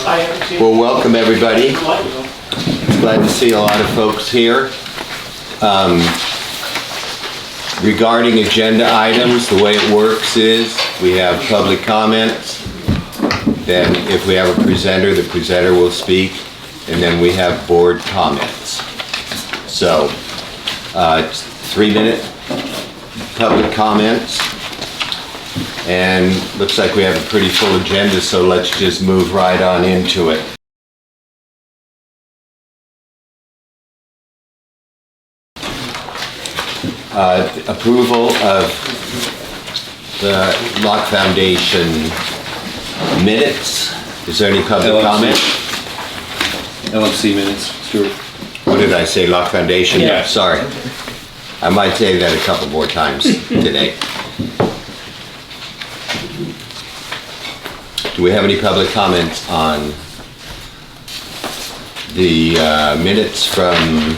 Well, welcome everybody. Glad to see a lot of folks here. Regarding agenda items, the way it works is we have public comments. Then if we have a presenter, the presenter will speak. And then we have board comments. So, 3-minute public comments. And looks like we have a pretty full agenda, so let's just move right on into it. Approval of the Locke Foundation minutes. Is there any public comment? LFC minutes, Stuart. What did I say, Locke Foundation? Yeah. Sorry. I might say that a couple more times today. Do we have any public comments on the minutes from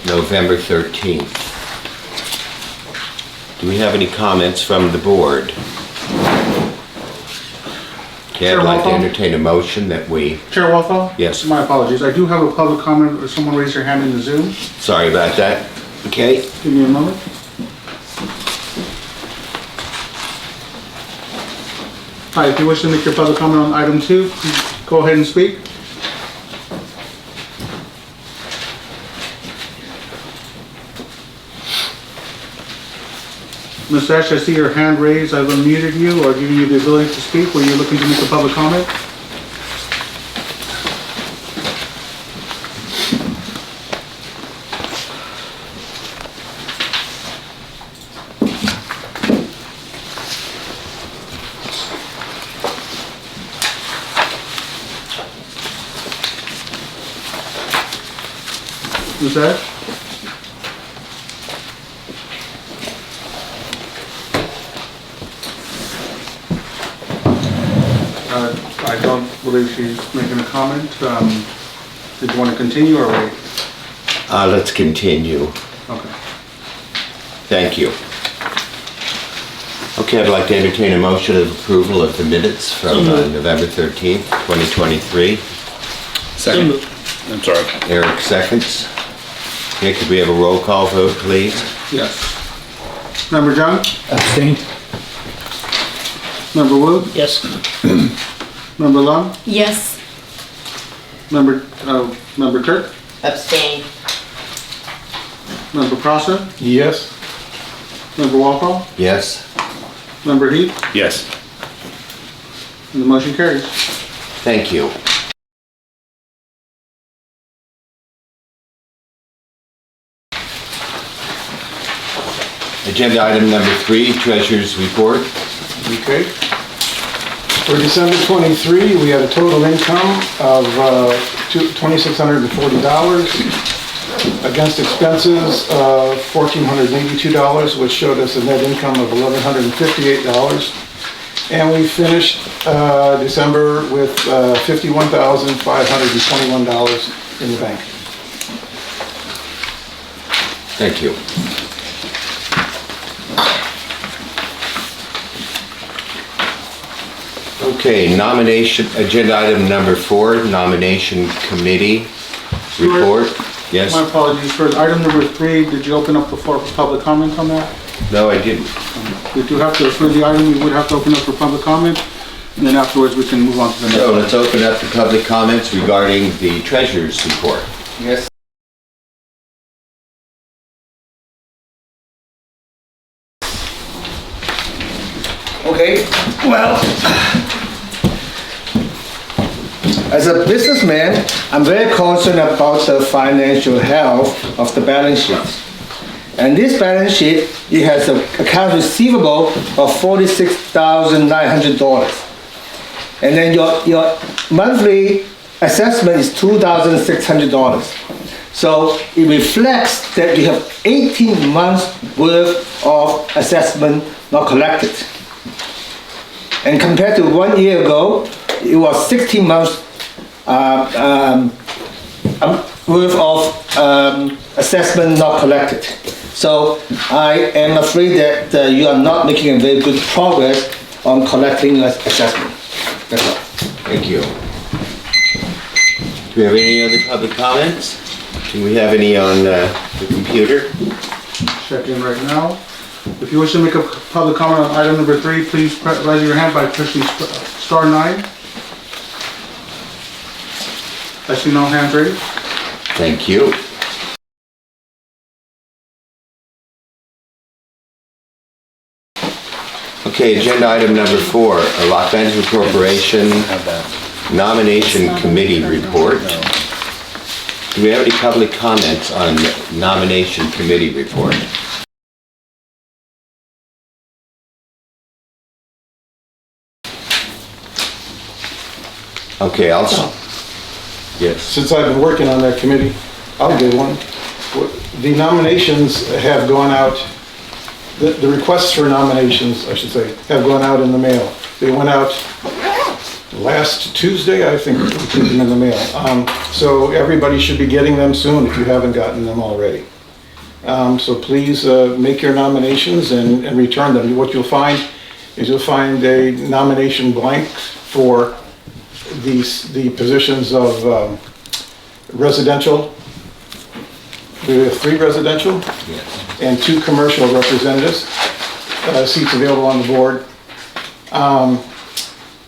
November 13th? Do we have any comments from the board? Okay, I'd like to entertain a motion that we... Chair Walthall? Yes. My apologies. I do have a public comment. Someone raised their hand in the Zoom. Sorry about that. Okay. Give me a moment. Hi, if you wish to make your public comment on item 2, please go ahead and speak. Ms. Esch, I see your hand raised. I've unmuted you or given you the ability to speak. Were you looking to make a public comment? Ms. Esch? I don't believe she's making a comment. Did you want to continue or wait? Let's continue. Okay. Thank you. Okay, I'd like to entertain a motion of approval of the minutes from November 13th, 2023. Second. I'm sorry. Eric seconds. Okay, could we have a roll call vote, please? Yes. Member Jung? Abstain. Member Wu? Yes. Member Lum? Yes. Member Kirk? Abstain. Member Prosser? Yes. Member Walpole? Yes? Member Heath? Yes. And the motion carries. Thank you. Agenda item number 3, Treasurer's Report. Okay. For December 23, we had a total income of $2,640 against expenses of $1,482, which showed us a net income of $1,158. And we finished December with $51,521 in the bank. Thank you. Okay, nomination, agenda item number 4, nomination committee report. Yes? My apologies. For item number 3, did you open up the floor for public comment on that? No, I didn't. We do have to, for the item, we would have to open up for public comment, and then afterwards we can move on to the next. So let's open up the public comments regarding the treasurer's report. Yes. Okay, well, as a businessman, I'm very concerned about the financial health of the balance sheet. And this balance sheet, it has an account receivable of $46,900. And then your monthly assessment is $2,600. So it reflects that you have 18 months worth of assessment not collected. And compared to 1 year ago, it was 16 months worth of assessment not collected. So I am afraid that you are not making a very good progress on collecting assessment. That's all. Thank you. we have any other public comments? Do we have any on the computer? Check in right now. If you wish to make a public comment on item number 3, please raise your hand by pressing star 9. I see no hands raised. Thank you. Okay, agenda item number 4, a Locke Management Corporation Nomination Committee Report. Do we have any public comments on nomination committee report? Okay, yes. Since I've been working on that committee, I'll give one. The nominations have gone out, the requests for nominations, I should say, have gone out in the mail. They went out last Tuesday, I think, in the mail. So everybody should be getting them soon if you haven't gotten them already. So please make your nominations and return them. What you'll find is you'll find a nomination blank for the positions of residential. We have 3 residential Yes. and 2 commercial representatives, seats available on the board.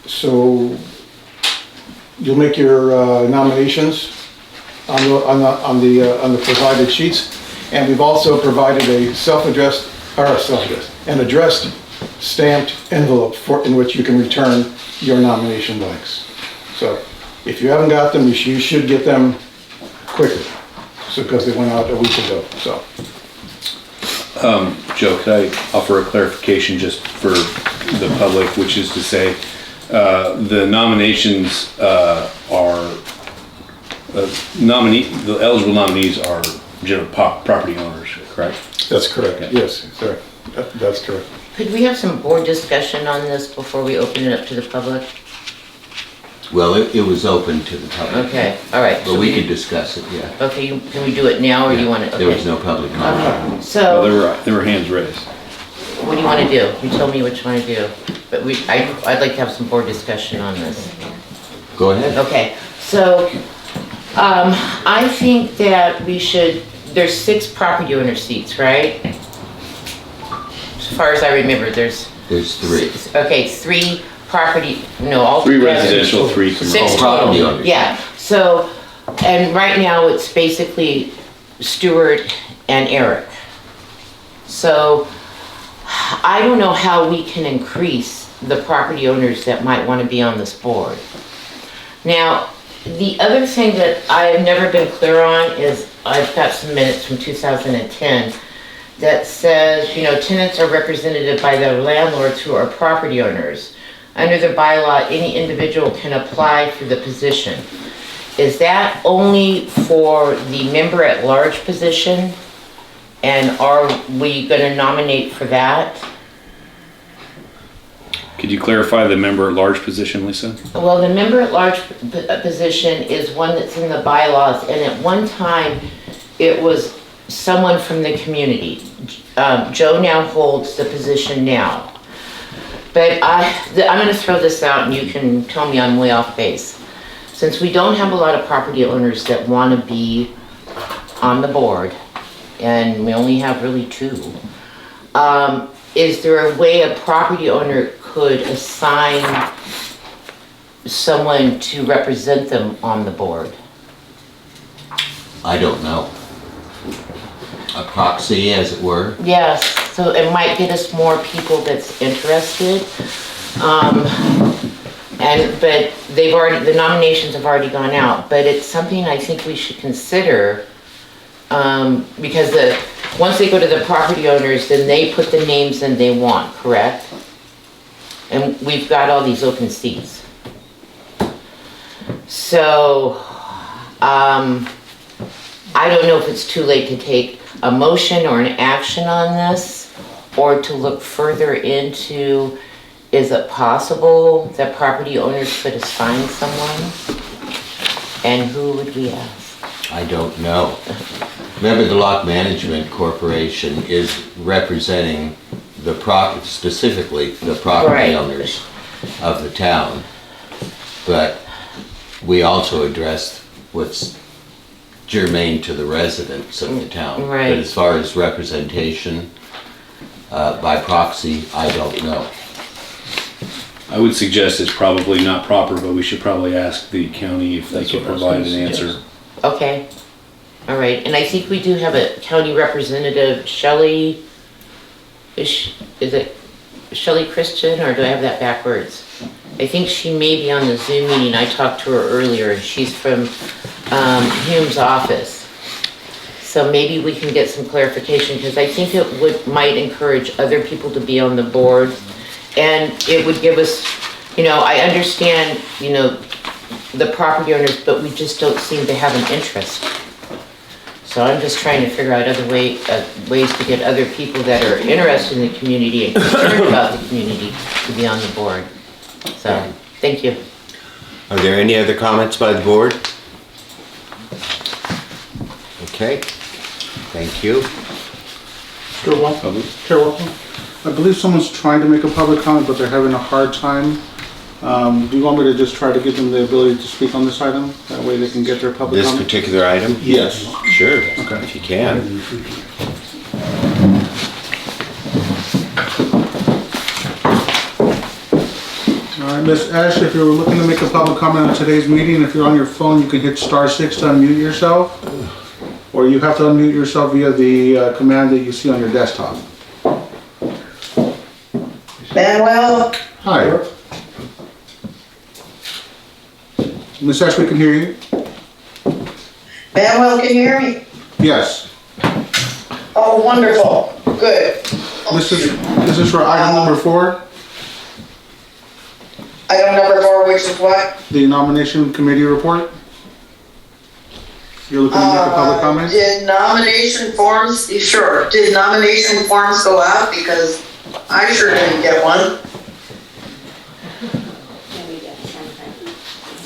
So you'll make your nominations on the provided sheets, and we've also provided a an addressed stamped envelope in which you can return your nomination blanks. So if you haven't got them, you should get them quicker, because they went out a week ago. So. Joe, could I offer a clarification just for the public, which is to say, the nominations the eligible nominees are general property owners, correct? That's correct, Okay. yes, sir. That's correct. Could we have some board discussion on this before we open it up to the public? Well, it was open to the public. Okay, all right. But we could discuss it, yeah. Okay, can we do it now, or do you want to? There was no public comment. Okay, Well, so there were hands raised. what do you want to do? You tell me what you want to do. But I'd like to have some board discussion on this. Go ahead. Okay, so I think that we should, there's 6 property owner seats, right? As far as I remember, there's. There's 3. Okay, 3 property, no, all 3 together. residential, 3 commercial. 6 property total, owners. yeah. So, and right now it's basically Stuart and Eric. So, I don't know how we can increase the property owners that might want to be on this board. Now, the other thing that I've never been clear on is, I've got some minutes from 2010 that says, tenants are represented by the landlords who are property owners. Under the bylaw, any individual can apply for the position. Is that only for the member at large position? And are we gonna nominate for that? Could you clarify the member at large position, Lisa? Well, the member at large position is one that's in the bylaws, and at one time, it was someone from the community. Joe now holds the position now. But I'm gonna throw this out and you can tell me I'm way off base. Since we don't have a lot of property owners that wanna be on the board, and we only have really 2, is there a way a property owner could assign someone to represent them on the board? I don't know. A proxy, as it were. Yes, so it might get us more people that's interested. But the nominations have already gone out, but it's something I think we should consider, because once they go to the property owners, then they put the names in they want, correct? And we've got all these open seats. So, I don't know if it's too late to take a motion or an action on this, or to look further into, is it possible that property owners could assign someone? And who would we ask? I don't know. Remember, the Locke Management Corporation is representing specifically the property Right. owners of the town. But we also address what's germane to the residents of the town. Right. But as far as representation by proxy, I don't know. I would suggest it's probably not proper, but we should probably ask the county if they could provide an answer. Okay, all right, and I think we do have a county representative, Shelley, is it Shelley Christian, or do I have that backwards? I think she may be on the Zoom meeting, I talked to her earlier, and she's from Hume's office. So maybe we can get some clarification, because I think it might encourage other people to be on the board, and it would give us, I understand, the property owners, but we just don't seem to have an interest. So I'm just trying to figure out other ways to get other people that are interested in the community and concerned about the community to be on the board. So, thank you. Are there any other comments by the board? Okay, thank you. Chair Walton? Chair Walton? I believe someone's trying to make a public comment, but they're having a hard time. Do you want me to just try to give them the ability to speak on this item? That way they can get their public This comment? particular item? Yes. Sure, Okay. if you can. All right, Ms. Esch, if you're looking to make a public comment on today's meeting, if you're on your phone, you can hit *6 to unmute yourself. Or you have to unmute yourself via the command that you see on your desktop. Manuel, Hi. Ms. Esch, we can hear you. Manuel, can you hear me? Yes. Oh, wonderful, good. This is for item number 4, Item number 4, which is what? the nomination committee report. You're looking to make a public comment? Did nomination forms, sure, did nomination forms go out? Because I sure didn't get one.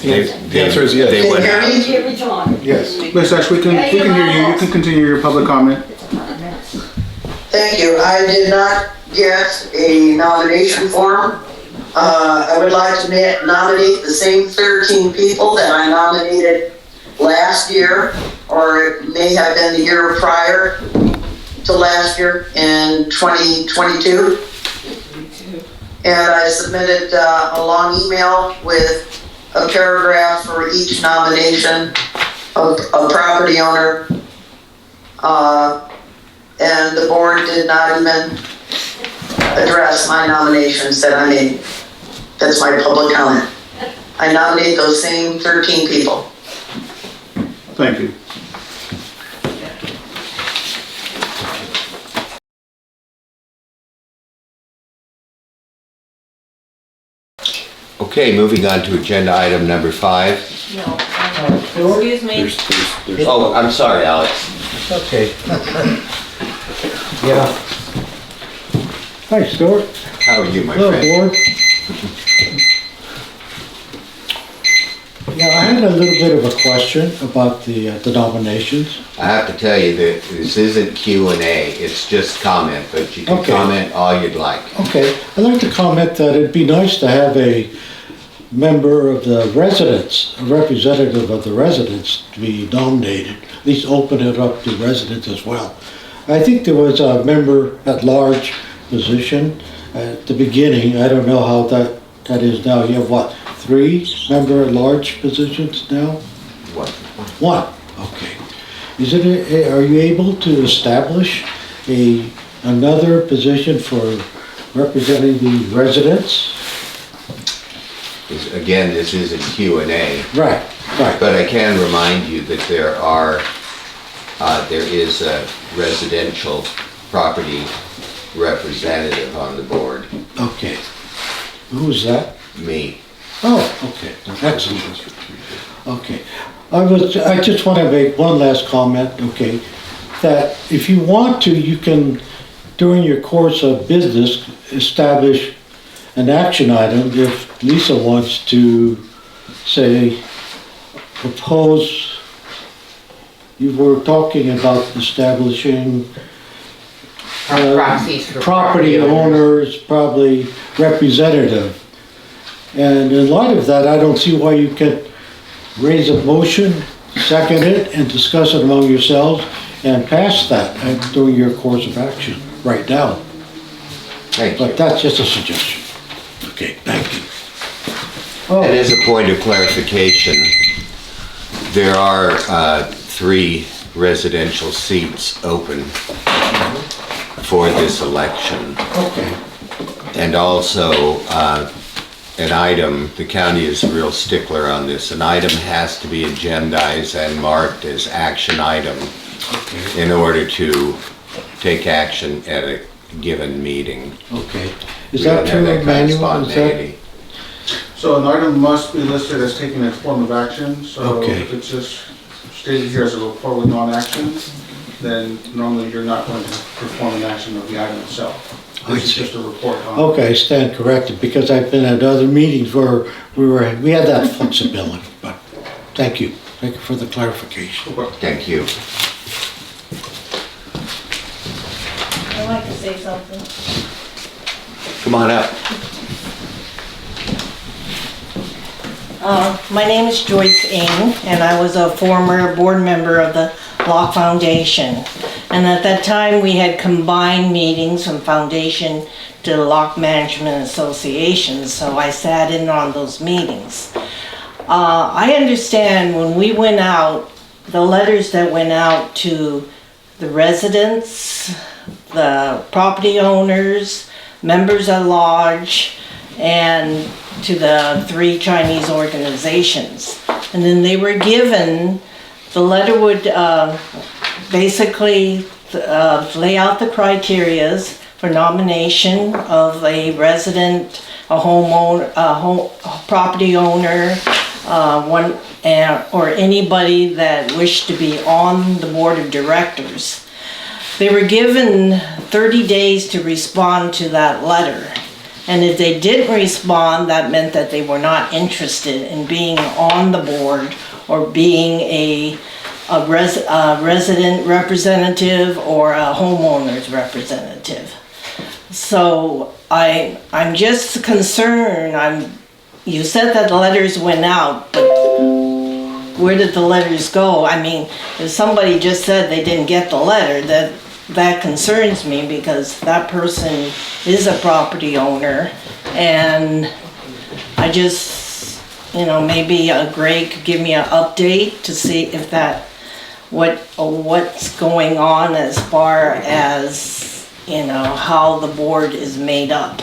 The answer is yes. They Can you went hear out. me? Give it on. Yes. Ms. Esch, we can hear you. You can continue your public comment. Thank you. I did not get a nomination form. I would like to nominate the same 13 people that I nominated last year, or it may have been the year prior to last year in 2022. And I submitted a long email with a paragraph for each nomination of a property owner. And the board did not even address my nominations that I made. That's my public comment. I nominate those same 13 people. Thank you. Okay, moving on to agenda item number 5. Excuse me. There's Oh, I'm sorry, Alex. Okay. Yeah. Hi, Stuart. How are you, my Hello, friend? board. Yeah, I had a little bit of a question about the nominations. I have to tell you that this isn't Q&A, it's just comment, but you can Okay. comment all you'd like. Okay, I'd like to comment that it'd be nice to have a member of the residents, a representative of the residents to be nominated, at least open it up to residents as well. I think there was a member at large position at the beginning. I don't know how that is now. You have what, 3 member at large positions now? What? 1, okay. Are you able to establish another position for representing the residents? Again, this isn't Q&A, Right. but I can remind you that there is a residential property representative on the board, Okay. Who's that? me. Oh, okay, excellent. Okay. I just want to make one last comment, okay? That if you want to, you can, during your course of business, establish an action item if Lisa wants to, say, propose, you were talking about establishing Proxies for property owners, probably representative. And in light of that, I don't see why you could raise a motion second it and discuss it among yourselves and pass that during your course of action right now. Thank you. But that's just a suggestion. Okay, thank you. And as a point of clarification, there are 3 residential seats open for this election. Okay, And also, an item, the county is a real stickler on this, an item has to be agendized and marked as action item in order to take action at a given meeting. okay. We Is that don't have true, kind of Manuel? Is that, spontaneity. So an item must be listed as taking a form of action, so Okay. if it's just stated here as a report with non-action, then normally you're not going to perform an action of the item itself. I This is see. just a report on. okay, I stand corrected, because I've been at other meetings where we had that flexibility, but thank you. Thank you for the clarification. Thank you. I'd like to say something. Come on up. My name is Joyce Eng, and I was a former board member of the Locke Foundation. And at that time, we had combined meetings from foundation to the Locke Management Association, so I sat in on those meetings. I understand when we went out, the letters that went out to the residents, the property owners, members at large, and to the 3 Chinese organizations. And then they were given, the letter would basically lay out the criterias for nomination of a resident, a homeowner, a property owner, or anybody that wished to be on the board of directors. They were given 30 days to respond to that letter. And if they didn't respond, that meant that they were not interested in being on the board or being a resident representative or a homeowner's representative. So I'm just concerned. You said that the letters went out, but where did the letters go? I mean, if somebody just said they didn't get the letter, that concerns me, because that person is a property owner, and I just, maybe Greg could give me an update to see if what's going on as far as, how the board is made up.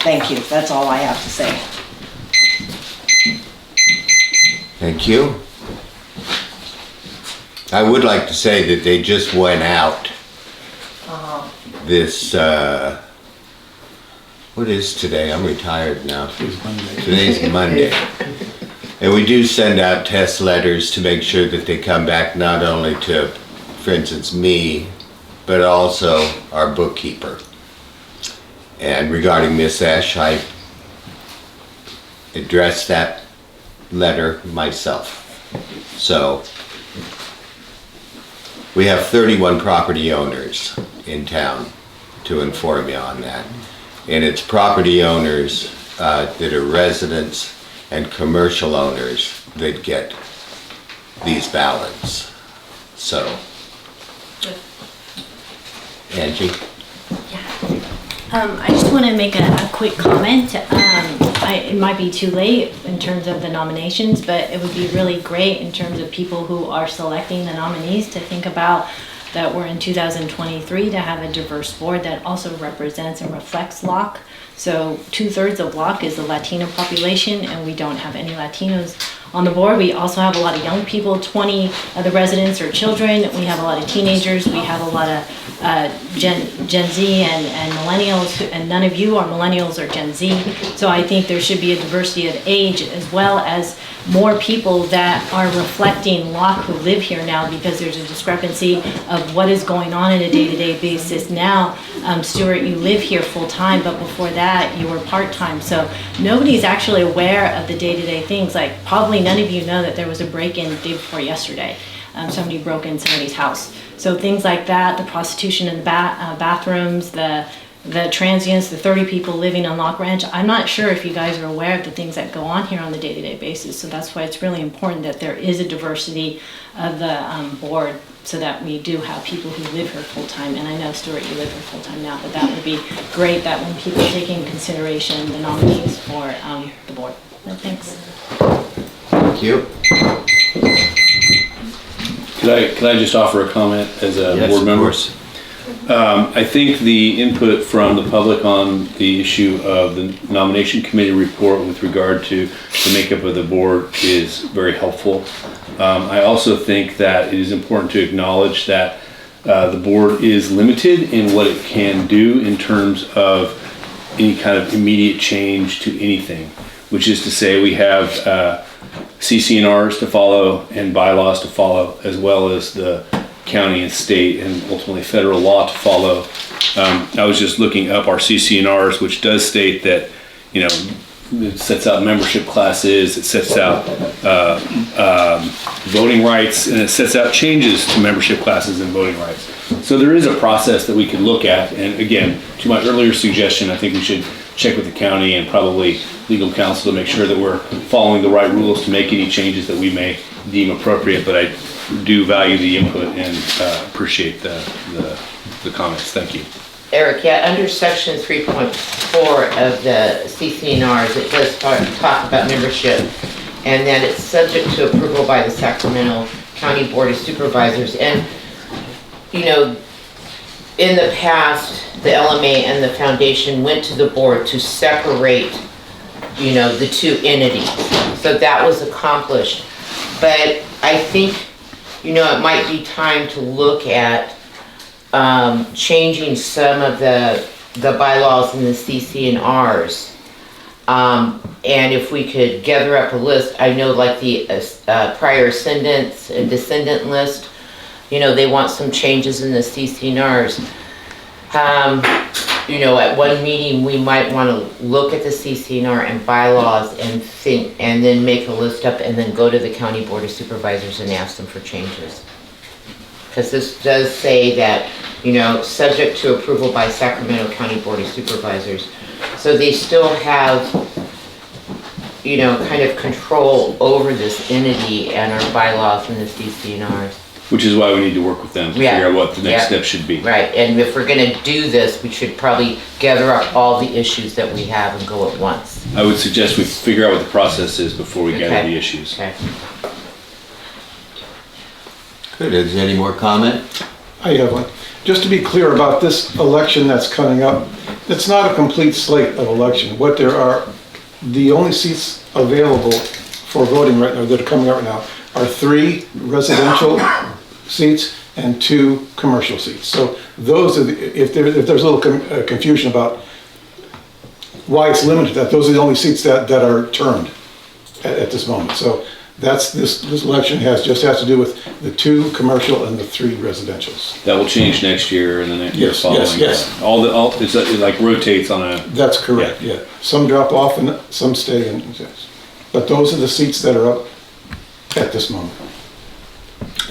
Thank you, that's all I have to say. Thank you. I would like to say that they just went out this, what is today? I'm retired now. Today's Monday. And we do send out test letters to make sure that they come back not only to, for instance, me, but also our bookkeeper. And regarding Miss Esch, I addressed that letter myself. So, we have 31 property owners in town, to inform you on that. And it's property owners that are residents and commercial owners that get these ballots. So, Angie? I just want to make a quick comment. It might be too late in terms of the nominations, but it would be really great in terms of people who are selecting the nominees to think about that we're in 2023 to have a diverse board that also represents and reflects Locke. So 2/3 of Locke is the Latino population, and we don't have any Latinos on the board. We also have a lot of young people. 20 of the residents are children. We have a lot of teenagers. We have a lot of Gen Z and millennials, and none of you are millennials or Gen Z. So I think there should be a diversity of age, as well as more people that are reflecting Locke who live here now, because there's a discrepancy of what is going on in a day-to-day basis now. Stuart, you live here full-time, but before that you were part-time. So nobody's actually aware of the day-to-day things. Like, probably none of you know that there was a break-in the day before yesterday. Somebody broke in somebody's house. So things like that, the prostitution in the bathrooms, the the transients, the 30 people living on Locke Ranch, I'm not sure if you guys are aware of the things that go on here on the day-to-day basis. So that's why it's really important that there is a diversity of the board, so that we do have people who live here full-time. And I know, Stuart, you live here full-time now, but that would be great that when people take in consideration the nominees for the board. No, thanks. Thank you. Could I just offer a comment as a Yes, board of member? course. I think the input from the public on the issue of the nomination committee report with regard to the makeup of the board is very helpful. I also think that it is important to acknowledge that the board is limited in what it can do in terms of any kind of immediate change to anything, which is to say we have CC&Rs to follow and bylaws to follow, as well as the county and state and ultimately federal law to follow. I was just looking up our CC&Rs, which does state that, you know, it sets out membership classes, it sets out voting rights, and it sets out changes to membership classes and voting rights. So there is a process that we could look at. And again, to my earlier suggestion, I think we should check with the county and probably legal counsel to make sure that we're following the right rules to make any changes that we may deem appropriate. But I do value the input and appreciate the comments. Thank you. Eric, yeah, under section 3.4 of the CC&Rs, it does talk about membership, and that it's subject to approval by the Sacramento County Board of Supervisors. And, you know, in the past, the LMA and the foundation went to the board to separate, you know, the two entities. So that was accomplished. But I think, you know, it might be time to look at changing some of the bylaws in the CC&Rs. And if we could gather up a list, I know like the prior ascendants and descendant list, you know, they want some changes in the CC&Rs. You know, at one meeting, we might want to look at the CC&R and bylaws and think, and then make a list up and then go to the County Board of Supervisors and ask them for changes. Because this does say that, you know, subject to approval by Sacramento County Board of Supervisors. So they still have, you know, kind of control over this entity and our bylaws and the CC&Rs. Which is why we need to work with them to figure out what the next step should be. Right, and if we're gonna do this, we should probably gather up all the issues that we have and go at once. I would suggest we figure out what the process is before we gather the issues. Okay. Good, is there any more comment? I have one. Just to be clear about this election that's coming up, it's not a complete slate of election. What there are, the only seats available for voting right now, that are coming up right now, are 3 residential seats and 2 commercial seats. So those are, if there's a little confusion about why it's limited, that those are the only seats that are termed at this moment. So that's, this election just has to do with the 2 commercial and the 3 residentials. That will change next year and the next year following. Yes. It like rotates on a. That's correct, yeah. Some drop off and some stay in, yes. But those are the seats that are up at this moment.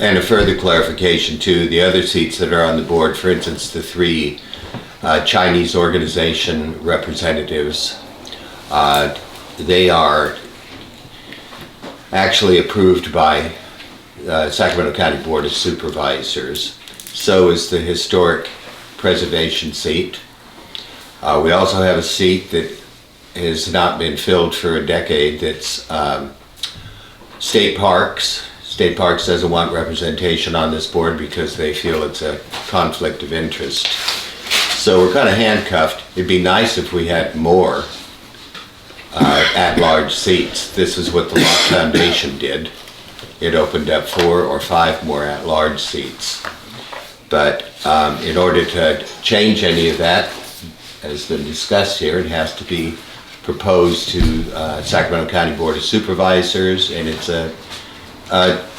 And a further clarification too, the other seats that are on the board, for instance, the 3 Chinese organization representatives, they are actually approved by Sacramento County Board of Supervisors. So is the historic preservation seat. We also have a seat that has not been filled for a decade, that's State Parks. State Parks doesn't want representation on this board because they feel it's a conflict of interest. So we're kind of handcuffed. It'd be nice if we had more at-large seats. This is what the Locke Foundation did. It opened up 4 or 5 more at-large seats. But in order to change any of that, as been discussed here, it has to be proposed to Sacramento County Board of Supervisors, and it's a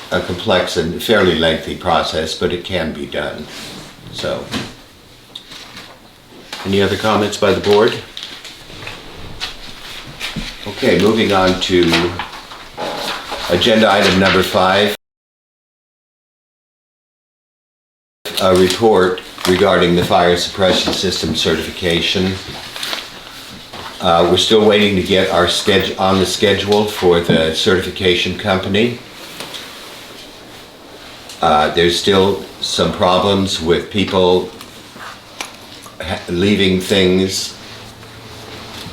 complex and fairly lengthy process, but it can be done. So, any other comments by the board? Okay, moving on to agenda item number 5, a report regarding the fire suppression system certification. We're still waiting to get our on the schedule for the certification company. There's still some problems with people leaving things,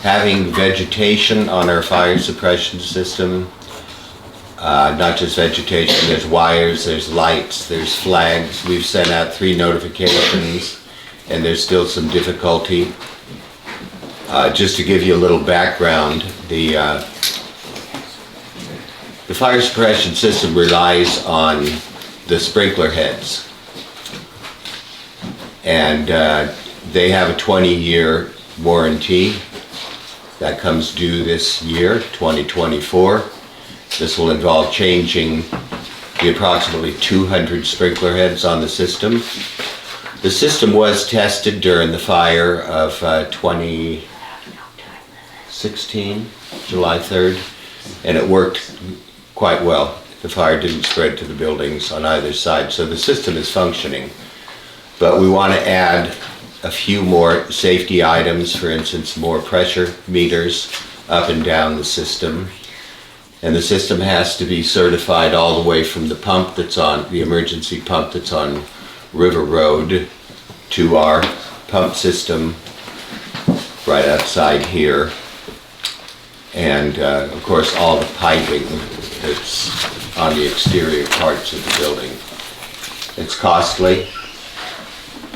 having vegetation on our fire suppression system. Not just vegetation, there's wires, there's lights, there's flags. We've sent out 3 notifications and there's still some difficulty. Just to give you a little background, the fire suppression system relies on the sprinkler heads. And they have a 20-year warranty that comes due this year, 2024. This will involve changing the approximately 200 sprinkler heads on the system. The system was tested during the fire of 2016, July 3rd, and it worked quite well. The fire didn't spread to the buildings on either side, so the system is functioning. But we want to add a few more safety items, for instance, more pressure meters up and down the system. And the system has to be certified all the way from the pump that's on, the emergency pump that's on River Road, to our pump system right outside here. And of course all the piping that's on the exterior parts of the building. It's costly.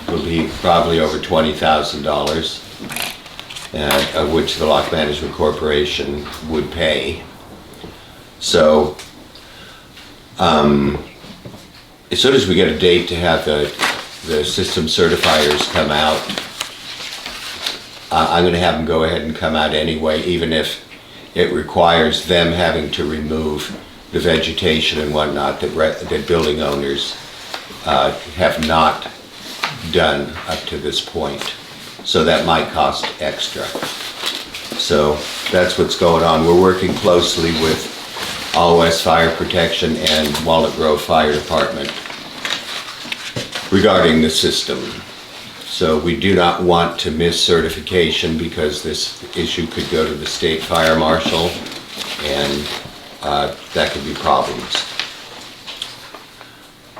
Will be probably over $20,000, of which the Locke Management Corporation would pay. So, as soon as we get a date to have the system certifiers come out, I'm going to have them go ahead and come out anyway, even if it requires them having to remove the vegetation and whatnot that building owners have not done up to this point. So that might cost extra. So that's what's going on. We're working closely with All West Fire Protection and Walnut Grove Fire Department regarding the system. So we do not want to miss certification because this issue could go to the state fire marshal and that could be problems.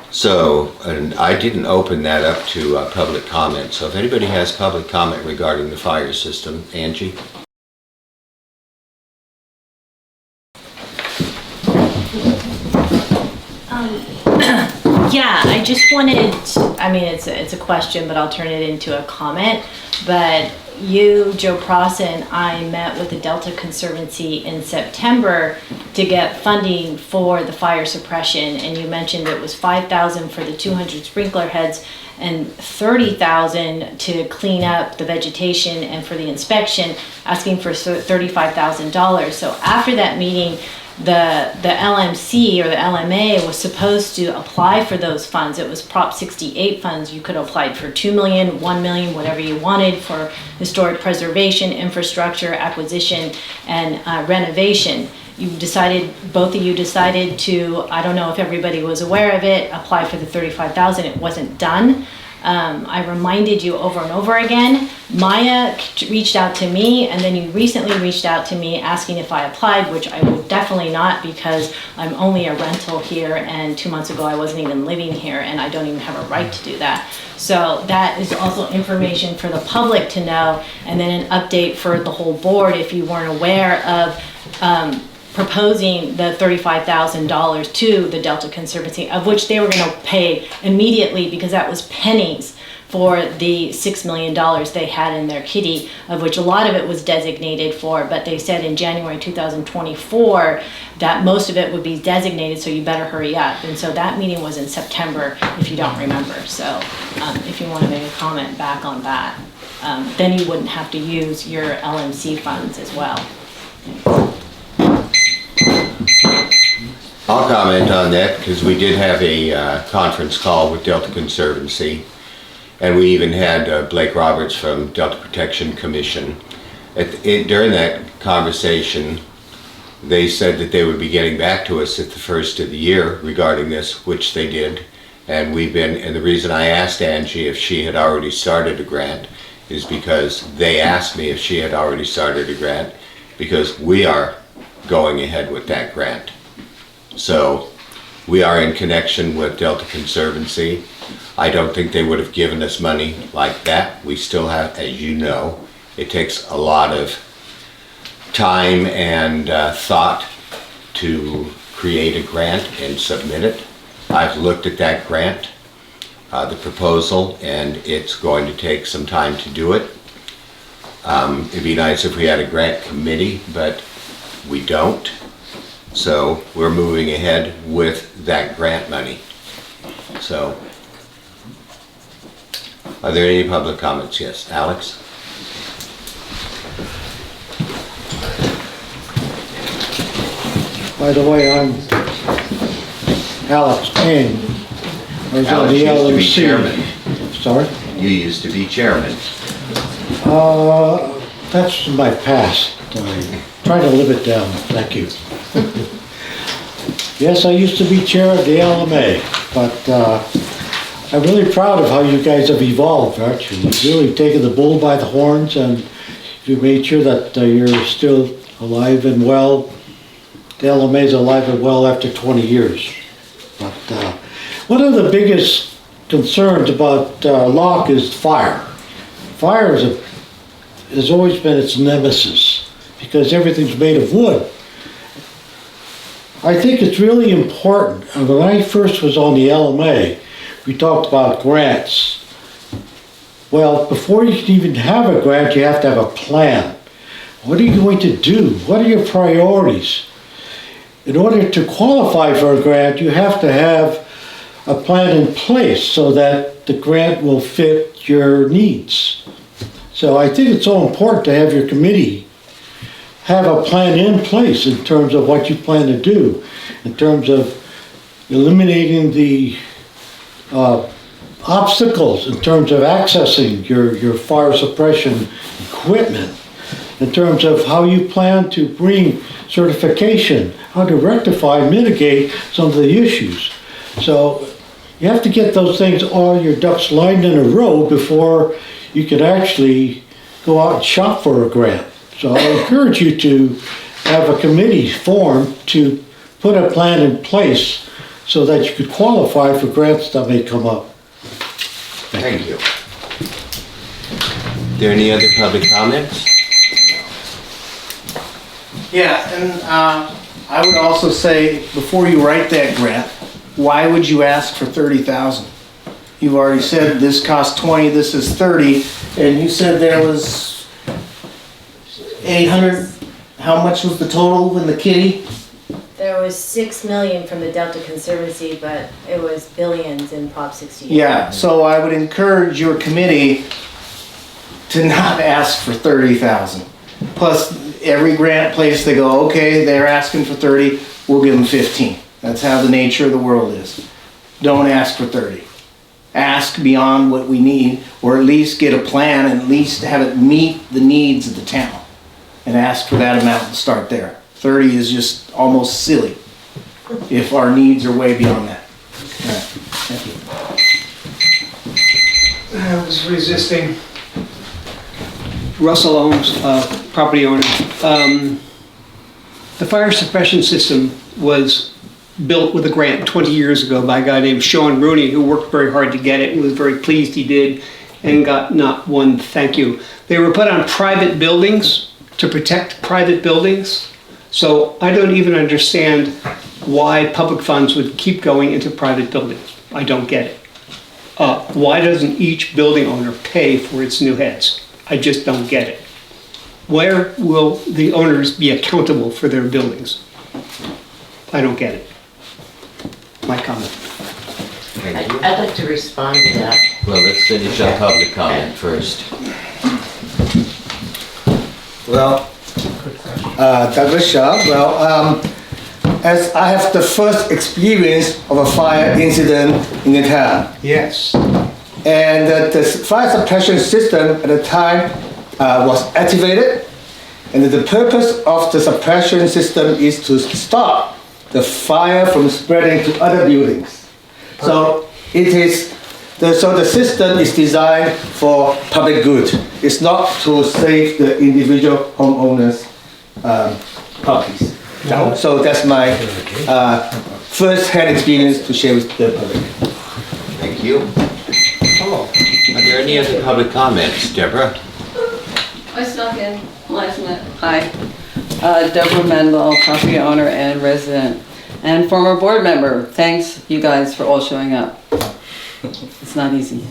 So, and I didn't open that up to public comment. So if anybody has public comment regarding the fire system, Angie? Yeah, I just wanted, I mean, it's a question, but I'll turn it into a comment. But you, Joe Pross, and I met with the Delta Conservancy in September to get funding for the fire suppression, and you mentioned it was $5,000 for the 200 sprinkler heads and $30,000 to clean up the vegetation and for the inspection, asking for $35,000. So after that meeting, the LMC or the LMA was supposed to apply for those funds. It was Prop 68 funds. You could apply for $2 million, $1 million, whatever you wanted for historic preservation, infrastructure, acquisition, and renovation. Both of you decided to, I don't know if everybody was aware of it, apply for the $35,000. It wasn't done. I reminded you over and over again. Maya reached out to me, and then you recently reached out to me asking if I applied, which I would definitely not, because I'm only a rental here, and 2 months ago I wasn't even living here, and I don't even have a right to do that. So that is also information for the public to know, and then an update for the whole board if you weren't aware of proposing the $35,000 to the Delta Conservancy, of which they were going to pay immediately because that was pennies for the $6 million they had in their kitty, of which a lot of it was designated for, but they said in January 2024 that most of it would be designated, so you better hurry up. And so that meeting was in September, if you don't remember. So if you want to make a comment back on that, then you wouldn't have to use your LMC funds as well. I'll comment on that because we did have a conference call with Delta Conservancy, and we even had Blake Roberts from Delta Protection Commission. During that conversation, they said that they would be getting back to us at the first of the year regarding this, which they did, And and the reason I asked Angie if she had already started a grant is because they asked me if she had already started a grant, because we are going ahead with that grant. So we are in connection with Delta Conservancy. I don't think they would have given us money like that. We still have, as you know, it takes a lot of time and thought to create a grant and submit it. I've looked at that grant, the proposal, and it's going to take some time to do it. It'd be nice if we had a grant committee, but we don't. So we're moving ahead with that grant money. So, are there any public comments? Yes, Alex? By the way, I'm Alex Eng. I was on Alex the used to be LMC. chairman. Sorry? You used to be chairman. That's my past. I try to live it down. Thank you. Yes, I used to be chair of the LMA, but I'm really proud of how you guys have evolved, aren't you? You've really taken the bull by the horns, and you made sure that you're still alive and well. The LMA is alive and well after 20 years. But one of the biggest concerns about Locke is fire. Fire has always been its nemesis because everything's made of wood. I think it's really important. And when I first was on the LMA, we talked about grants. Well, before you can even have a grant, you have to have a plan. What are you going to do? What are your priorities? In order to qualify for a grant, you have to have a plan in place so that the grant will fit your needs. So I think it's so important to have your committee have a plan in place in terms of what you plan to do, in terms of eliminating the obstacles, in terms of accessing your fire suppression equipment, in terms of how you plan to bring certification, how to rectify, mitigate some of the issues. So you have to get those things, all your ducks lined in a row before you can actually go out and shop for a grant. So I encourage you to have a committee formed to put a plan in place so that you could qualify for grants that may come up. Thank you. Are there any other public comments? Yeah, and I would also say, before you write that grant, why would you ask for 30,000? You've already said this costs 20, this is 30, and you said there was 800, how much was the total in the kitty? There was 6 million from the Delta Conservancy, but it was billions in Prop 68. Yeah, so I would encourage your committee to not ask for 30,000. Plus, every grant place they go, okay, they're asking for 30, we'll give them 15. That's how the nature of the world is. Don't ask for 30. Ask beyond what we need, or at least get a plan and at least have it meet the needs of the town. And ask for that amount and start there. 30 is just almost silly if our needs are way beyond that. All right, thank you. I was resisting. Russell owns property owner. The fire suppression system was built with a grant 20 years ago by a guy named Sean Rooney, who worked very hard to get it and was very pleased he did and got not one thank you. They were put on private buildings to protect private buildings. So I don't even understand why public funds would keep going into private buildings. I don't get it. Why doesn't each building owner pay for its new heads? I just don't get it. Where will the owners be accountable for their buildings? I don't get it. My comment. I'd like to respond to that. Well, let's finish on public comment first. Well, Douglas Shaw. Well, as I have the first experience of a fire incident in the town. Yes. And the fire suppression system at the time was activated. And the purpose of the suppression system is to stop the fire from spreading to other buildings. So It is, so the system is designed for public good. It's not to save the individual homeowners' properties. So that's my first-hand experience to share with the public. Thank you. Are there any other public comments, Deborah? I snuck in last minute. Hi. Deborah Mendel, property owner and resident, and former board member. Thanks, you guys, for all showing up. It's not easy.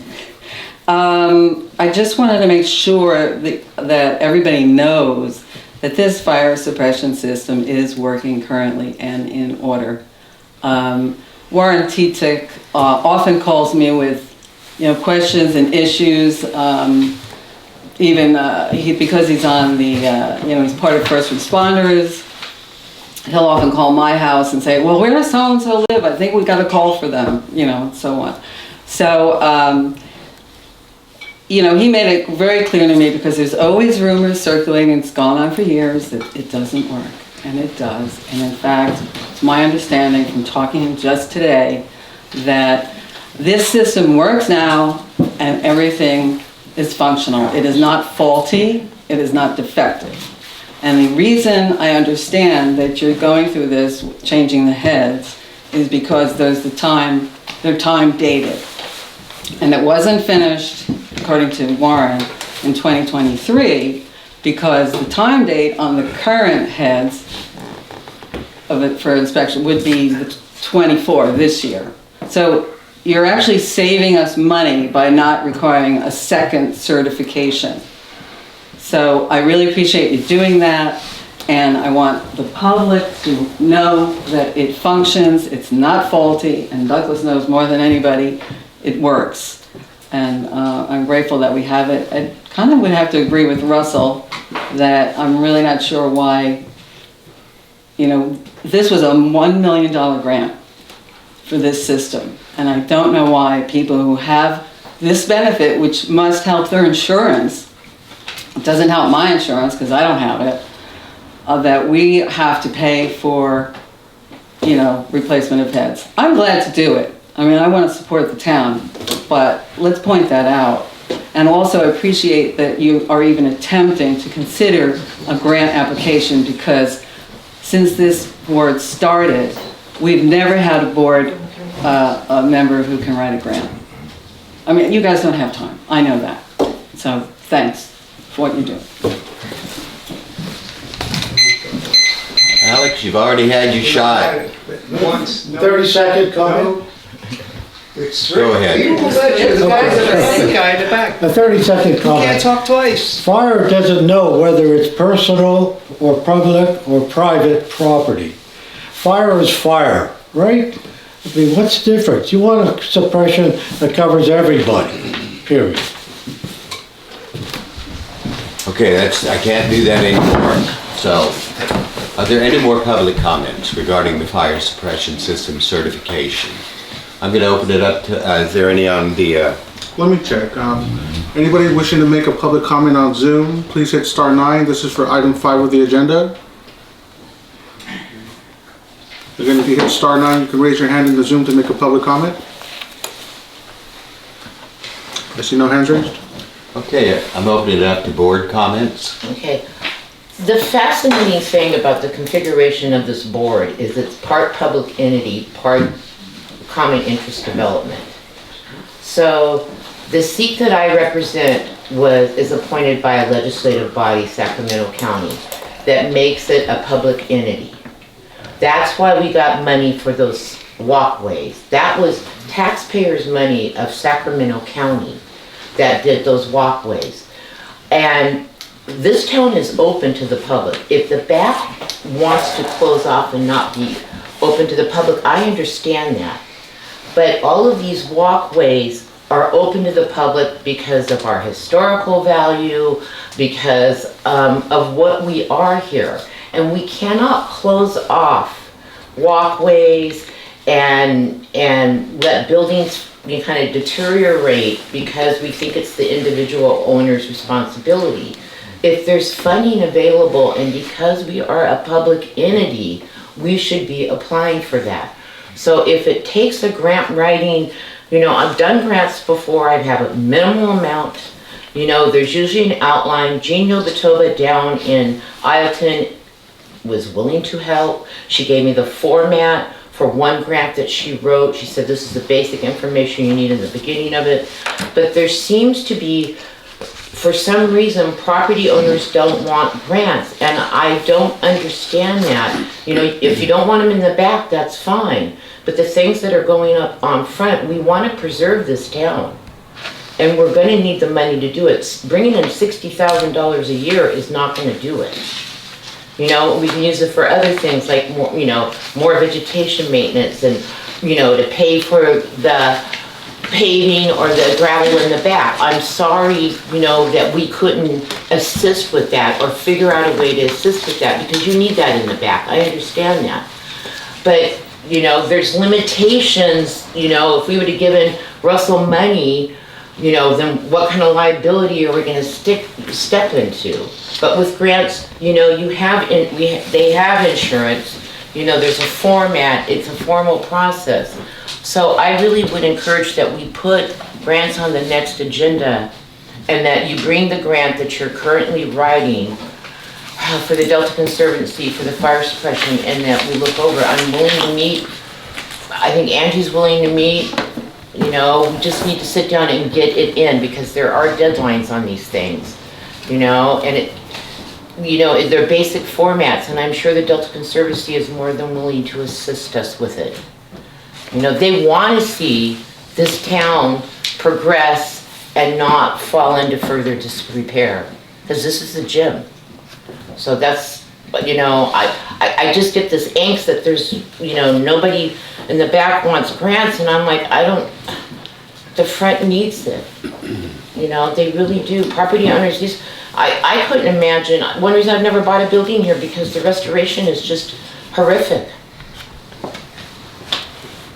I just wanted to make sure that everybody knows that this fire suppression system is working currently and in order. Warren Titik often calls me with questions and issues. Because he's on the, he's part of first responders, he'll often call my house and say, well, where does so-and-so live? I think we got a call for them, and so on. So, he made it very clear to me, because there's always rumors circulating, it's gone on for years, that it doesn't work. And it does. And in fact, it's my understanding from talking just today that this system works now and everything is functional. It is not faulty, it is not defective. And the reason I understand that you're going through this, changing the heads, is because they're time dated. And it wasn't finished, according to Warren, in 2023, because the time date on the current heads of it for inspection would be the 24 this year. So you're actually saving us money by not requiring a second certification. So I really appreciate you doing that, and I want the public to know that it functions, it's not faulty, and Douglas knows more than anybody, it works. And I'm grateful that we have it. I kind of would have to agree with Russell that I'm really not sure why, this was a $1 million grant for this system. And I don't know why people who have this benefit, which must help their insurance, it doesn't help my insurance because I don't have it, that we have to pay for, replacement of heads. I'm glad to do it. I mean, I want to support the town, but let's point that out. And also I appreciate that you are even attempting to consider a grant application, because since this board started, we've never had a board a member who can write a grant. I mean, you guys don't have time. I know that. So thanks for what you do. Alex, you've already had your shot. 30-second comment? Go ahead. A 30-second comment. Can't talk twice. Fire doesn't know whether it's personal or public or private property. Fire is fire, right? I mean, what's the difference? You want a suppression that covers everybody, period. Okay, I can't do that anymore. So, are there any more public comments regarding the fire suppression system certification? I'm going to open it up to, is there any on the... Let me check. Anybody wishing to make a public comment on Zoom, please hit *9. This is for item 5 of the agenda. Again, if you hit *9, you can raise your hand in the Zoom to make a public comment. I see no hands raised. Okay, I'm opening it up to board comments. Okay. The fascinating thing about the configuration of this board is it's part public entity, part common interest development. So the seat that I represent is appointed by a legislative body, Sacramento County, that makes it a public entity. That's why we got money for those walkways. That was taxpayers' money of Sacramento County that did those walkways. And this town is open to the public. If the back wants to close off and not be open to the public, I understand that. But all of these walkways are open to the public because of our historical value, because of what we are here. And we cannot close off walkways and let buildings kind of deteriorate because we think it's the individual owner's responsibility. If there's funding available, and because we are a public entity, we should be applying for that. So if it takes a grant writing, you know, I've done grants before, I have a minimal amount. You know, there's usually an outline. Jean Hilbatova down in Ileton was willing to help. She gave me the format for one grant that she wrote. She said, this is the basic information you need in the beginning of it. But there seems to be, for some reason, property owners don't want grants, and I don't understand that. You know, if you don't want them in the back, that's fine. But the things that are going up on front, we want to preserve this town. And we're gonna need the money to do it. Bringing in $60,000 a year is not gonna do it. You know, we can use it for other things like more, you know, more vegetation maintenance and, you know, to pay for the paving or the gravel in the back. I'm sorry, you know, that we couldn't assist with that or figure out a way to assist with that, because you need that in the back. I understand that. But, you know, there's limitations. You know, if we would have given Russell money, you know, then what kind of liability are we going to step into? But with grants, you know, they have insurance. You know, there's a format. It's a formal process. So I really would encourage that we put grants on the next agenda, and that you bring the grant that you're currently writing for the Delta Conservancy, for the fire suppression, and that we look over. I'm willing to meet. I think Angie's willing to meet. You know, we just need to sit down and get it in, because there are deadlines on these things, you know, and it, you know, they're basic formats, and I'm sure the Delta Conservancy is more than willing to assist us with it. You know, they want to see this town progress and not fall into further disrepair, because this is the gym. So that's, you know, I just get this angst that there's, you know, nobody in the back wants grants, and I'm like, the front needs it. You know, they really do. Property owners, I couldn't imagine. One reason I've never bought a building here, because the restoration is just horrific.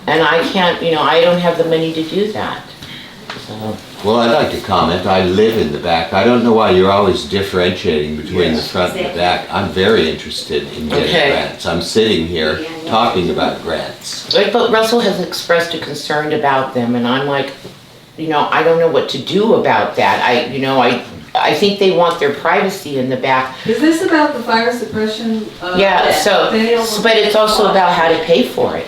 And I can't, you know, I don't have the money to do that. So. Well, I'd like to comment. I live in the back. I don't know why you're always differentiating between the front and the back. I'm very interested in getting grants. I'm sitting here talking about grants. But Russell has expressed a concern about them, and I'm like, you know, I don't know what to do about that. I think they want their privacy in the back. Is this about the fire suppression? Yeah, but it's also about how to pay for it.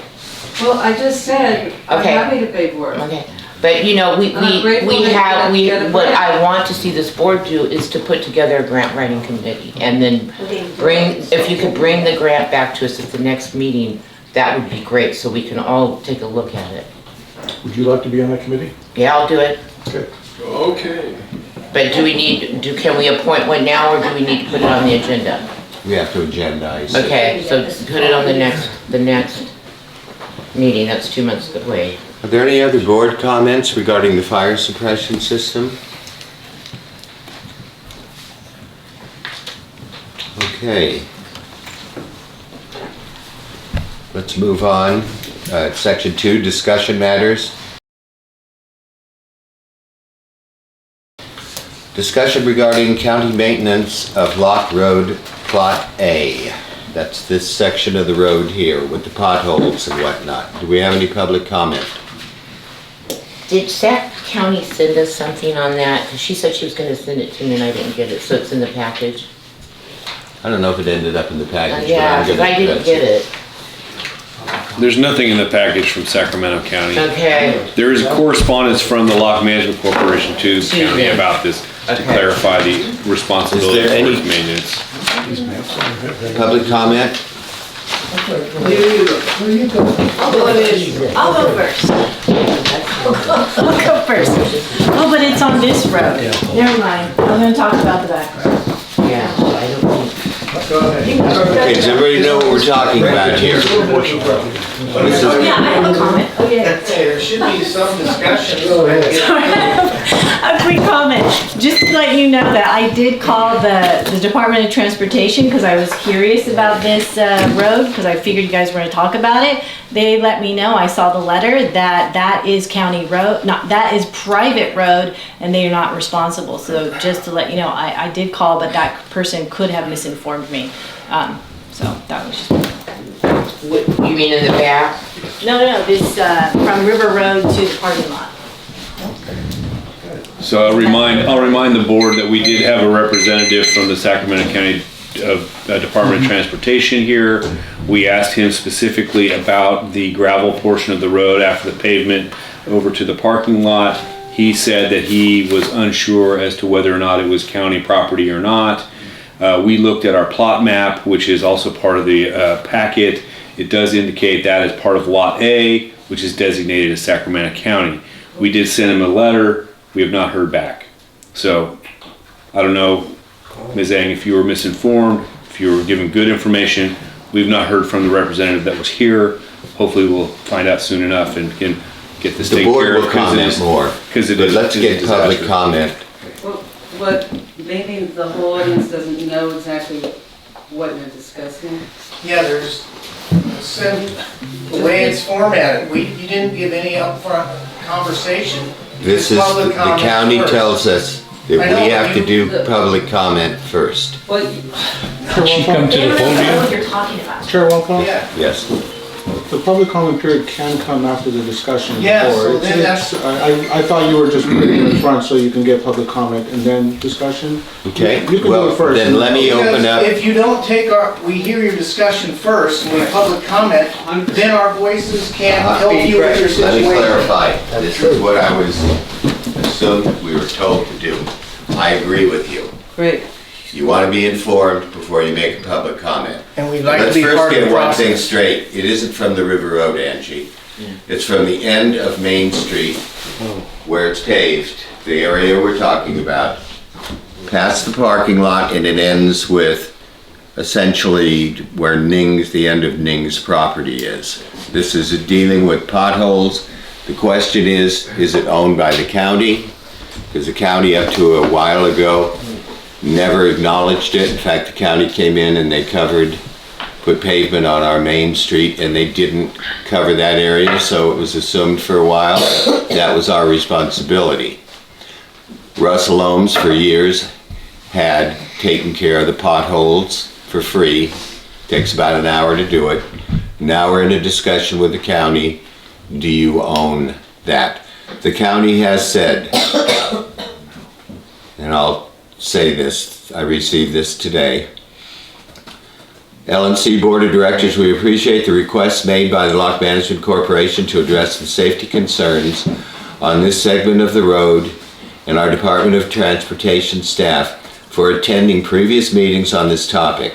Well, I just said, I'm happy to pay for it. Okay. But you know, what I want to see this board do is to put together a grant writing committee, and then if you could bring the grant back to us at the next meeting, that would be great, so we can all take a look at it. Would you like to be on that committee? Yeah, I'll do it. Okay. But can we appoint one now, or do we need to put it on the agenda? We have to agendize it. Okay, so put it on the next meeting. That's 2 months away. Are there any other board comments regarding the fire suppression system? Okay. Let's move on. Section 2, discussion matters. Discussion regarding county maintenance of Locke Road Plot A. That's this section of the road here with the potholes and whatnot. Do we have any public comment? Did Sac County send us something on that? Because she said she was going to send it to me and I didn't get it, so it's in the package. I don't know if it ended up in the package. Yeah, because I didn't get it. There's nothing in the package from Sacramento County. Okay. There is correspondence from the Locke Management Corporation to the county about this, to clarify the responsibility for its maintenance. Public comment? I'll go first. I'll go first. Oh, but it's on this road. Never mind. I'm gonna talk about the back road. Yeah, I don't think. Okay, does everybody know what we're talking about here? Yeah, I have a comment. There should be some discussion. A quick comment, just to let you know that I did call the Department of Transportation because I was curious about this road, because I figured you guys were going to talk about it. They let me know, I saw the letter, that is county road, that is private road, and they are not responsible. So just to let you know, I did call, but that person could have misinformed me. So that was just What, you mean in the back? No, this, from River Road to the parking lot. So I'll remind the board that we did have a representative from the Sacramento County Department of Transportation here. We asked him specifically about the gravel portion of the road after the pavement over to the parking lot. He said that he was unsure as to whether or not it was county property or not. We looked at our plot map, which is also part of the packet. It does indicate that as part of Lot A, which is designated as Sacramento County. We did send him a letter. We have not heard back. So I don't know, Ms. Eng, if you were misinformed, if you were given good information. We've not heard from the representative that was here. Hopefully we'll find out soon enough and can get this taken care of. The board will comment more, but let's get public comment. Well, but maybe the whole audience doesn't know exactly what you're discussing. Yeah, there's, the way it's formatted, you didn't give any upfront conversation. This is, the county tells us that we have to do the- public comment first. But Chair Come to the They don't know podium. what you're talking about. Chair Walcott? Yeah, Yes. The public comment period can come after the discussion of the Yeah, board. so It's- then it's- I thought you were just putting it in front so you can get public comment and then discussion. Okay, You can do well, it first. then let me open up. because if you don't take we hear your discussion first, and we public comment, then our voices can't help you with your Let me situation. clarify. This is what I was assumed we were told to do. I agree with you. great. You want to be informed before you make a public comment. And we'd like to Let's be first part of get the one thing process. straight. It isn't from the River Road, Angie. It's from the end of Main Street, where it's paved, the area we're talking about, past the parking lot, and it ends with essentially where the end of Ning's property is. This is dealing with potholes. The question is it owned by the county? Because the county, up to a while ago, never acknowledged it. In fact, the county came in and they put pavement on our main street, and they didn't cover that area, so it was assumed for a while that was our responsibility. Russell Ohms for years had taken care of the potholes for free. Takes about an hour to do it. Now we're in a discussion with the county. Do you own that? The county has said, and I'll say this, I received this today. L&C Board of Directors, we appreciate the requests made by the Locke Management Corporation to address the safety concerns on this segment of the road, and our Department of Transportation staff for attending previous meetings on this topic.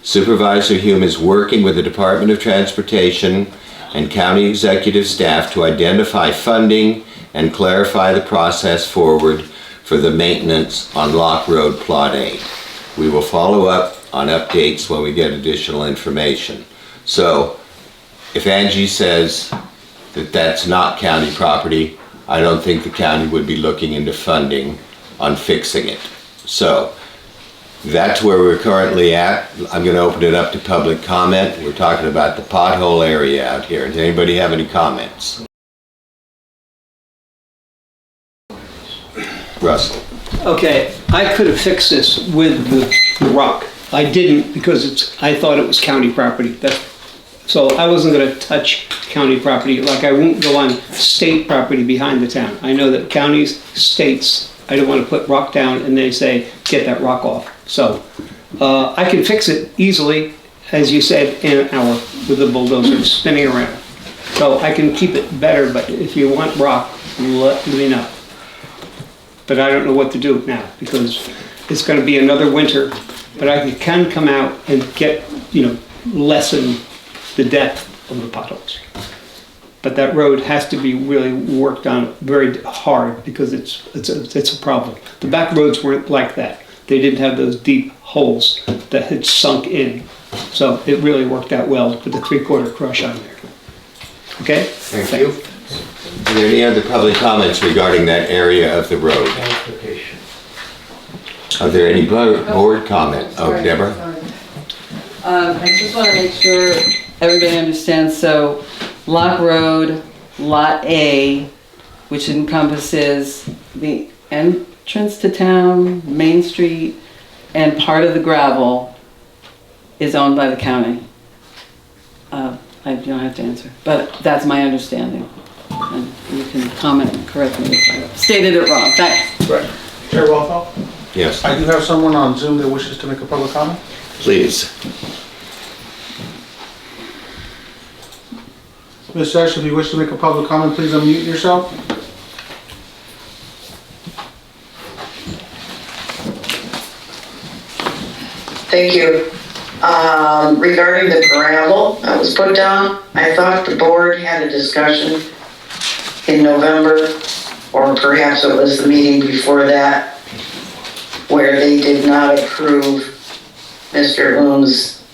Supervisor Hume is working with the Department of Transportation and county executive staff to identify funding and clarify the process forward for the maintenance on Locke Road Plot A. We will follow up on updates when we get additional information. So, if Angie says that that's not county property, I don't think the county would be looking into funding on fixing it. So, that's where we're currently at. I'm going to open it up to public comment. We're talking about the pothole area out here. Does anybody have any comments? Russell. Okay, I could have fixed this with the rock. I didn't because I thought it was county property. So I wasn't gonna touch county property, like I won't go on state property behind the town. I know that counties, states, I don't wanna put rock down and they say, get that rock off. So, I can fix it easily, as you said, in an hour with the bulldozer spinning around. So I can keep it better, but if you want rock, let me know. But I don't know what to do now because it's going to be another winter. But I can come out and get, lessen the depth of the potholes. But that road has to be really worked on very hard because it's a problem. The back roads weren't like that. They didn't have those deep holes that had sunk in. So it really worked out well to put the 3/4 crush on there. Okay? Thank you. Are there any other public comments regarding that area of the road? Are there any board comment? Oh, Deborah? I just want to make sure everybody understands. So Locke Road, Lot A, which encompasses the entrance to town, Main Street, and part of the gravel, is owned by the county. I don't have to answer, but that's my understanding. And you can comment and correct me if I stated it wrong. Thanks. Right. Chair Walthall? Yes, I do have someone on Zoom that wishes to make a public comment. please. Ms. Esch, if you wish to make a public comment, please unmute yourself. Thank you. Regarding the gravel that was put down, I thought the board had a discussion in November, or perhaps it was the meeting before that, where they did not approve Mr. Oom's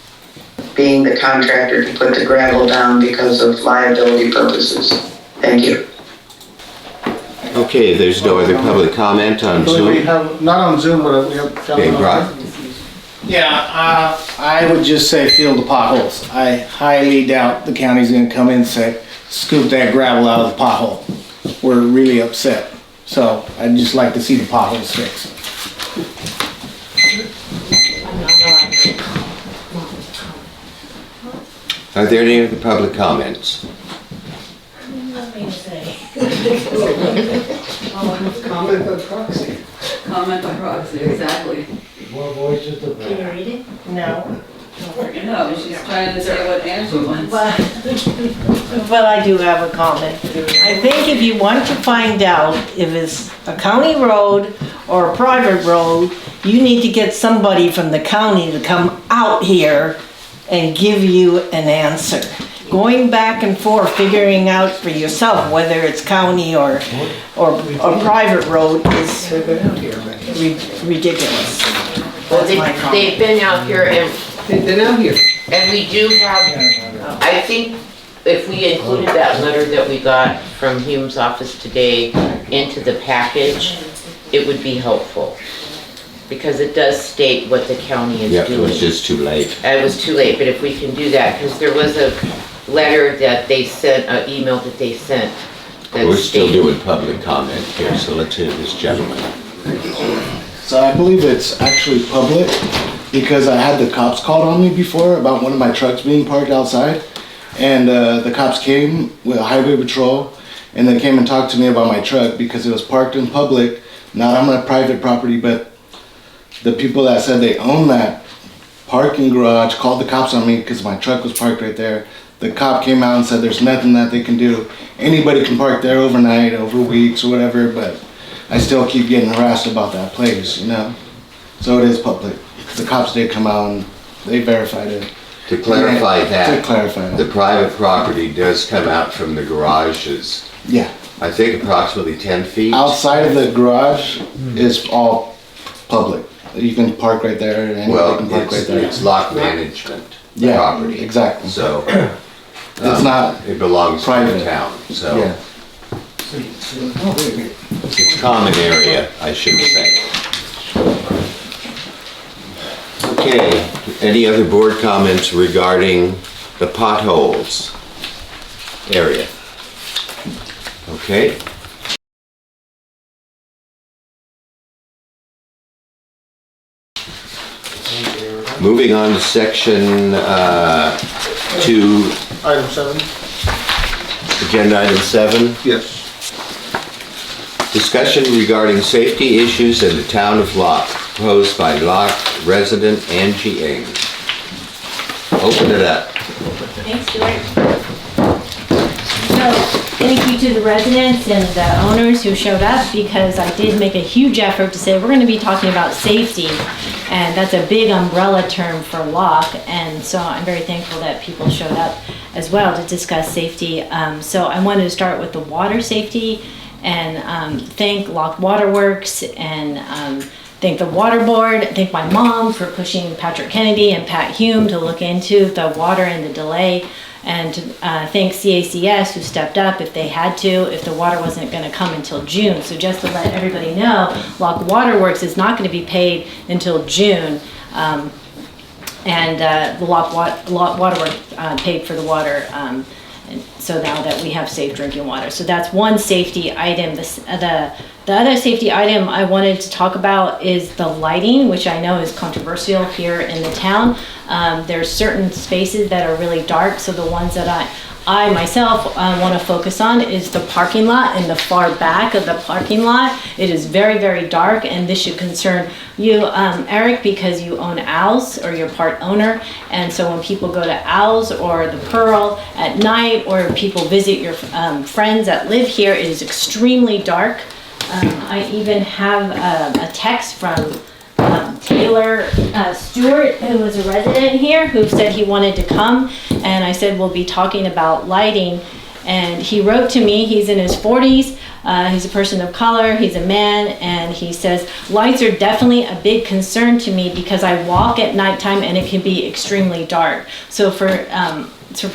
being the contractor to put the gravel down because of liability purposes. Thank you. Okay, there's no other public comment on We Zoom. have, not on Zoom, but we have. Okay, Brock? Yeah, I would just say fill the potholes. I highly doubt the county's gonna come in and say, scoop that gravel out of the pothole. We're really upset. So I'd just like to see the potholes fixed. Are there any other public comments? Nothing to say. Comment on proxy. Comment by proxy, exactly. More voices to Can you read it? No. No, she's trying to say what Angie wants. But I do have a comment. I think if you want to find out if it's a county road or a private road, you need to get somebody from the county to come out here and give you an answer. Going back and forth, figuring out for yourself whether it's county or private road is ridiculous. Well, That's my comment. they've been out here and They've been out here. And we do have, I think if we included that letter that we got from Hume's office today into the package, it would be helpful. Because it does state what the county is Yep, doing. it was just too late. It was too late, but if we can do that, because there was a letter that they sent, an email that they sent. that We're still stated- doing public comment here, so let's hear this gentleman. So I believe it's actually public because I had the cops called on me before about one of my trucks being parked outside. And the cops came with a highway patrol and they came and talked to me about my truck because it was parked in public, not on my private property, but the people that said they own that parking garage called the cops on me because my truck was parked right there. The cop came out and said there's nothing that they can do. Anybody can park there overnight, over weeks or whatever, but I still keep getting harassed about that place, you know? So it is public. The cops did come out and they verified it. To clarify To that, clarify the that. private property does come out from the garages, Yeah. I think approximately 10 feet. Outside of the garage is all public. You can park right there and anybody Well, can park right there. it's Lock management Yeah, property. exactly. So, It's not it belongs to the private. town, so Yeah. it's common area, I should say. Okay, any other board comments regarding the potholes area? Okay. Moving on to section 2, Item 7? agenda item 7. Yes. Discussion regarding safety issues in the town of Locke, proposed by Locke resident Angie Eng. Open it up. Thanks, Stuart. So, thank you to the residents and the owners who showed up, because I did make a huge effort to say we're gonna be talking about safety, and that's a big umbrella term for Locke, and so I'm very thankful that people showed up as well to discuss safety. So I wanted to start with the water safety and thank Locke Waterworks and thank the water board, thank my mom for pushing Patrick Kennedy and Pat Hume to look into the water and the delay, and thank CACS who stepped up if they had to, if the water wasn't going to come until June. So just to let everybody know, Locke Waterworks is not going to be paid until June, and the Locke Waterworks paid for the water And so now that we have safe drinking water. So that's one safety item. The other safety item I wanted to talk about is the lighting, which I know is controversial here in the town. There's certain spaces that are really dark, so the ones that I myself want to focus on is the parking lot in the far back of the parking lot. It is very, very dark, and this should concern you, Eric, because you own Owls, or you're part owner. And so when people go to Owls or the Pearl at night, or people visit your friends that live here, it is extremely dark. I even have a text from Taylor Stewart, who was a resident here, who said he wanted to come, and I said we'll be talking about lighting, and he wrote to me. He's in his 40s, he's a person of color, he's a man, and he says lights are definitely a big concern to me because I walk at nighttime and it can be extremely dark. So for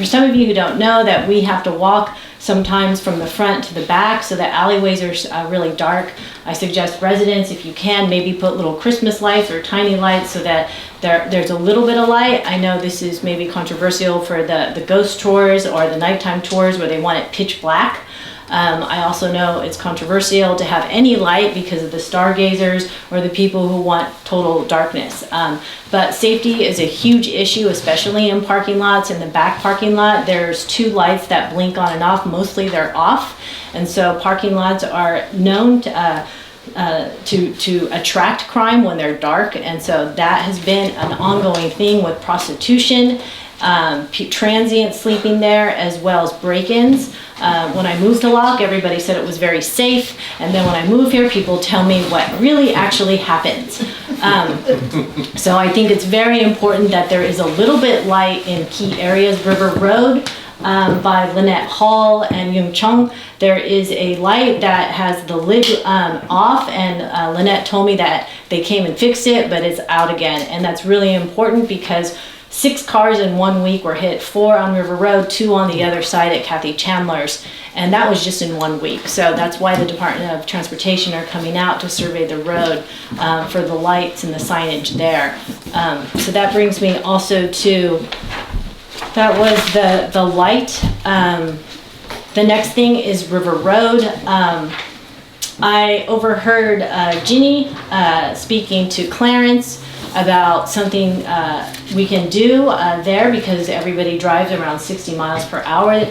some of you who don't know, that we have to walk sometimes from the front to the back, so the alleyways are really dark. I suggest residents, if you can, maybe put little Christmas lights or tiny lights so that there's a little bit of light. I know this is maybe controversial for the ghost tours or the nighttime tours where they want it pitch black. I also know it's controversial to have any light because of the stargazers or the people who want total darkness. But safety is a huge issue, especially in parking lots. In the back parking lot, there's 2 lights that blink on and off. Mostly they're off. And so parking lots are known to attract crime when they're dark. And so that has been an ongoing thing with prostitution, transient sleeping there, as well as break-ins. When I moved to Locke, everybody said it was very safe, and then when I move here, people tell me what really actually happens. So I think it's very important that there is a little bit light in key areas. River Road by Lynette Hall and Yung Chung, there is a light that has the lid off, and Lynette told me that they came and fixed it, but it's out again, and that's really important because 6 cars in 1 week were hit, 4 on River Road, 2 on the other side at Kathy Chandler's, and that was just in 1 week. So that's why the Department of Transportation are coming out to survey the road for the lights and the signage there. So that brings me also to, that was the light. The next thing is River Road. I overheard Ginny speaking to Clarence about something we can do there, because everybody drives around 60 miles per hour.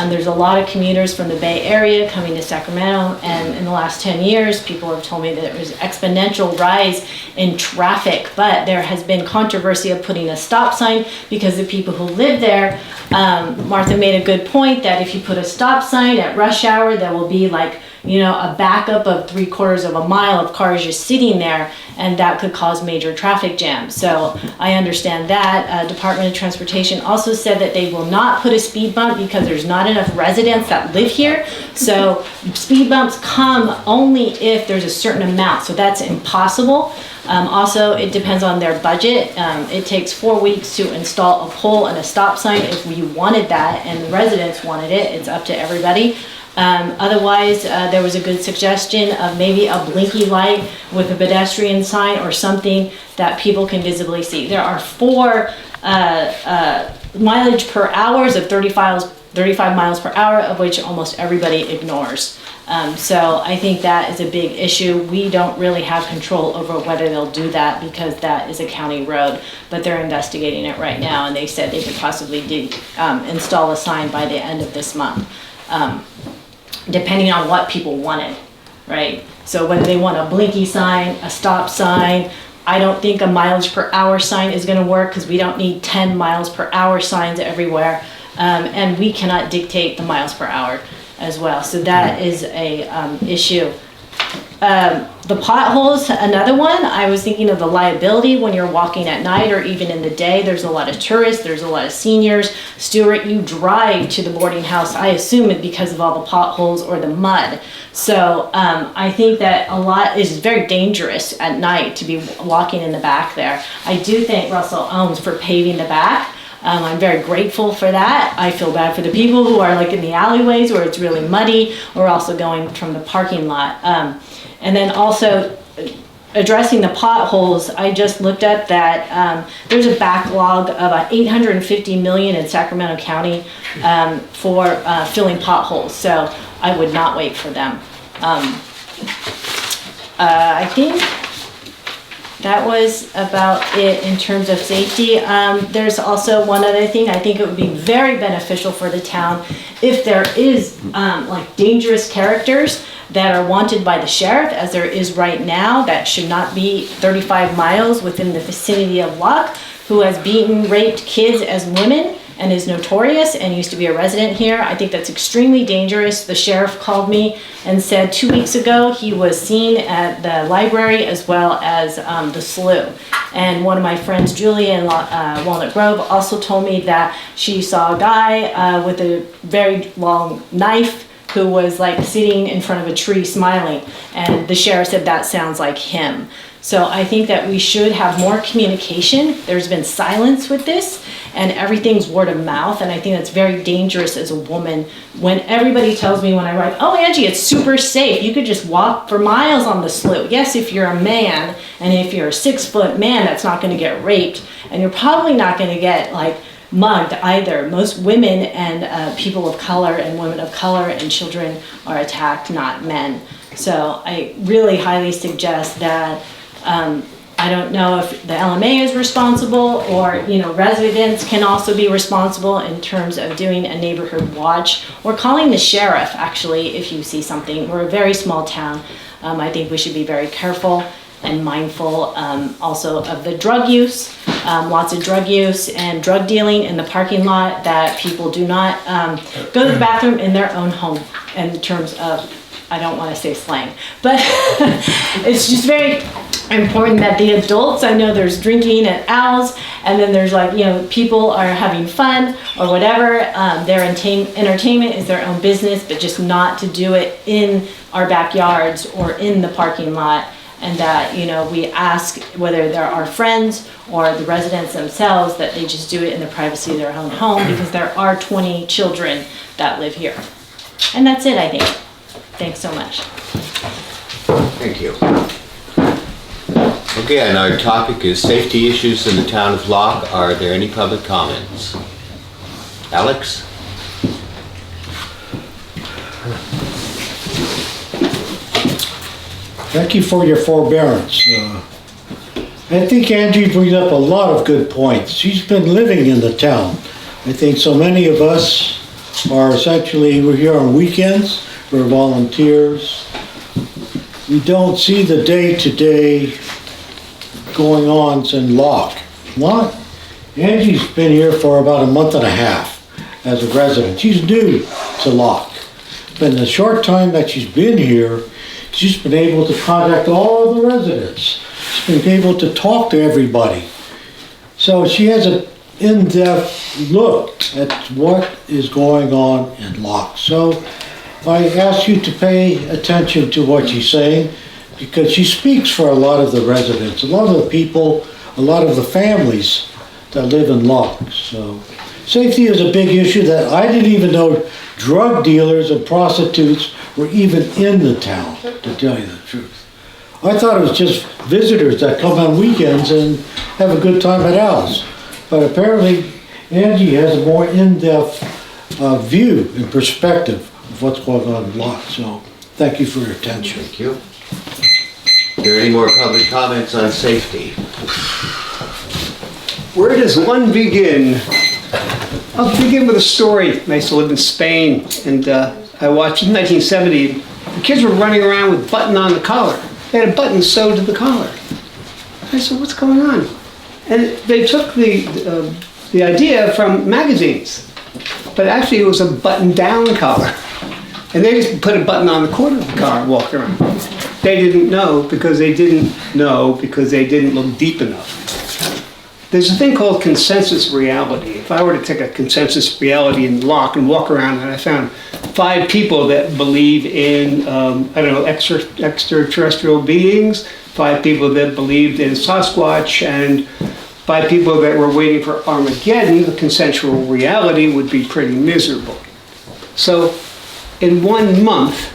There's a lot of commuters from the Bay Area coming to Sacramento, and in the last 10 years, people have told me that there was exponential rise in traffic, but there has been controversy of putting a stop sign because the people who live there, Martha made a good point that if you put a stop sign at rush hour, there will be like, you know, a backup of 3/4 of a mile of cars just sitting there, and that could cause major traffic jams. So I understand that. Department of Transportation also said that they will not put a speed bump because there's not enough residents that live here. So speed bumps come only if there's a certain amount, so that's impossible. Also, it depends on their budget. It takes 4 weeks to install a pole and a stop sign if you wanted that, and the residents wanted it. It's up to everybody. Otherwise, there was a good suggestion of maybe a blinky light with a pedestrian sign or something that people can visibly see. There are 4 mileage per hour of 35 miles per hour, of which almost everybody ignores. So I think that is a big issue. We don't really have control over whether they'll do that because that is a county road, but they're investigating it right now, and they said they could possibly install a sign by the end of this month. Depending on what people wanted, right? So whether they want a blinky sign, a stop sign, I don't think a mileage per hour sign is gonna work because we don't need 10 miles per hour signs everywhere. And we cannot dictate the miles per hour as well. So that is a issue. The potholes, another one. I was thinking of the liability when you're walking at night or even in the day. There's a lot of tourists, there's a lot of seniors. Stuart, you drive to the boarding house, I assume it because of all the potholes or the mud. So I think that a lot is very dangerous at night to be walking in the back there. I do thank Russell Ohms for paving the back. I'm very grateful for that. I feel bad for the people who are like in the alleyways where it's really muddy, or also going from the parking lot. And then also addressing the potholes, I just looked at that. There's a backlog of about $850 million in Sacramento County for filling potholes. So I would not wait for them. I think that was about it in terms of safety. There's also one other thing. I think it would be very beneficial for the town if there is like dangerous characters that are wanted by the sheriff, as there is right now, that should not be 35 miles within the vicinity of Locke, who has beaten, raped kids as women and is notorious and used to be a resident here. I think that's extremely dangerous. The sheriff called me and said 2 weeks ago he was seen at the library as well as the slough. And one of my friends, Julia in Walnut Grove, also told me that she saw a guy with a very long knife who was like sitting in front of a tree smiling, and the sheriff said that sounds like him. So I think that we should have more communication. There's been silence with this, and everything's word of mouth, and I think that's very dangerous as a woman. When everybody tells me when I write, oh Angie, it's super safe, you could just walk for miles on the slough. Yes, if you're a man, and if you're a 6-foot man, that's not gonna get raped, and you're probably not gonna get like mugged either. Most women and people of color and women of color and children are attacked, not men. So I really highly suggest that I don't know if the LMA is responsible, or residents can also be responsible in terms of doing a neighborhood watch or calling the sheriff actually if you see something. We're a very small town. I think we should be very careful and mindful also of the drug use, lots of drug use and drug dealing in the parking lot, that people do not go to the bathroom in their own home, in terms of, I don't want to say slang, but it's just very important that the adults, I know there's drinking at Al's, and then there's like, people are having fun or whatever, their entertainment is their own business, but just not to do it in our backyards or in the parking lot. And that, we ask whether they're our friends or the residents themselves, that they just do it in the privacy of their own home, because there are 20 children that live here. And that's it, I think. Thanks so much. Thank you. Again, our topic is safety issues in the town of Locke. Are there any public comments? Alex? Thank you for your forbearance. I think Angie brings up a lot of good points. She's been living in the town. I think so many of us are essentially, we're here on weekends, we're volunteers. We don't see the day-to-day going-ons in Locke. Angie's been here for about a month and a half as a resident. She's new to Locke. But in the short time that she's been here, she's been able to contact all the residents. She's been able to talk to everybody. So she has an in-depth look at what is going on in Locke. So I ask you to pay attention to what she's saying, because she speaks for a lot of the residents, a lot of the people, a lot of the families that live in Locke. So safety is a big issue that I didn't even know drug dealers and prostitutes were even in the town, to tell you the truth. I thought it was just visitors that come on weekends and have a good time at Al's. But apparently Angie has a more in-depth view and perspective of what's going on in Locke. So thank you for your attention. Thank you. Are there any more public comments on safety? Where does one begin? I'll begin with a story. I used to live in Spain, and I watched in 1970, the kids were running around with a button on the collar. They had a button sewed to the collar. I said, what's going on? And they took the idea from magazines, but actually it was a button-down collar. And they just put a button on the corner of the collar and walked around. They didn't know because they didn't look deep enough. There's a thing called consensus reality. If I were to take a consensus reality in Locke and walk around and I found 5 people that believe in, extraterrestrial beings, 5 people that believed in Sasquatch, and 5 people that were waiting for Armageddon, the consensual reality would be pretty miserable. So in 1 month,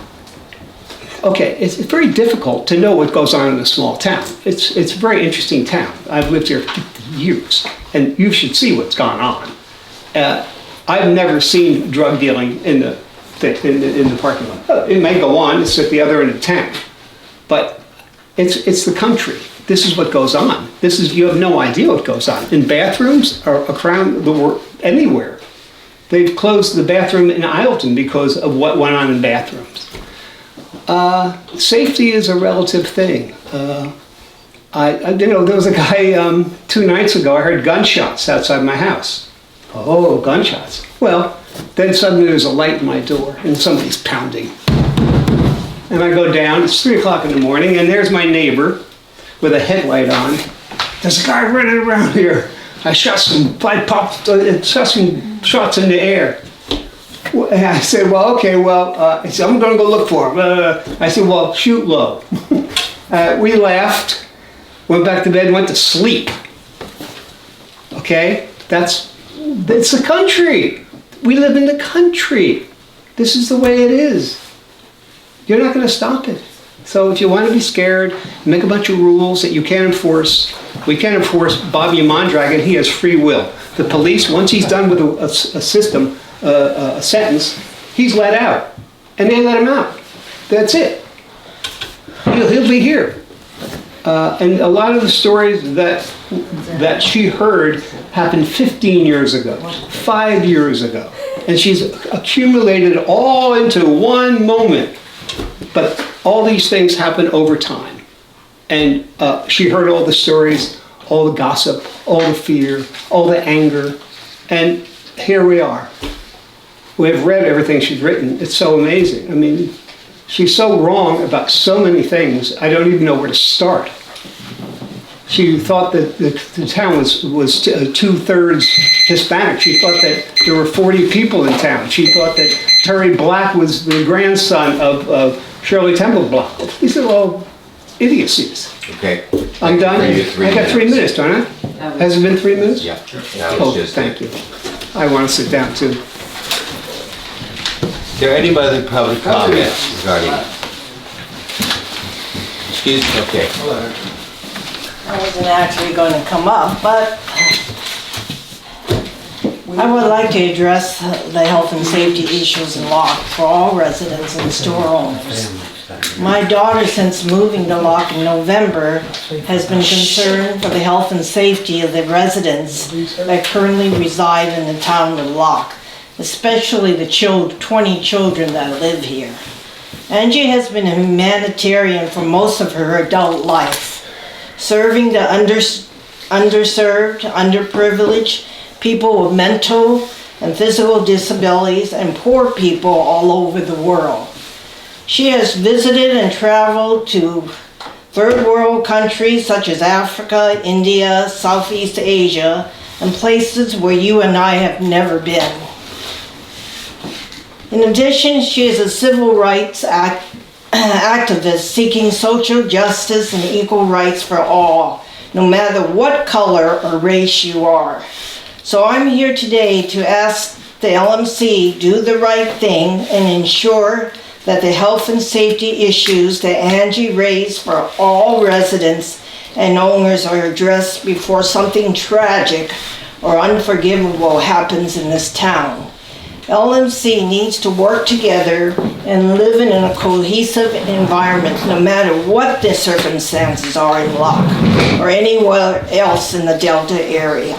okay, it's very difficult to know what goes on in a small town. It's a very interesting town. I've lived here 50 years, and you should see what's gone on. I've never seen drug dealing in the parking lot. It may go on, it's at the other end of town, but it's the country. This is what goes on. You have no idea what goes on. In bathrooms or around the world, anywhere. They've closed the bathroom in Ileton because of what went on in bathrooms. Safety is a relative thing. There was a guy 2 nights ago, I heard gunshots outside my house. Oh, gunshots. Well, then suddenly there's a light in my door and somebody's pounding. And I go down, it's 3 o'clock in the morning, and there's my neighbor with a headlight on. There's a guy running around here. I shot some shots in the air. And I said, well, okay, I said, I'm gonna go look for him. I said, well, shoot low. We laughed, went back to bed, went to sleep. Okay, it's the country. We live in the country. This is the way it is. You're not gonna stop it. So if you want to be scared, make a bunch of rules that you can't enforce. We can't enforce Bobby Mondragon. He has free will. The police, once he's done with a sentence, he's let out. And they let him out. That's it. He'll be here. And a lot of the stories that she heard happened 15 years ago, 5 years ago. And she's accumulated all into one moment. But all these things happen over time. And she heard all the stories, all the gossip, all the fear, all the anger. And here we are. We've read everything she's written. It's so amazing. I mean, she's so wrong about so many things, I don't even know where to start. She thought that the town was 2/3 Hispanic. She thought that there were 40 people in town. She thought that Terry Black was the grandson of Shirley Temple Black. These are all idiocies. Okay. I'm done. I got 3 minutes, don't I? Has it been 3 minutes? Yeah. Thank you. I want to sit down too. Is there any other public comments regarding? Excuse me, okay. I wasn't actually going to come up, but I would like to address the health and safety issues in Locke for all residents and store owners. My daughter, since moving to Locke in November, has been concerned for the health and safety of the residents that currently reside in the town of Locke, especially the 20 children that live here. Angie has been a humanitarian for most of her adult life, serving the underserved, underprivileged, people with mental and physical disabilities, and poor people all over the world. She has visited and traveled to third world countries such as Africa, India, Southeast Asia, and places where you and I have never been. In addition, she is a civil rights activist seeking social justice and equal rights for all, no matter what color or race you are. So I'm here today to ask the LMC do the right thing and ensure that the health and safety issues that Angie raised for all residents and owners are addressed before something tragic or unforgivable happens in this town. LMC needs to work together and live in a cohesive environment no matter what the circumstances are in Locke or anywhere else in the Delta area.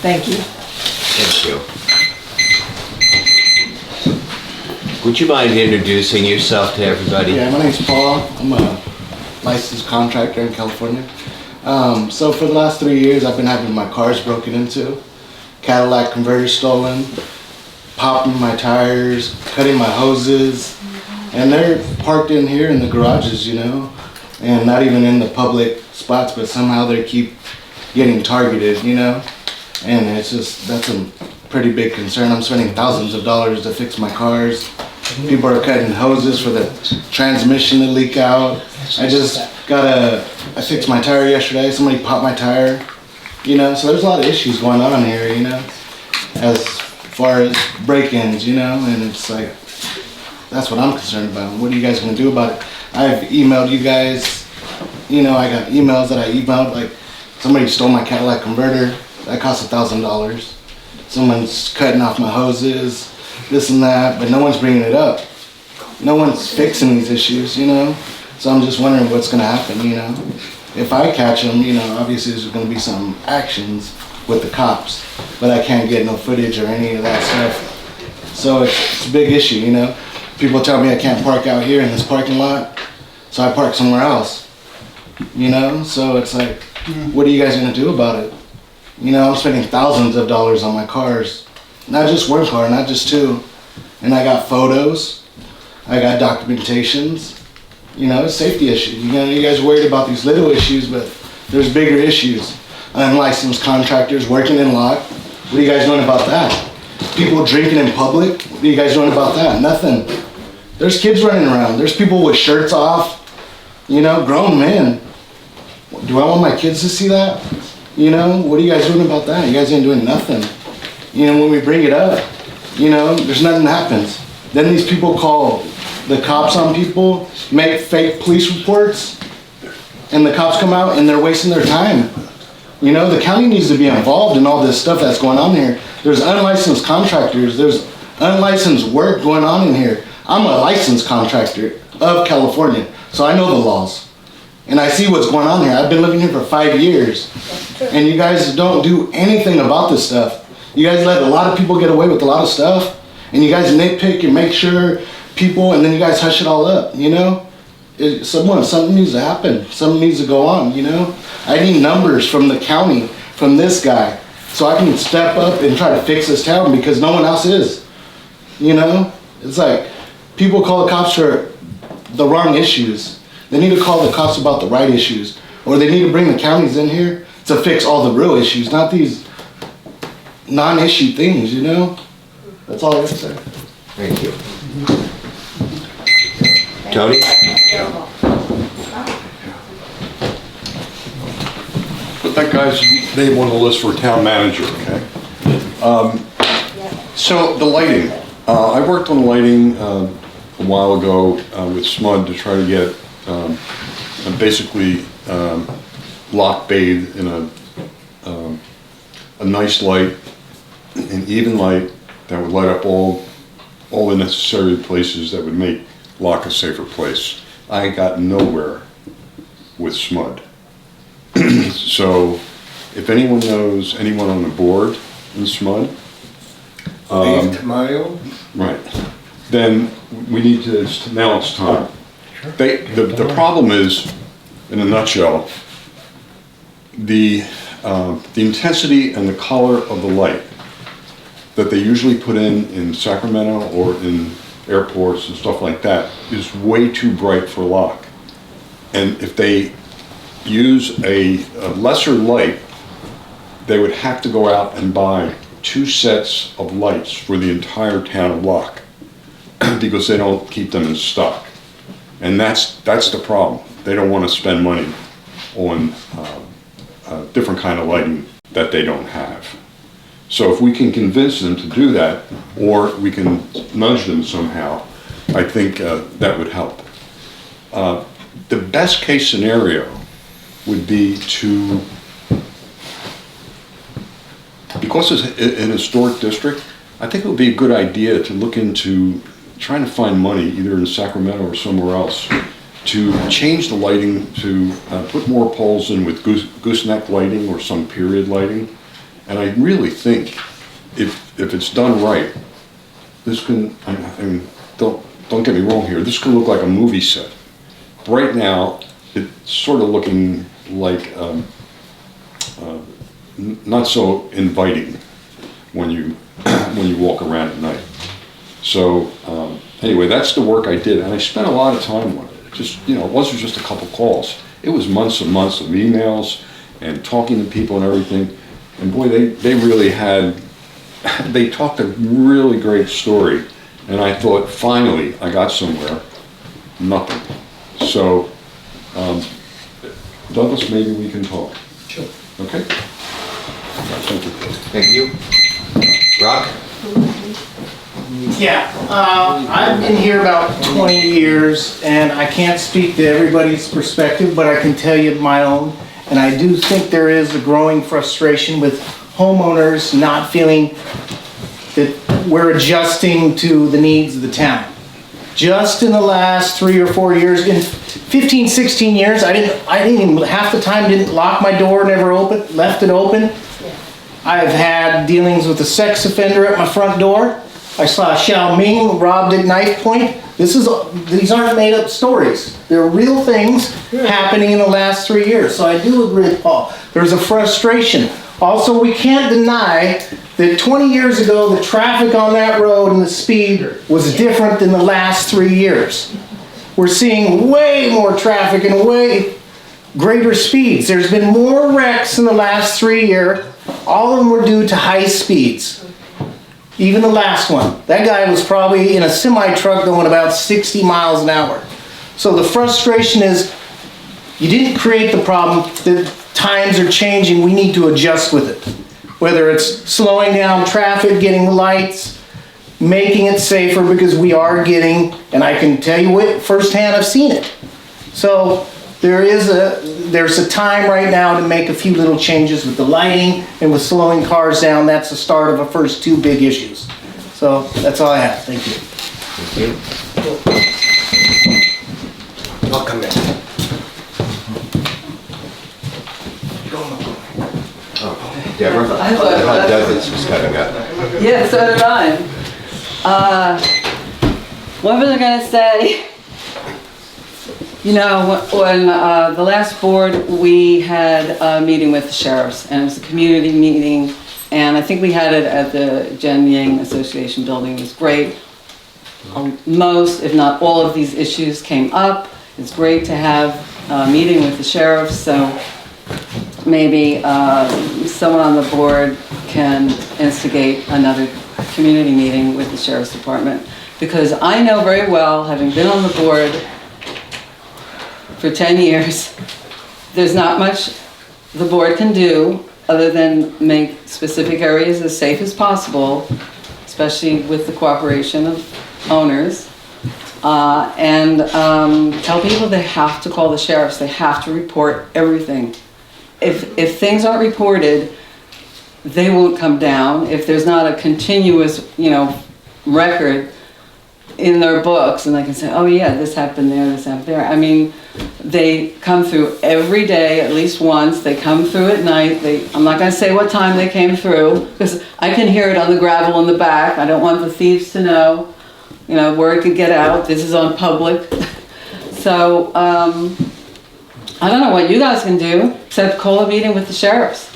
Thank you. Thank you. Would you mind introducing yourself to everybody? Yeah, my name's Paul. I'm a licensed contractor in California. So for the last 3 years, I've been having my cars broken into, Cadillac converters stolen, popping my tires, cutting my hoses, and they're parked in here in the garages, you know, and not even in the public spots, but somehow they keep getting targeted, you know, and it's just, that's a pretty big concern. I'm spending thousands of dollars to fix my cars. People are cutting hoses for the transmission to leak out. I fixed my tire yesterday, somebody popped my tire, you know, so there's a lot of issues going on here, you know, as far as break-ins, you know, and it's like, that's what I'm concerned about. What are you guys gonna do about it? I've emailed you guys. You know, I got emails that I emailed, like somebody stole my Cadillac converter. That cost $1,000. Someone's cutting off my hoses, this and that, but no one's bringing it up. No one's fixing these issues, you know? So I'm just wondering what's gonna happen, you know? If I catch them, you know, obviously there's gonna be some actions with the cops, but I can't get no footage or any of that stuff. So it's a big issue, you know? People tell me I can't park out here in this parking lot, so I park somewhere else, you know? So it's like, what are you guys gonna do about it? You know, I'm spending thousands of dollars on my cars. Not just one car, not just two. And I got photos, I got documentations. You know, it's safety issues. You know, you guys are worried about these little issues, but there's bigger issues. Unlicensed contractors working in Locke. What are you guys doing about that? People drinking in public. What are you guys doing about that? Nothing. There's kids running around. There's people with shirts off. You know, grown men. Do I want my kids to see that? You know, what are you guys doing about that? You guys ain't doing nothing. You know, when we bring it up, you know, there's nothing that happens. Then these people call the cops on people, make fake police reports, and the cops come out and they're wasting their time. You know, the county needs to be involved in all this stuff that's going on here. There's unlicensed contractors, there's unlicensed work going on in here. I'm a licensed contractor of California, so I know the laws. And I see what's going on here. I've been living here for 5 years. And you guys don't do anything about this stuff. You guys let a lot of people get away with a lot of stuff. And you guys nitpick and make sure people, and then you guys hush it all up, you know? Something needs to happen. Something needs to go on, you know? I need numbers from the county, from this guy, so I can step up and try to fix this town because no one else is. You know? It's like, people call the cops for the wrong issues. They need to call the cops about the right issues. Or they need to bring the counties in here to fix all the real issues, not these non-issue things, you know? That's all I have to say. Thank you. Tony? Put that guy's name on the list for town manager, okay? So the lighting. I worked on lighting a while ago with SMUD to try to get basically Locke bathed in a nice light, an even light that would light up all the necessary places that would make Locke a safer place. I got nowhere with SMUD. So if anyone knows anyone on the board in SMUD, right, then we need to, now it's time. The problem is, in a nutshell, the intensity and the color of the light that they usually put in Sacramento or in airports and stuff like that is way too bright for Locke. And if they use a lesser light, they would have to go out and buy 2 sets of lights for the entire town of Locke because they don't keep them in stock. And that's the problem. They don't want to spend money on a different kind of lighting that they don't have. So if we can convince them to do that, or we can nudge them somehow, I think that would help. The best case scenario would be to, because it's an historic district, I think it would be a good idea to look into trying to find money either in Sacramento or somewhere else to change the lighting, to put more poles in with gooseneck lighting or some period lighting. And I really think if it's done right, this can, I mean, don't get me wrong here, this can look like a movie set. Right now, it's sort of looking like not so inviting when you walk around at night. So anyway, that's the work I did, and I spent a lot of time on it. Just, you know, it wasn't just a couple calls. It was months and months of emails and talking to people and everything. And boy, they really had, they talked a really great story. And I thought, finally, I got somewhere. Nothing. So, Douglas, maybe we can talk. Sure. Okay? Thank you. Thank you. Brock? Yeah, I've been here about 20 years, and I can't speak to everybody's perspective, but I can tell you my own. And I do think there is a growing frustration with homeowners not feeling that we're adjusting to the needs of the town. Just in the last 3 or 4 years, in 15, 16 years, I didn't even, half the time didn't lock my door, never left it open. I've had dealings with a sex offender at my front door. I saw Xiao Ming robbed at knife point. These aren't made up stories. They're real things happening in the last 3 years. So I do agree with Paul. There's a frustration. Also, we can't deny that 20 years ago, the traffic on that road and the speed was different than the last 3 years. We're seeing way more traffic and way greater speeds. There's been more wrecks in the last 3 years. All of them were due to high speeds. Even the last one. That guy was probably in a semi-truck going about 60 miles an hour. So the frustration is, you didn't create the problem, the times are changing, we need to adjust with it. Whether it's slowing down traffic, getting lights, making it safer, because we are getting, and I can tell you what, firsthand I've seen it. So there's a time right now to make a few little changes with the lighting and with slowing cars down. That's the start of the first 2 big issues. So that's all I have. Thank you. Thank you. I'll come in. Oh, Deborah? I thought Douglas was coming up. Yeah, so did I. What was I gonna say? You know, when the last board, we had a meeting with the sheriffs, and it was a community meeting, and I think we had it at the Jen Yang Association building. It was great. Most, if not all of these issues came up. It's great to have a meeting with the sheriffs, so maybe someone on the board can instigate another community meeting with the sheriff's department. Because I know very well, having been on the board for 10 years, there's not much the board can do other than make specific areas as safe as possible, especially with the cooperation of owners, and tell people they have to call the sheriffs, they have to report everything. If things aren't reported, they won't come down. If there's not a continuous, record in their books, and they can say, oh yeah, this happened there, this happened there. I mean, they come through every day, at least once. They come through at night. I'm not going to say what time they came through, because I can hear it on the gravel in the back. I don't want the thieves to know, where it could get out. This is on public. So, I don't know what you guys can do, except call a meeting with the sheriffs.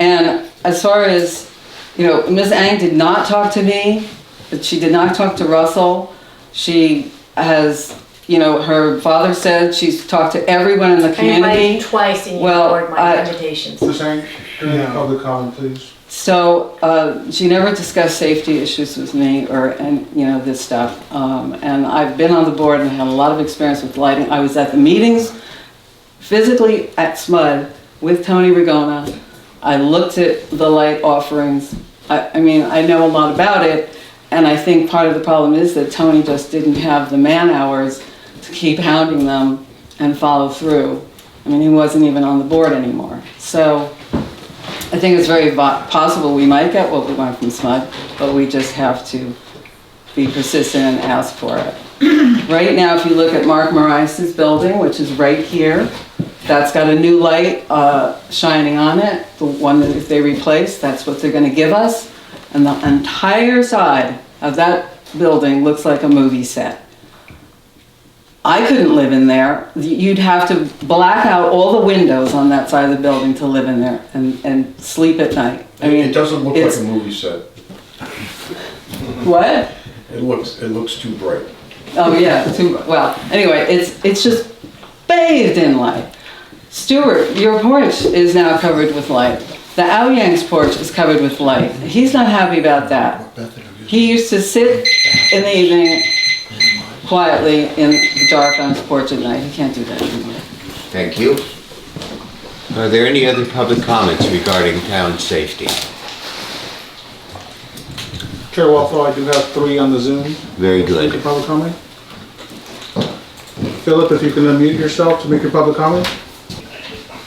And as far as, Ms. Eng did not talk to me, but she did not talk to Russell. She has, her father said she's talked to everyone in the community. I invited twice and you ignored my invitations. Ms. Eng, during the public comment, please. So she never discussed safety issues with me or this stuff. And I've been on the board and had a lot of experience with lighting. I was at the meetings physically at SMUD with Tony Rigona. I looked at the light offerings. I mean, I know a lot about it. And I think part of the problem is that Tony just didn't have the man hours to keep hounding them and follow through. I mean, he wasn't even on the board anymore. So I think it's very possible we might get what we want from SMUD, but we just have to be persistent and ask for it. Right now, if you look at Mark Morais' building, which is right here, that's got a new light shining on it. The one that if they replace, that's what they're going to give us. And the entire side of that building looks like a movie set. I couldn't live in there. You'd have to black out all the windows on that side of the building to live in there and sleep at night. I mean, it doesn't look like a movie set. What? It looks too bright. Oh yeah, well, anyway, it's just bathed in light. Stuart, your porch is now covered with light. The Ao Yang's porch is covered with light. He's not happy about that. He used to sit in the evening quietly in the dark on his porch at night. He can't do that anymore. Thank you. Are there any other public comments regarding town safety? Chair Walthall, I do have 3 on the Zoom. Very Make a good. public comment. Philip, if you can unmute yourself to make your public comment.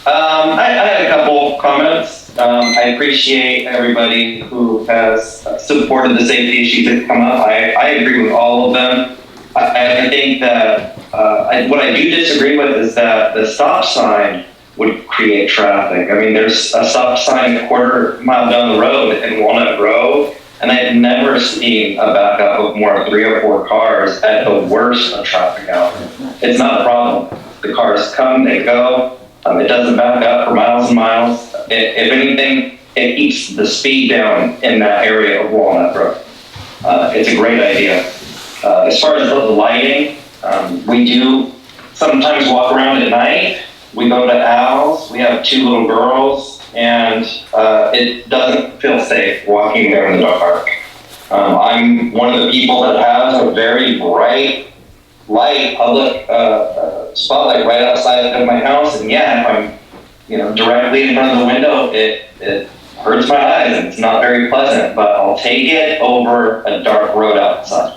I had a couple comments. I appreciate everybody who has supported the safety issues that come up. I agree with all of them. I think that what I do disagree with is that the stop sign would create traffic. I mean, there's a stop sign a quarter mile down the road in Walnut Grove, and I've never seen a backup of more than 3 or 4 cars at the worst of traffic out. It's not a problem. The cars come, they go. It doesn't back up for miles and miles. If anything, it keeps the speed down in that area of Walnut Grove. It's a great idea. As far as the lighting, we do sometimes walk around at night. We go to Al's. We have 2 little girls, and it doesn't feel safe walking there in the dark. I'm one of the people that has a very bright light, public spotlight right outside of my house, and yeah, if I'm, directly in front of the window, it hurts my eyes and it's not very pleasant. But I'll take it over a dark road outside.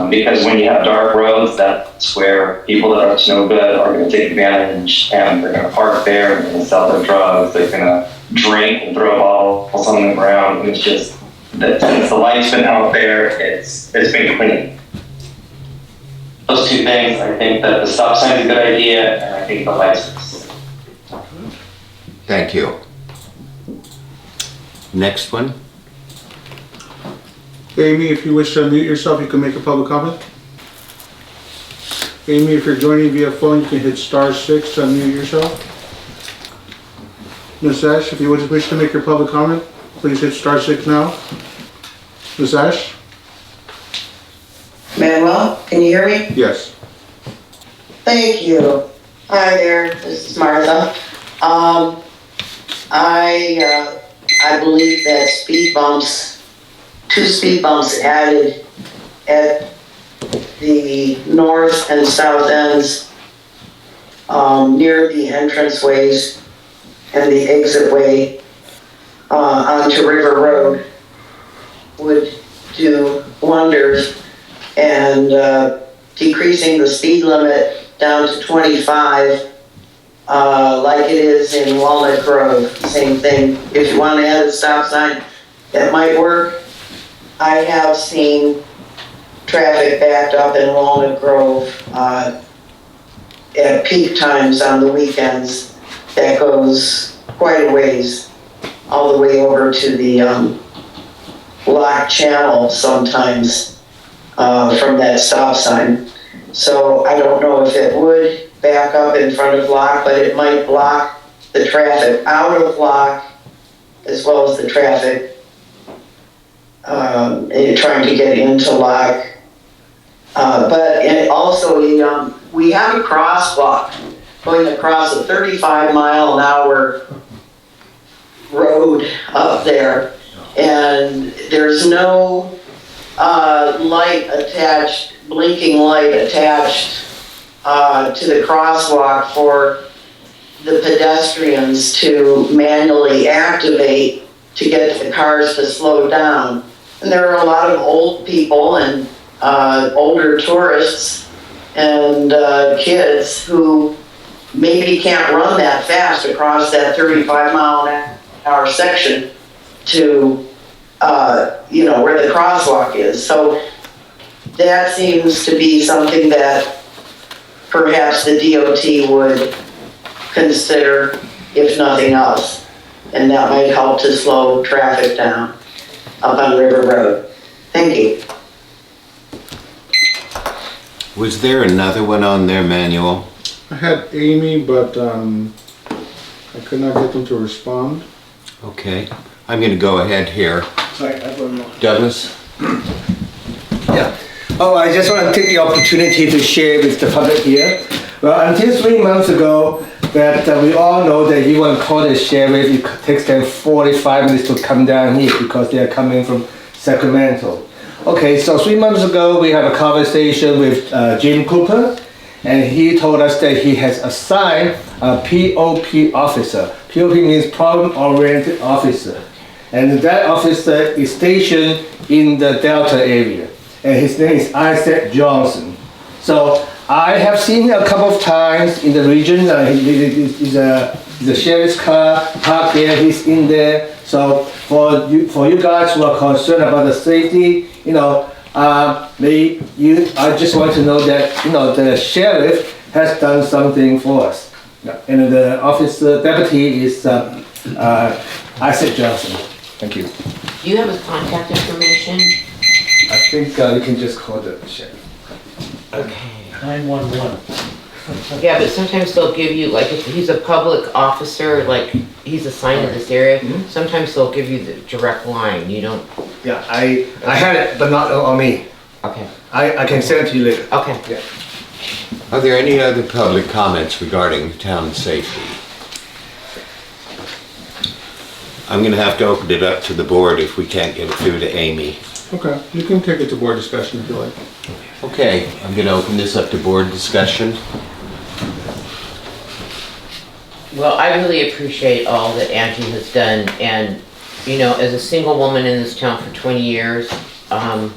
Because when you have dark roads, that's where people that are no good are going to take advantage, and they're going to park there, and they're going to sell their drugs, they're going to drink and throw bottles on the ground. And it's just that since the light's been out there, it's been clean. Those 2 things, I think that the stop sign is a good idea, and I think the lights. Thank you. Next one. Amy, if you wish to unmute yourself, you can make a public comment. Amy, if you're joining via phone, you can hit *6 to unmute yourself. Ms. Esch, if you wish to make your public comment, please hit *6 now. Ms. Esch? Manuel, can you hear me? Yes. Thank you. Hi there, this is Martha. I believe that 2 speed bumps added at the north and south ends, near the entranceways and the exitway onto River Road would do wonders, and decreasing the speed limit down to 25 like it is in Walnut Grove. Same thing. If you want to add a stop sign, that might work. I have seen traffic backed up in Walnut Grove at peak times on the weekends. That goes quite a ways, all the way over to the Locke channel sometimes from that stop sign. So I don't know if it would back up in front of Locke, but it might block the traffic out of Locke as well as the traffic trying to get into Locke. But also we have a crosswalk going across a 35-mile-an-hour road up there, and there's no light attached, blinking light attached to the crosswalk for the pedestrians to manually activate to get the cars to slow down. And there are a lot of old people and older tourists and kids who maybe can't run that fast across that 35-mile-an-hour section to where the crosswalk is. So that seems to be something that perhaps the DOT would consider, if nothing else, and that might help to slow traffic down up on River Road. Thank you. Was there another one on there, Manuel? I had Amy, but I could not get them to respond. Okay, I'm gonna go ahead here. Sorry, I have one more. Douglas? Yeah. Oh, I just want to take the opportunity to share with the public here. Well, until 3 months ago, that we all know that you want to call the sheriff, it takes them 45 minutes to come down here because they are coming from Sacramento. Okay, so 3 months ago, we had a conversation with Jim Cooper, and he told us that he has assigned a POP officer. POP means problem-oriented officer. And that officer is stationed in the Delta area. And his name is Isaac Johnson. So I have seen him a couple of times in the region. He's the sheriff's car parked there, he's in there. So for you guys who are concerned about the safety, I just want to know that, the sheriff has done something for us. And the officer deputy is Isaac Johnson. Thank you. Do you have his contact information? I think we can just call the sheriff. Okay. 911. Yeah, but sometimes they'll give you, like, if he's a public officer, like, he's assigned to this area, sometimes they'll give you the direct line, you don't... Yeah, I had it, but not on me. Okay. I can send it to you later. Okay. Yeah. Are there any other public comments regarding town safety? I'm gonna have to open it up to the board if we can't get it through to Amy. Okay, you can take it to board discussion if you like. Okay, I'm gonna open this up to board discussion. Well, I really appreciate all that Angie has done, and, as a single woman in this town for 20 years, I've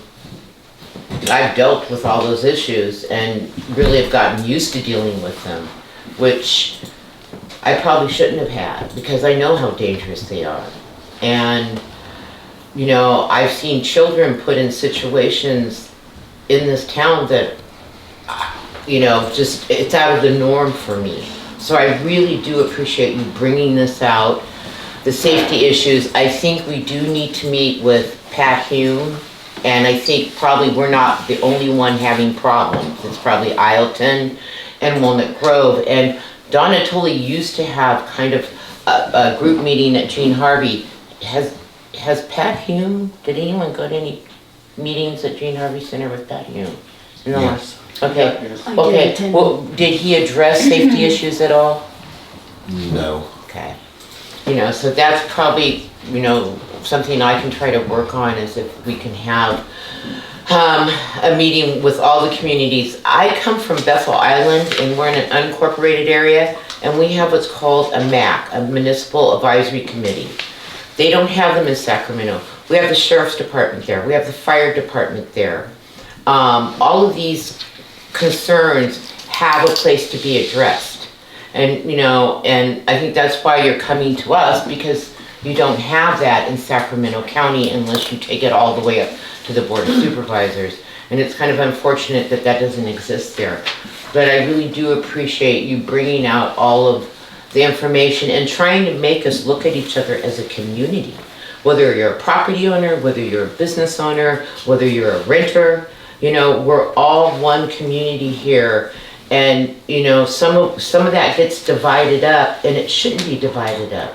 dealt with all those issues and really have gotten used to dealing with them, which I probably shouldn't have had, because I know how dangerous they are. And, I've seen children put in situations in this town that, just, it's out of the norm for me. So I really do appreciate you bringing this out. The safety issues, I think we do need to meet with Pat Hume, and I think probably we're not the only one having problems. It's probably Ileton and Walnut Grove. And Donna Tully used to have kind of a group meeting at Gene Harvey. Has Pat Hume, did anyone go to any meetings at Gene Harvey Center with Pat Hume? Yes. Okay, okay. Well, did he address safety issues at all? No. Okay. So that's probably, something I can try to work on, is if we can have a meeting with all the communities. I come from Bethel Island, and we're in an unincorporated area, and we have what's called a MAC, a Municipal Advisory Committee. They don't have them in Sacramento. We have the Sheriff's Department there. We have the Fire Department there. All of these concerns have a place to be addressed. And, and I think that's why you're coming to us, because you don't have that in Sacramento County unless you take it all the way up to the Board of Supervisors. And it's kind of unfortunate that that doesn't exist there. But I really do appreciate you bringing out all of the information and trying to make us look at each other as a community. Whether you're a property owner, whether you're a business owner, whether you're a renter, we're all one community here. And, some of that gets divided up, and it shouldn't be divided up.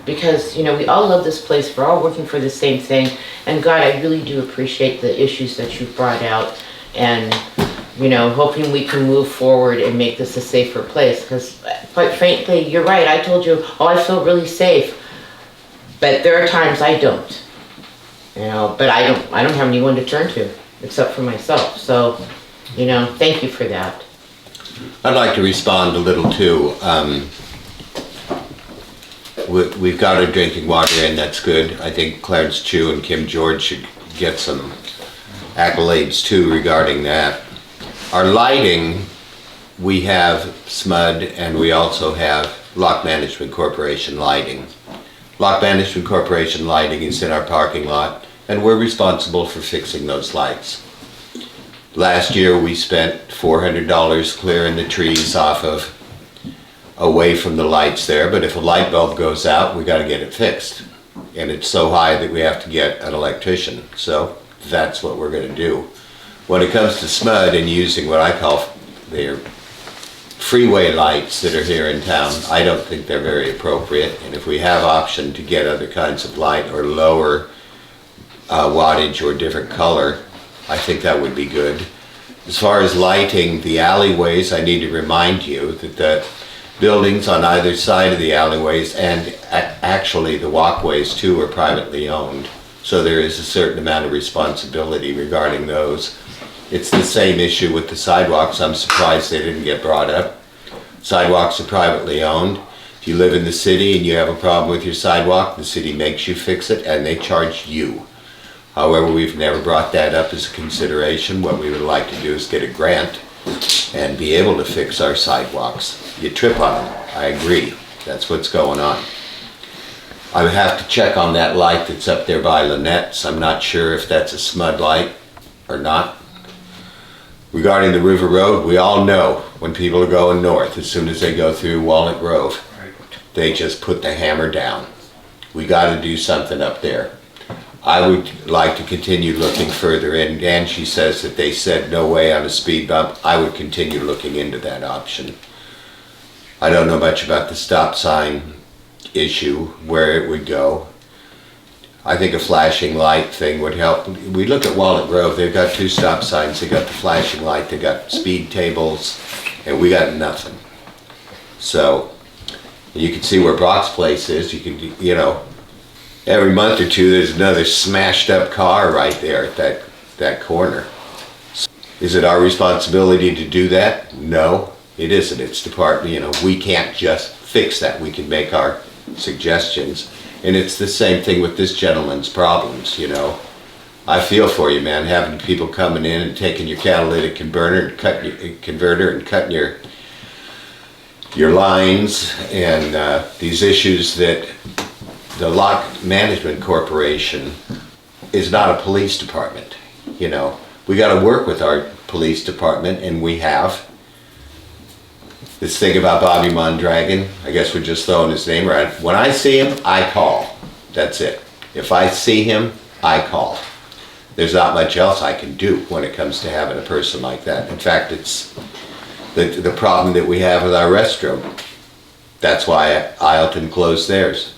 Because, we all love this place, we're all working for the same thing. And God, I really do appreciate the issues that you've brought out, and, hoping we can move forward and make this a safer place. Because, quite frankly, you're right, I told you, I feel really safe. But there are times I don't. But I don't have anyone to turn to, except for myself. So, thank you for that. I'd like to respond a little too. We've got our drinking water in, that's good. I think Clarence Chu and Kim George should get some accolades too regarding that. Our lighting, we have SMUD, and we also have Locke Management Corporation lighting. Locke Management Corporation lighting is in our parking lot, and we're responsible for fixing those lights. Last year we spent $400 clearing the trees away from the lights there, but if a light bulb goes out, we got to get it fixed. And it's so high that we have to get an electrician. So that's what we're going to do. When it comes to SMUD and using what I call their freeway lights that are here in town, I don't think they're very appropriate. And if we have option to get other kinds of light or lower wattage or different color, I think that would be good. As far as lighting the alleyways, I need to remind you that the buildings on either side of the alleyways, and actually the walkways too, are privately owned. So there is a certain amount of responsibility regarding those. It's the same issue with the sidewalks. I'm surprised they didn't get brought up. Sidewalks are privately owned. If If you live in the city and you have a problem with your sidewalk, the city makes you fix it and they charge you. However, we've never brought that up as a consideration. What we would like to do is get a grant and be able to fix our sidewalks. You trip on them, I agree. That's what's going on. I would have to check on that light that's up there by Lynette's. I'm not sure if that's a SMUD light or not. Regarding the River Road, we all know when people are going north, as soon as they go through Walnut Grove, they just put the hammer down. We gotta do something up there. I would like to continue looking further in. Angie says that they said no way on a speed bump. I would continue looking into that option. I don't know much about the stop sign issue, where it would go. I think a flashing light thing would help. We look at Walnut Grove, they've got 2 stop signs, they got the flashing light, they got speed tables, and we got nothing. So, you can see where Brock's place is, you can, you know, every month or two there's another smashed up car right there at that corner. Is it our responsibility to do that? No, it isn't. It's department, you know, we can't just fix that. We can make our suggestions. And it's the same thing with this gentleman's problems, you know. I feel for you, man, having people coming in and taking your catalytic converter and cutting your lines, and these issues that the Locke Management Corporation is not a police department, you know. We got to work with our police department, and we have. This thing about Bobby Mondragon, I guess we're just throwing his name around. When I see him, I call. That's it. If I see him, I call. There's not much else I can do when it comes to having a person like that. In fact, it's the problem that we have with our restroom. That's why Ileton closed theirs.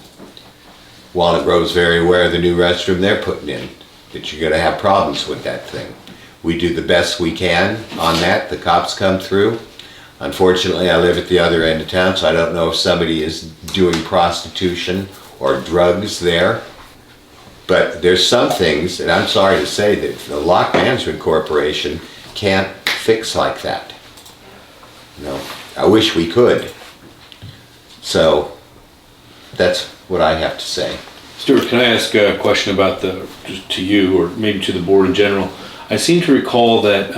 Walnut Grove's very aware of the new restroom they're putting in, that you're gonna have problems with that thing. We do the best we can on that. The cops come through. Unfortunately, I live at the other end of town, so I don't know if somebody is doing prostitution or drugs there. But there's some things, and I'm sorry to say, that the Locke Management Corporation can't fix like that. No, I wish we could. So, that's what I have to say. Stuart, can I ask a question about to you, or maybe to the board in general? I seem to recall that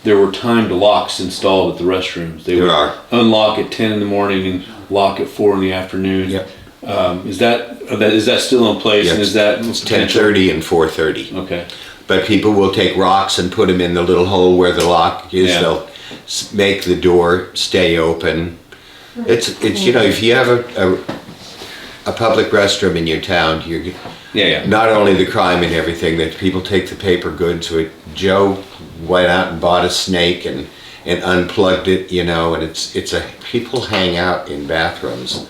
there were timed locks installed at the restrooms. They would unlock at 10 in the morning and lock at 4 in the afternoon. Yep. Is that still in place? Yes. And is that it's 10:30 and 4:30. Okay. But people will take rocks and put them in the little hole where the lock is. Yeah. They'll make the door stay open. It's you know, if you have a public restroom in your town, you're not only the crime and everything that people take the paper goods. Joe went out and bought a snake and unplugged it, you know, and people hang out in bathrooms.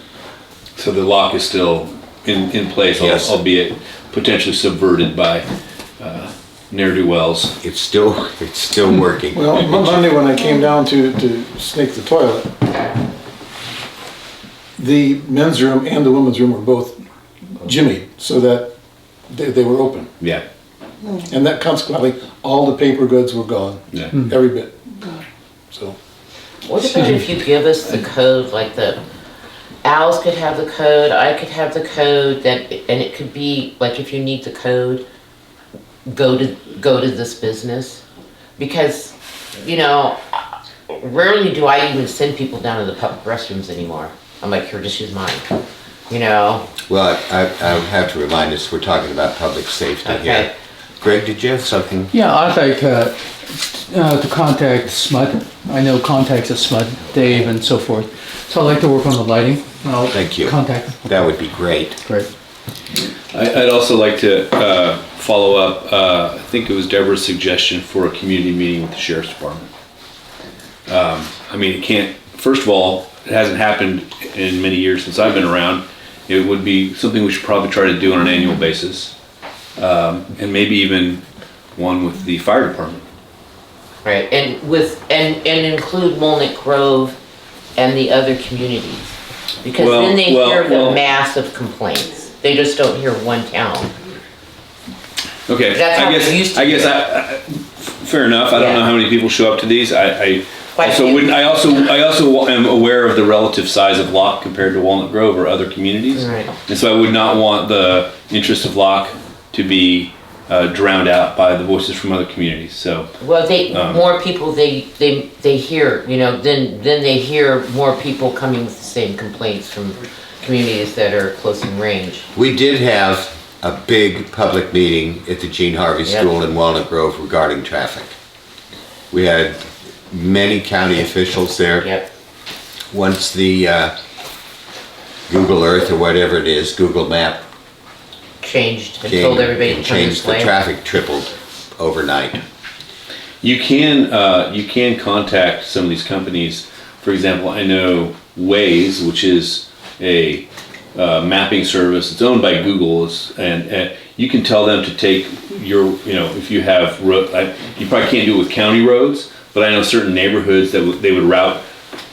So the lock is still in place, yes, albeit potentially subverted by ne'er-do-wells. It's still working. Well, Monday when I came down to snake the toilet, the men's room and the women's room were both jimmied so that they were open. Yeah. And that consequently, all the paper goods were gone. Yeah. Every bit. So. What about if you give us the code, like Al's could have the code, I could have the code, and it could be, like, if you need the code, go to this business? Because, you know, rarely do I even send people down to the public restrooms anymore. I'm like, here, just use mine, you know? Well, I have to remind us, we're talking about public safety here. Greg, did you have something? Yeah, I'd like to contact SMUD. I know contacts at SMUD, Dave and so forth. So I'd like to work on the lighting. Thank you. Contact them. That would be great. Great. I'd also like to follow up, I think it was Deborah's suggestion for a community meeting with the Sheriff's Department. I mean, it can't, first of all, it hasn't happened in many years since I've been around. It would be something we should probably try to do on an annual basis. And maybe even one with the fire department. Right, and include Walnut Grove and the other communities. Because then they hear the massive complaints. They just don't hear one town. Okay, That's how I guess fair enough. I don't know how many people show up to these. I quite a Also, few. I also am aware of the relative size of Locke compared to Walnut Grove or other communities. Right. And so I would not want the interest of Locke to be drowned out by the voices from other communities. So, Well, more people they hear, then they hear more people coming with the same complaints from communities that are close in range. We did have a big public meeting at the Gene Harvey Yep. School in Walnut Grove regarding traffic. We had many county officials there. Yep. Once the Google Earth or whatever it is, Google Map Changed and told everybody to turn changed, this the way. traffic tripled overnight. you can contact some of these companies. For example, I know Waze, which is a mapping service. It's owned by Google, and you can tell them to take your, if you have you probably can't do it with county roads, but I know certain neighborhoods that they would route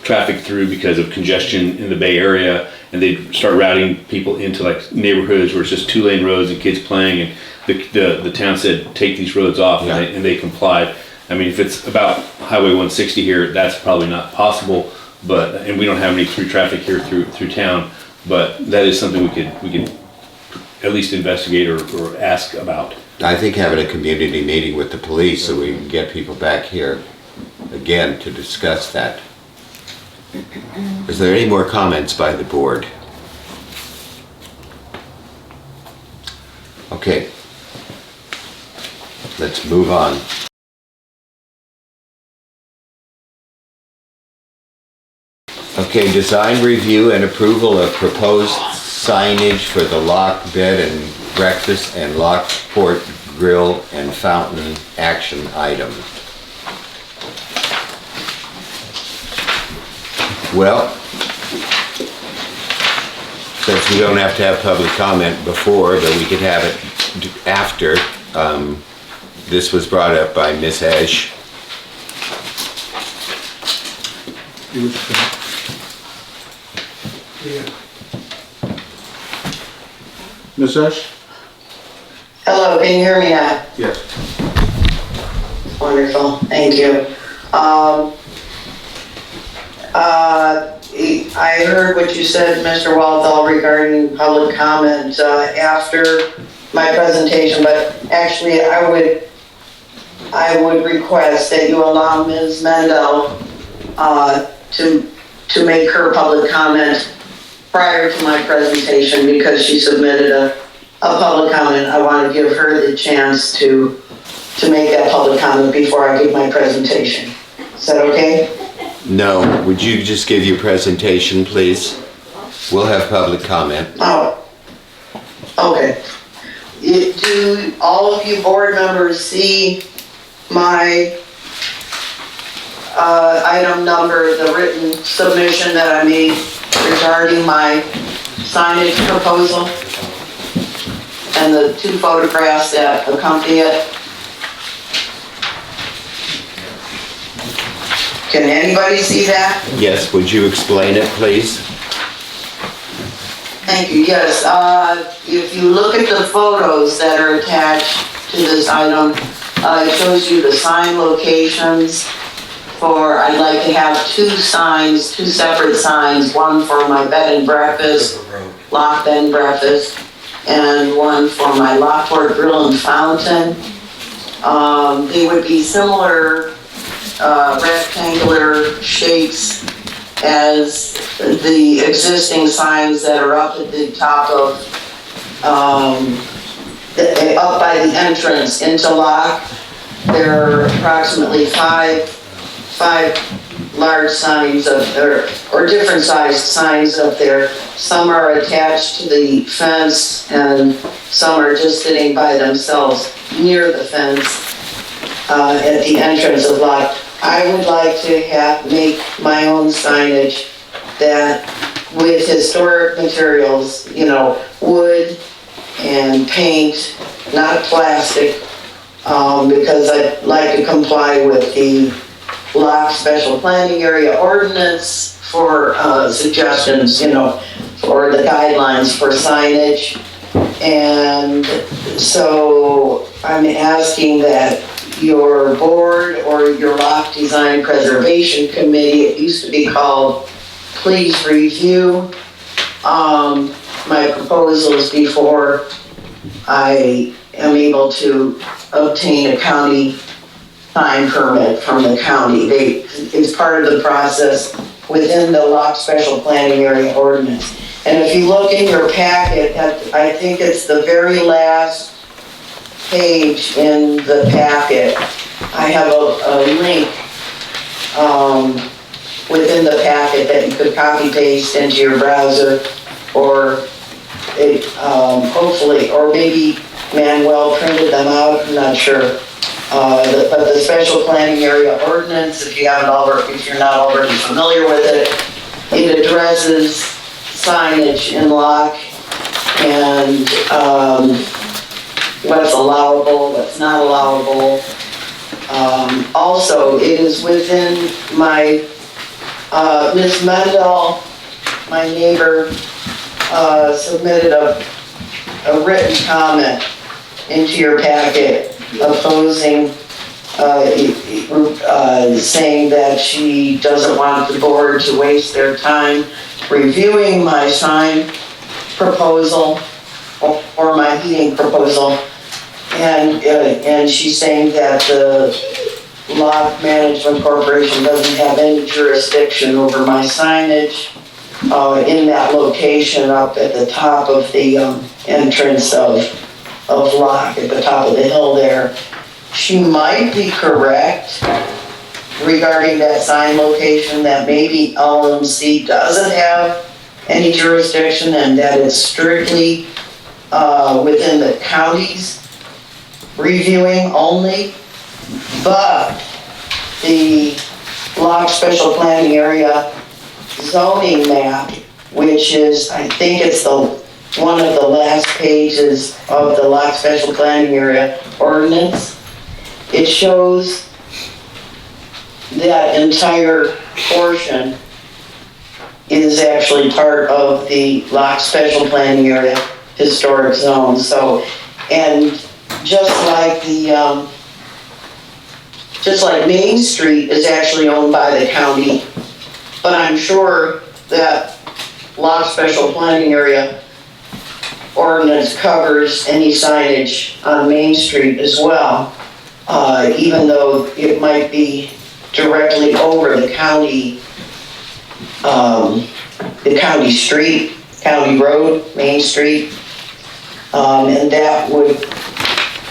traffic through because of congestion in the Bay Area, and they start routing people into like neighborhoods where it's just 2-lane roads and kids playing, and the town said take these roads off, Yeah. and they complied. I mean, if it's about Highway 160 here, that's probably not possible, and we don't have any through traffic here through town, but that is something we could at least investigate or ask about. I think having a community meeting with the police so we can get people back here again to discuss that. Is there any more comments by the board? Okay. Let's move on. Okay, design review and approval of proposed signage for the Locke Bed and Breakfast and Lockeport Grill and Fountain action item. Well, since we don't have to have public comment before, but we could have it after, this was brought up by Ms. Esch. Ms. Esch? Hello, can you hear me now? Yes. Wonderful, thank you. I heard what you said, Mr. Walthall, regarding public comment after my presentation, but actually I would request that you allow Ms. Mendel to make her public comment prior to my presentation, because she submitted a public comment. I want to give her the chance to make that public comment before I give my presentation. Is that okay? No, would you just give your presentation, please? We'll have public comment. Oh, okay. Do all of you board members see my item number, the written submission that I made regarding my signage proposal? And the 2 photographs that accompany it? Can anybody see that? Yes, would you explain it, please? Thank you, yes. If you look at the photos that are attached to this item, it shows you the sign locations for, I'd like to have 2 signs, 2 separate signs, one for my bed and breakfast, Locke Bed and Breakfast, and one for my Lockeport Grill and Fountain. They would be similar rectangular shapes as the existing signs that are up at the top of, up by the entrance into Locke. There are approximately five large signs up there, or different sized signs up there. Some are attached to the fence and some are just sitting by themselves near the fence at the entrance of Locke. I would like to make my own signage that with historic materials, wood and paint, not plastic, because I'd like to comply with the Locke Special Planning Area Ordinance for suggestions, or the guidelines for signage. And so I'm asking that your board or your Locke Design Preservation Committee, it used to be called, please review my proposals before I am able to obtain a county sign permit from the county. It's part of the process within the Locke Special Planning Area Ordinance. And if you look in your packet, I think it's the very last page in the packet, I have a link within the packet that you could copy paste into your browser, or hopefully, or maybe Manuel printed them out, I'm not sure. But the Special Planning Area Ordinance, if you're not already familiar with it, it addresses signage in Locke and what's allowable, what's not allowable. Also, it is within my, Ms. Mendel, my neighbor, submitted a written comment into your packet opposing, saying that she doesn't want the board to waste their time reviewing my sign proposal or my heating proposal. And she's saying that the Locke Management Corporation doesn't have any jurisdiction over my signage in that location up at the top of the entrance of Locke, at the top of the hill there. She might be correct regarding that sign location, that maybe LMC doesn't have any jurisdiction and that it's strictly within the county's reviewing only. But the Locke Special Planning Area zoning map, which is, I think it's one of the last pages of the Locke Special Planning Area Ordinance, it shows that entire portion is actually part of the Locke Special Planning Area Historic Zone. So, and just like Main Street is actually owned by the county, but I'm sure that Locke Special Planning Area Ordinance covers any signage on Main Street as well, even though it might be directly over the county street, county road, Main Street, and that would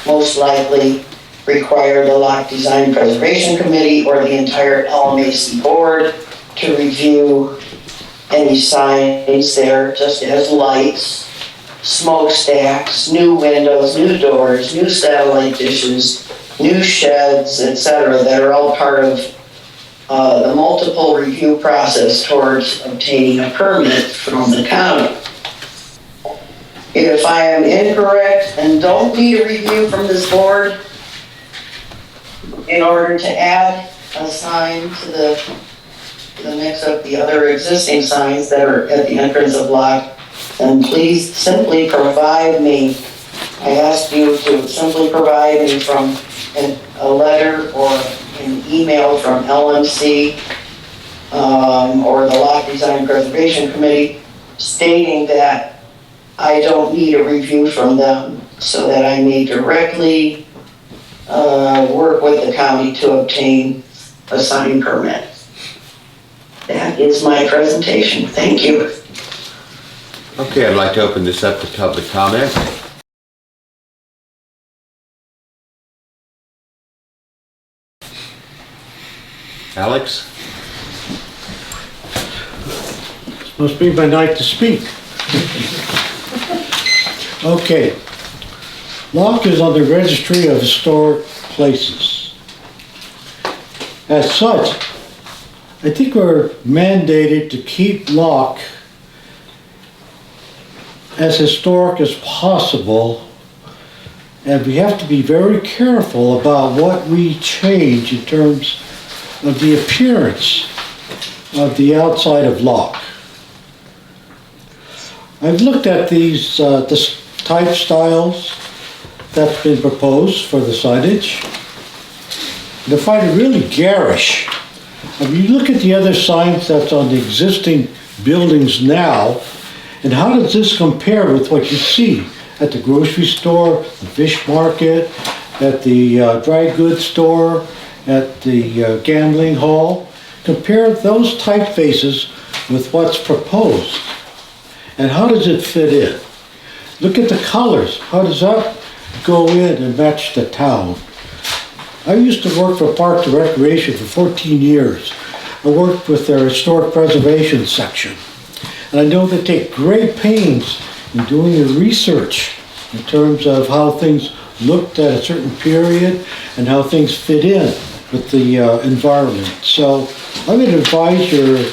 most likely require the Locke Design Preservation Committee or the entire LMAC board to review any signs there, just as lights, smokestacks, new windows, new doors, new satellite dishes, new sheds, etc., that are all part of the multiple review process towards obtaining a permit from the county. If I am incorrect and don't need a review from this board in order to add a sign to the mix of the other existing signs that are at the entrance of Locke, then please simply provide me, I ask you to simply provide me from a letter or an email from LMC or the Locke Design Preservation Committee stating that I don't need a review from them, so that I may directly work with the county to obtain a sign permit. That is my presentation. Thank you. Okay, I'd like to open this up to public comment. Alex? This must be my night to speak. Okay. Locke is on the Registry of Historic Places. As such, I think we're mandated to keep Locke as historic as possible, and we have to be very careful about what we change in terms of the appearance of the outside of Locke. I've looked at these type styles that's been proposed for the signage, and I find it really garish. I mean, you look at the other signs that's on the existing buildings now, and how does this compare with what you see at the grocery store, the fish market, at the dry goods store, at the gambling hall? Compare those typefaces with what's proposed. And how does it fit in? Look at the colors. How does that go in and match the town? I used to work for Parks and Recreation for 14 years. I worked with their historic preservation section. And I know they take great pains in doing the research in terms of how things looked at a certain period and how things fit in with the environment. So I would advise your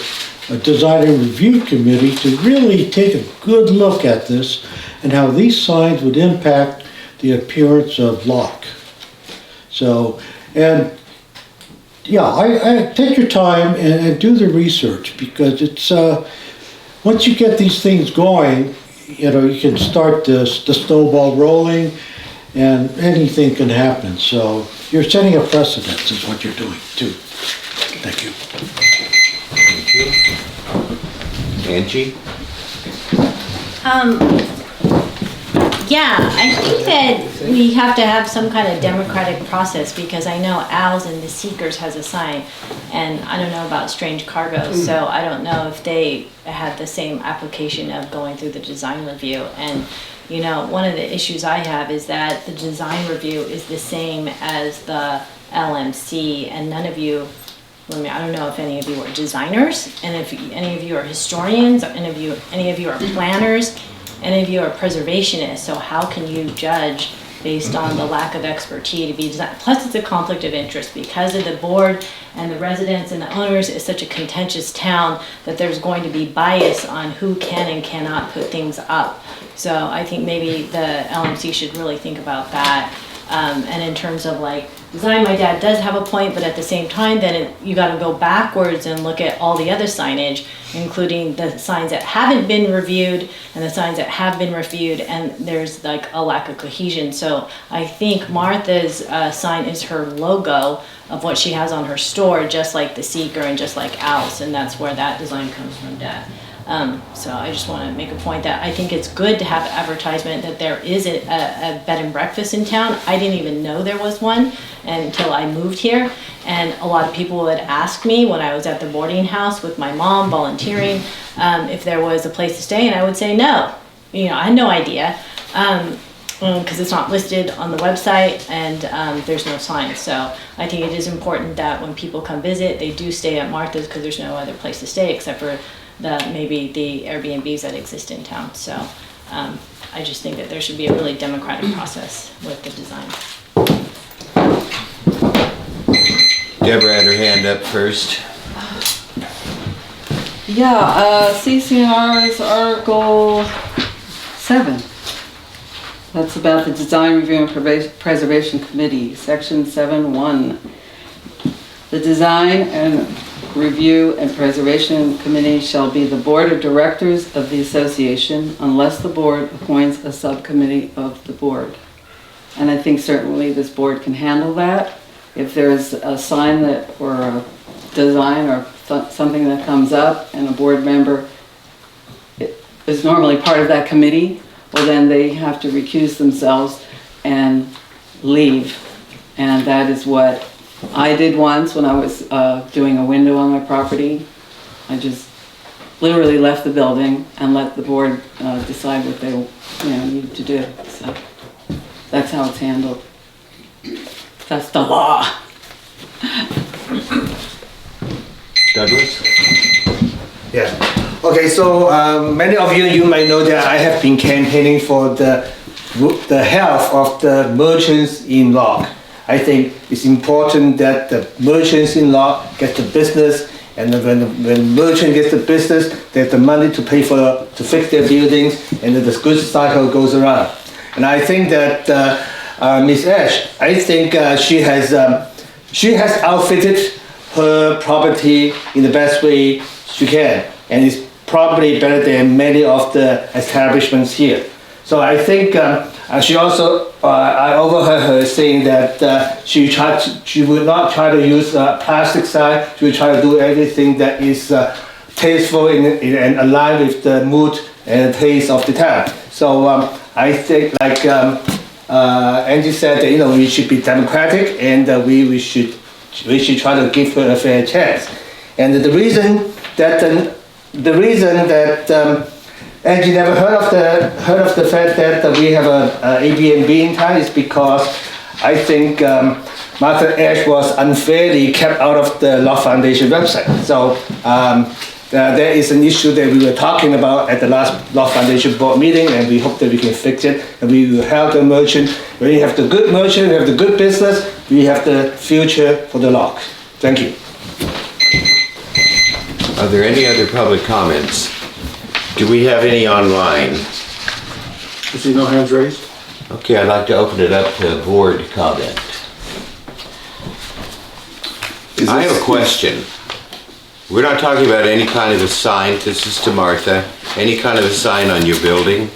Design and Review Committee to really take a good look at this and how these signs would impact the appearance of Locke. So, and yeah, I take your time and do the research, because it's, once you get these things going, you know, you can start the snowball rolling and anything can happen. So you're setting a precedent is what you're doing too. Thank you. Thank you. Angie? Yeah, I think that we have to have some kind of democratic process, because I know Al's and the Seekers has a sign, and I don't know about Strange Cargo, so I don't know if they had the same application of going through the design review. And you know, one of the issues I have is that the design review is the same as the LMC, and none of you, I mean, I don't know if any of you are designers, and if any of you are historians, or any of you are planners, any of you are preservationists. So how can you judge based on the lack of expertise to be designed? Plus, it's a conflict of interest because of the board and the residents and the owners. It's such a contentious town that there's going to be bias on who can and cannot put things up. So I think maybe the LMC should really think about that. And in terms of like design, my dad does have a point, but at the same time, then you got to go backwards and look at all the other signage, including the signs that haven't been reviewed and the signs that have been reviewed, and there's like a lack of cohesion. So I think Martha's sign is her logo of what she has on her store, just like the Seeker and just like Al's, and that's where that design comes from, Dad. So I just want to make a point that I think it's good to have advertisement that there is a bed and breakfast in town. I didn't even know there was one until I moved here, and a lot of people would ask me when I was at the boarding house with my mom volunteering if there was a place to stay, and I would say no. You know, I had no idea because it's not listed on the website, and there's no sign. So I think it is important that when people come visit, they do stay at Martha's, because there's no other place to stay except for maybe the Airbnbs that exist in town. So I just think that there should be a really democratic process with the design. Deborah had her hand up first. Yeah, CCNR's Article 7. That's about the Design Review and Preservation Committee, Section 7.1. The Design and Review and Preservation Committee shall be the board of directors of the association unless the board appoints a subcommittee of the board. And I think certainly this board can handle that. If there's a sign that, or a design or something that comes up and a board member is normally part of that committee, well then they have to recuse themselves and leave. And that is what I did once when I was doing a window on my property. I just literally left the building and let the board decide what they need to do. So that's how it's handled. That's the law. Douglas? Yeah. Okay, so many of you might know that I have been campaigning for the health of the merchants in Locke. I think it's important that the merchants in Locke get the business, and when the merchant gets the business, they have the money to pay to fix their buildings, and then the goods cycle goes around. And I think that Ms. Esch, I think she has outfitted her property in the best way she can, and it's probably better than many of the establishments here. So I think she also I overheard her saying that she would not try to use plastic sign. She would try to do everything that is tasteful and aligned with the mood and taste of the town. So I think, like Angie said, that, we should be democratic, and we should try to give her a fair chance. And the reason that Angie never heard of the fact that we have a Airbnb in town is because I think Martha Esch was unfairly kept out of the Locke Foundation website. So there is an issue that we were talking about at the last Locke Foundation board meeting, and we hope that we can fix it. And we will help the merchant. When you have the good merchant, we have the good business, we have the future for the Locke. Thank you. Are there any other public comments? Do we have any online? I see no hands raised. Okay, I'd like to open it up to board comment. I have a question. We're not talking about any kind of a sign, this is to Martha, any kind of a sign on your building?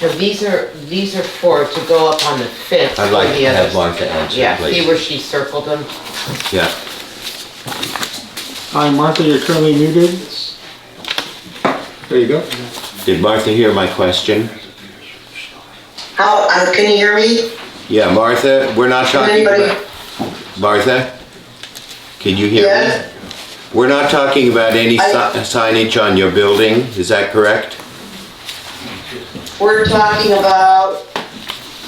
No, these are for to go up on the 5th. I'd like or to the have others. Martha answer, Yeah, please. see where she circled them? Yeah. Hi, Martha, you're currently muted. There you go. Did Martha hear my question? How, can you hear me? Yeah, Martha, we're not talking about... Martha, can you hear me? We're not talking about any signage on your building, is that correct? We're talking about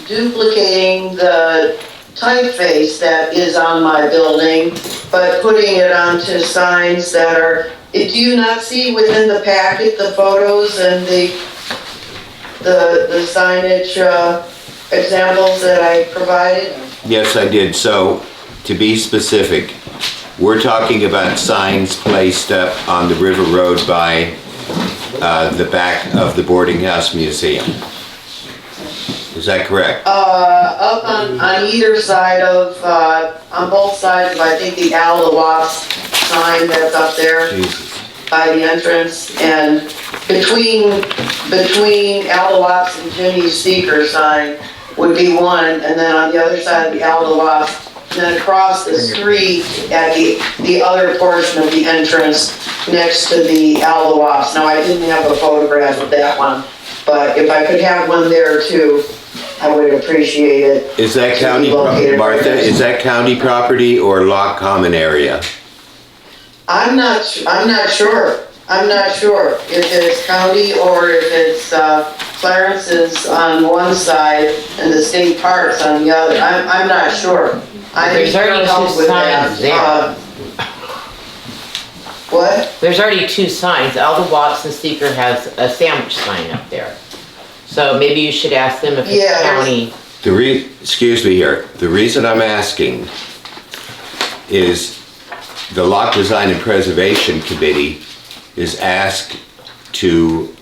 duplicating the typeface that is on my building, but putting it onto signs that are, do you not see within the packet the photos and the signage examples that I provided? Yes, I did. So, to be specific, we're talking about signs placed up on the River Road by the back of the boarding house museum. Is that correct? Up on either side of, on both sides of, I think, the Al the Wasp sign that's up there by the entrance, and between Al the Wasp and Jimmy's Seeker sign would be one, and then on the other side of the Al the Wasp, and then across the street at the other portion of the entrance next to the Al the Wasp. Now, I didn't have a photograph of that one, but if I could have one there too, I would appreciate it. Is that county, Martha, is that county property or Locke Common area? I'm not sure. I'm not sure if it's county or if it's Clarence's on one side and the state parks on the other. I'm not sure. There's already two signs there. What? There's already two signs. Alda Watson Seeker has a sandwich sign up there. So maybe you should ask them if it's county. Excuse me here. The reason I'm asking is the Locke Design and Preservation Committee is asked to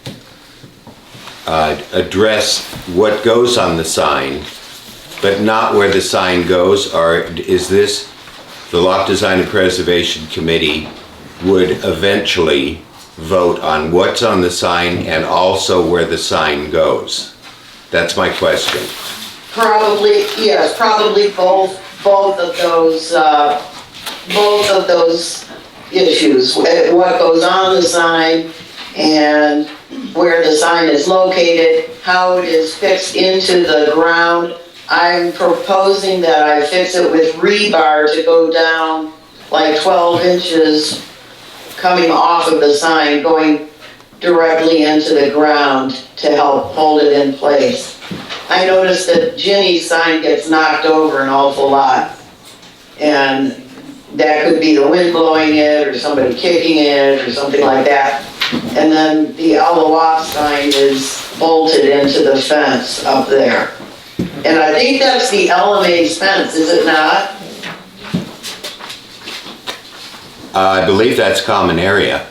address what goes on the sign, but not where the sign goes, or is this the Locke Design and Preservation Committee would eventually vote on what's on the sign and also where the sign goes? That's my question. Probably, yes, probably both of those issues. What goes on the sign and where the sign is located, how it is fixed into the ground. I'm proposing that I fix it with rebar to go down like 12 inches coming off of the sign, going directly into the ground to help hold it in place. I noticed that Ginny's sign gets knocked over an awful lot. And that could be the wind blowing it or somebody kicking it or something like that. And then the Alawat sign is bolted into the fence up there. And I think that's the LMA's fence, is it not? I believe that's common area.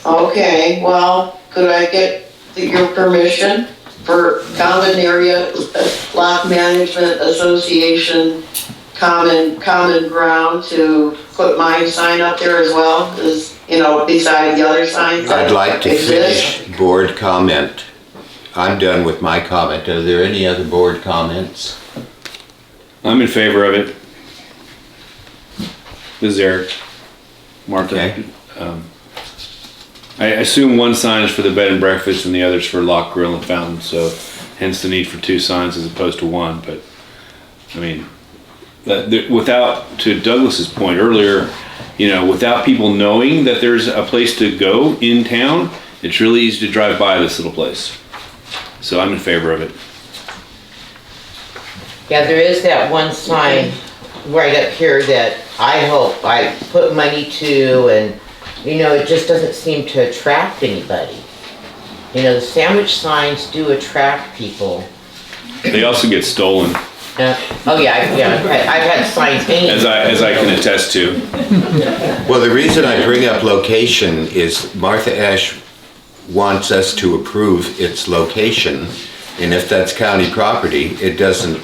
Okay, well, could I get your permission for common area, Locke Management Association, common ground to put my sign up there as well? Because, beside the other signs that I'd like to exist. finish board comment. I'm done with my comment. Are there any other board comments? I'm in favor of it. This is Eric. Martha. Okay. I assume one sign is for the bed and breakfast and the other's for Locke Grill and Fountain, so hence the need for 2 signs as opposed to 1. But I mean, without, to Douglas's point earlier, you know, without people knowing that there's a place to go in town, it's really easy to drive by this little place. So I'm in favor of it. Yeah, there is that one sign right up here that I hope I put money to, and, you know, it just doesn't seem to attract anybody. You know, the sandwich signs do attract people. They also get stolen. Oh yeah, I've had signs hanging. As I can attest to. Well, the reason I bring up location is Martha Esch wants us to approve its location, and if that's county property, it doesn't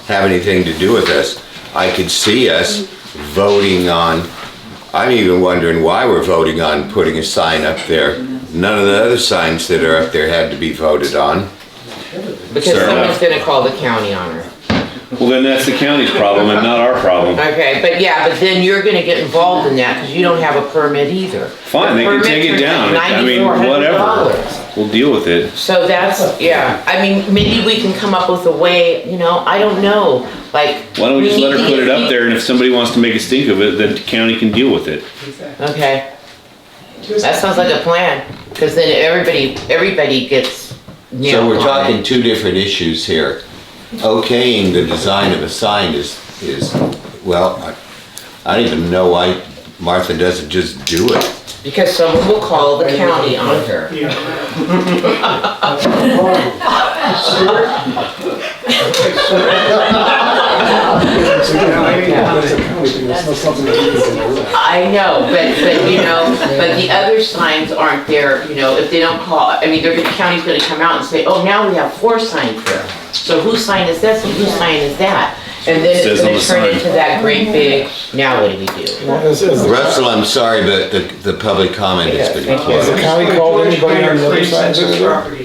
have anything to do with us. I could see us voting on, I'm even wondering why we're voting on putting a sign up there. None of the other signs that are up there had to be voted on. Because someone's gonna call the county on her. Well, then that's the county's problem and not our problem. Okay, but then you're gonna get involved in that because you don't have a permit either. Fine, they can take it down. I mean, whatever. We'll deal with it. So that's, yeah, I mean, maybe we can come up with a way, you know, I don't know, like. Why don't we just let her put it up there, and if somebody wants to make a stink of it, then the county can deal with it. Okay. That sounds like a plan, because then everybody gets, you know. So we're talking 2 different issues here. Okaying the design of a sign is well, I don't even know why Martha doesn't just do it. Because someone will call the county on her. I know, but you know, but the other signs aren't there, you know, if they don't call, I mean, the county's gonna come out and say, oh, now we have 4 signs here. So whose sign is this and whose sign is that? And then it's gonna turn into that great big, now what do we do? Russell, I'm sorry, but the public comment has been closed. Has the county called anybody on the other side?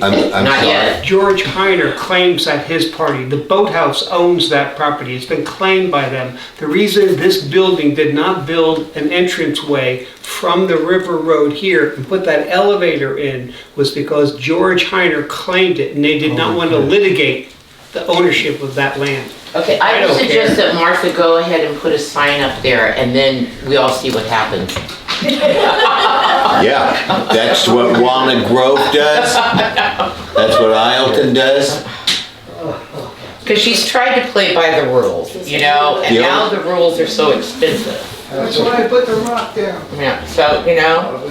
I'm Not sorry. yet. George Heiner claims that his party, the boathouse, owns that property. It's been claimed by them. The reason this building did not build an entranceway from the river road here and put that elevator in was because George Heiner claimed it, and they did not want to litigate the ownership of that land. Okay, I would suggest that Martha go ahead and put a sign up there, and then we all see what happens. Yeah, that's what Walnut Grove does. That's what Ileton does. Because she's tried to play by the rules, you know, and now the rules are so expensive. That's why I put the rock down. Yeah, so, you know.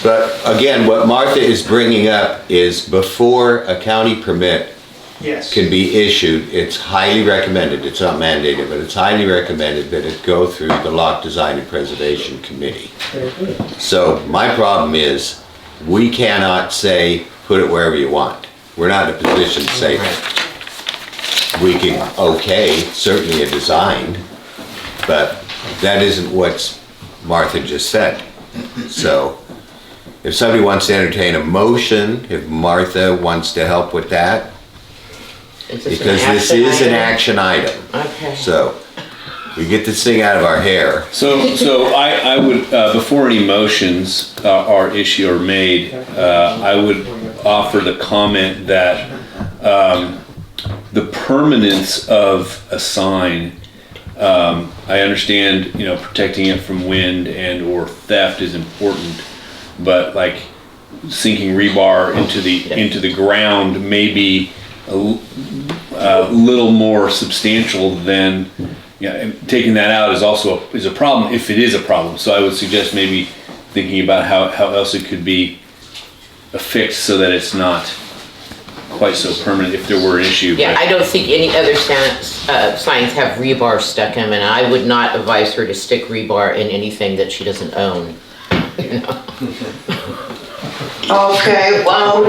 But again, what Martha is bringing up is before a county permit Yes. can be issued, it's highly recommended, it's not mandated, but it's highly recommended that it go through the Locke Design and Preservation Committee. So my problem is, we cannot say, put it wherever you want. We're not in a position to say, we can okay, certainly a design, but that isn't what Martha just said. So if somebody wants to entertain a motion, if Martha wants to help with that, because this is an action item. Okay. So we get this thing out of our hair. So I would, before any motions are issued or made, I would offer the comment that the permanence of a sign, I understand, you know, protecting it from wind and or theft is important, but like sinking rebar into the ground may be a little more substantial than, you know, taking that out is also is a problem if it is a problem. So I would suggest maybe thinking about how else it could be affixed so that it's not quite so permanent if there were an issue. Yeah, I don't think any other signs have rebar stuck in them, and I would not advise her to stick rebar in anything that she doesn't own. You know? Okay, well,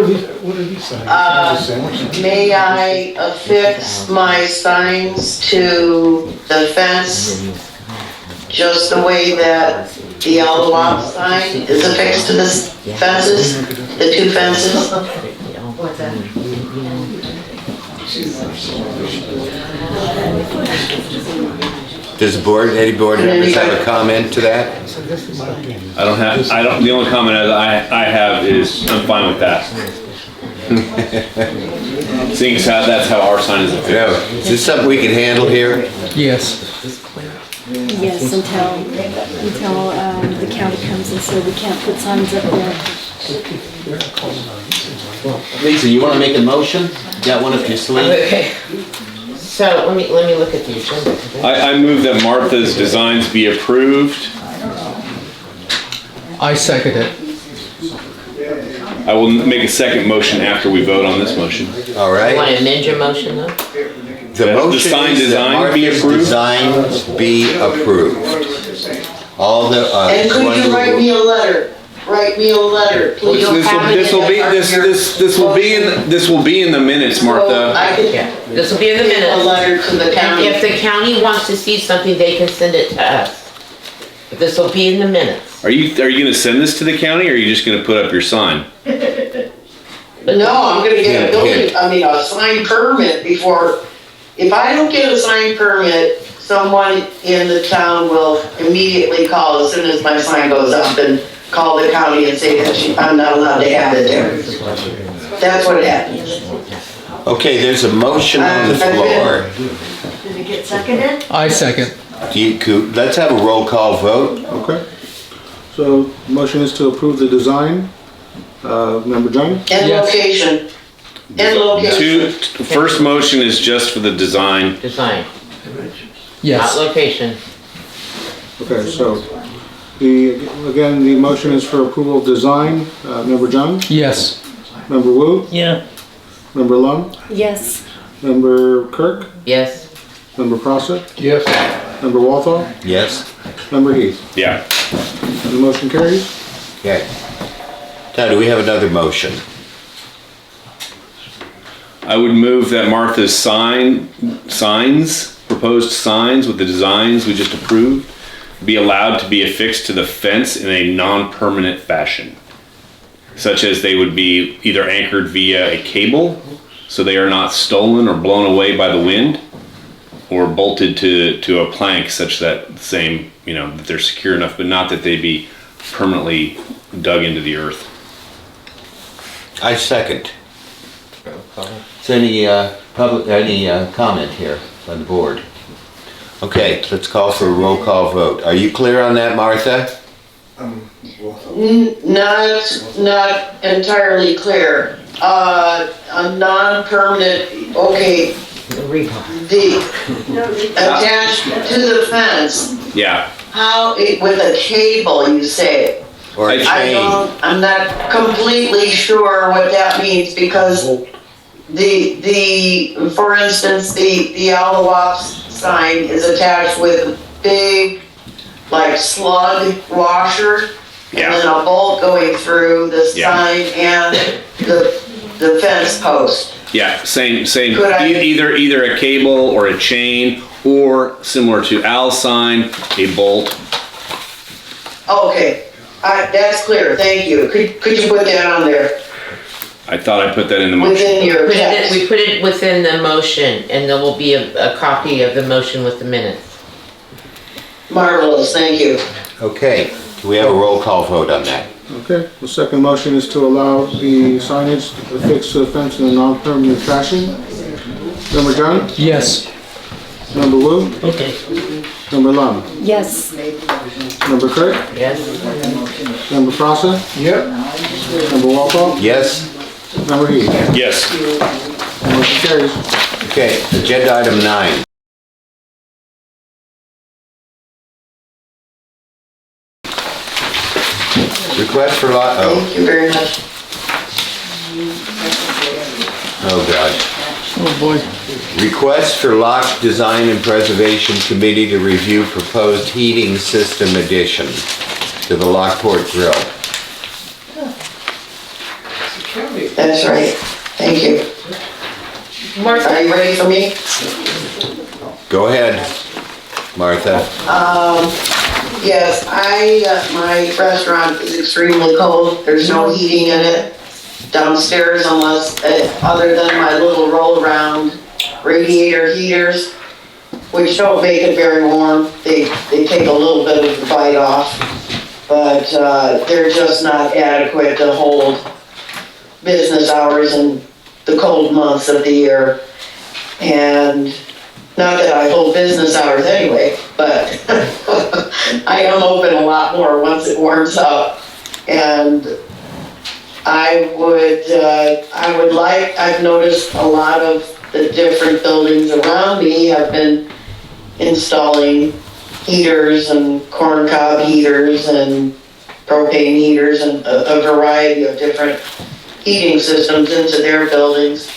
may I affix my signs to the fence just the way that the yellow lock sign is affixed to the fences, the 2 fences? What's that? Does any board members have a comment to that? The only comment I have is I'm fine with that. Seeing as how that's how our sign is affixed. Is this something we can handle here? Yes. Yes, until the county comes and says we can't put signs up there. Lisa, you want to make a motion? You got one up your sleeve? Okay. So let me look at the agenda. I move that Martha's designs be approved. I second it. I will make a second motion after we vote on this motion. All right. You want to amend your motion though? The motion is that Martha's designs be approved. All the, And could you write me a letter? Write me a letter, please. This will be in the minutes, Martha. This will be in the minutes. A letter to the county. And if the county wants to see something, they can send it to us. This will be in the minutes. Are you gonna send this to the county, or are you just gonna put up your sign? No, I'm gonna get a a sign permit before, if I don't get a sign permit, someone in the town will immediately call as soon as my sign goes up and call the county and say that I'm not allowed to have it there. That's what happens. okay, there's a motion on the floor. Did it get seconded? I second. Let's have a roll call vote. Okay. So, motion is to approve the design. Member John? And location. And location. First motion is just for the design. Design, Yes. not location. Okay, so, again, the motion is for approval of design. Member John? Yes. Member Wu? Yeah. Member Lum? Yes. Member Kirk? Yes. Member Prosser? Yes. Member Walthall? Yes? Member Heath? Yeah. And the motion carries? Okay. Now, do we have another motion? I would move that Martha's proposed signs with the designs we just approved, be allowed to be affixed to the fence in a non-permanent fashion, such as they would be either anchored via a cable, so they are not stolen or blown away by the wind, or bolted to a plank such that that they're secure enough, but not that they be permanently dug into the earth. I second. Is any comment here on the board? Okay, let's call for a roll call vote. Are you clear on that, Martha? Not entirely clear. A non-permanent, okay, attached to the fence. Yeah. How, with a cable, you say? Or a chain? I'm not completely sure what that means, because for instance, the Alawaps sign is attached with a big, like, slug washer, and then a bolt going through the sign and the fence post. Yeah, same. Either a cable or a chain, or similar to Al's sign, a bolt. Okay, that's clear. Thank you. Could you put that on there? I thought I put that in the motion. Within your text. We put it within the motion, and there will be a copy of the motion with the minutes. Marvelous. Thank you. Okay, do we have a roll call vote on that? Okay, the second motion is to allow the signage affixed to the fence in a non-permanent fashion. Member John? Yes. Member Wu? Okay. Member Lum? Yes. Member Kirk? Yes. Member Prosser? Yep. Member Walthall? Yes? Member Heath? Yes. Motion carries. Okay, agenda item 9. Request for lot, Thank you very much. oh God. Oh, boy. Request for Locke Design and Preservation Committee to review proposed heating system addition to the Lockeport Grill. That's right. Thank you. Martha, Are you ready for me? Go ahead, Martha. Yes, my restaurant is extremely cold. There's no heating in it downstairs unless, other than my little roll around radiator heaters, which don't make it very warm. They take a little bit of the bite off, but they're just not adequate to hold business hours in the cold months of the year. And not that I hold business hours anyway, but I am open a lot more once it warms up. And I've noticed a lot of the different buildings around me have been installing heaters and corncob heaters and propane heaters and a variety of different heating systems into their buildings.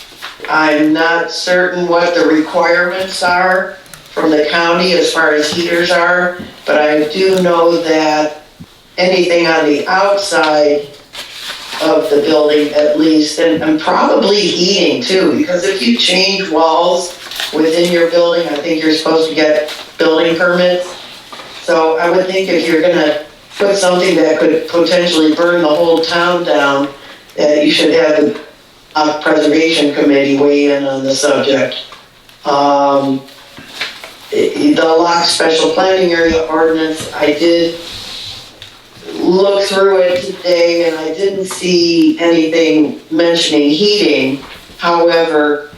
I'm not certain what the requirements are from the county as far as heaters are, but I do know that anything on the outside of the building at least, and probably heating too, because if you change walls within your building, I think you're supposed to get building permits. So I would think if you're gonna put something that could potentially burn the whole town down, that you should have the Preservation Committee weigh in on the subject. The Locke Special Planning Area Ordinance, I did look through it today and I didn't see anything mentioning heating. However,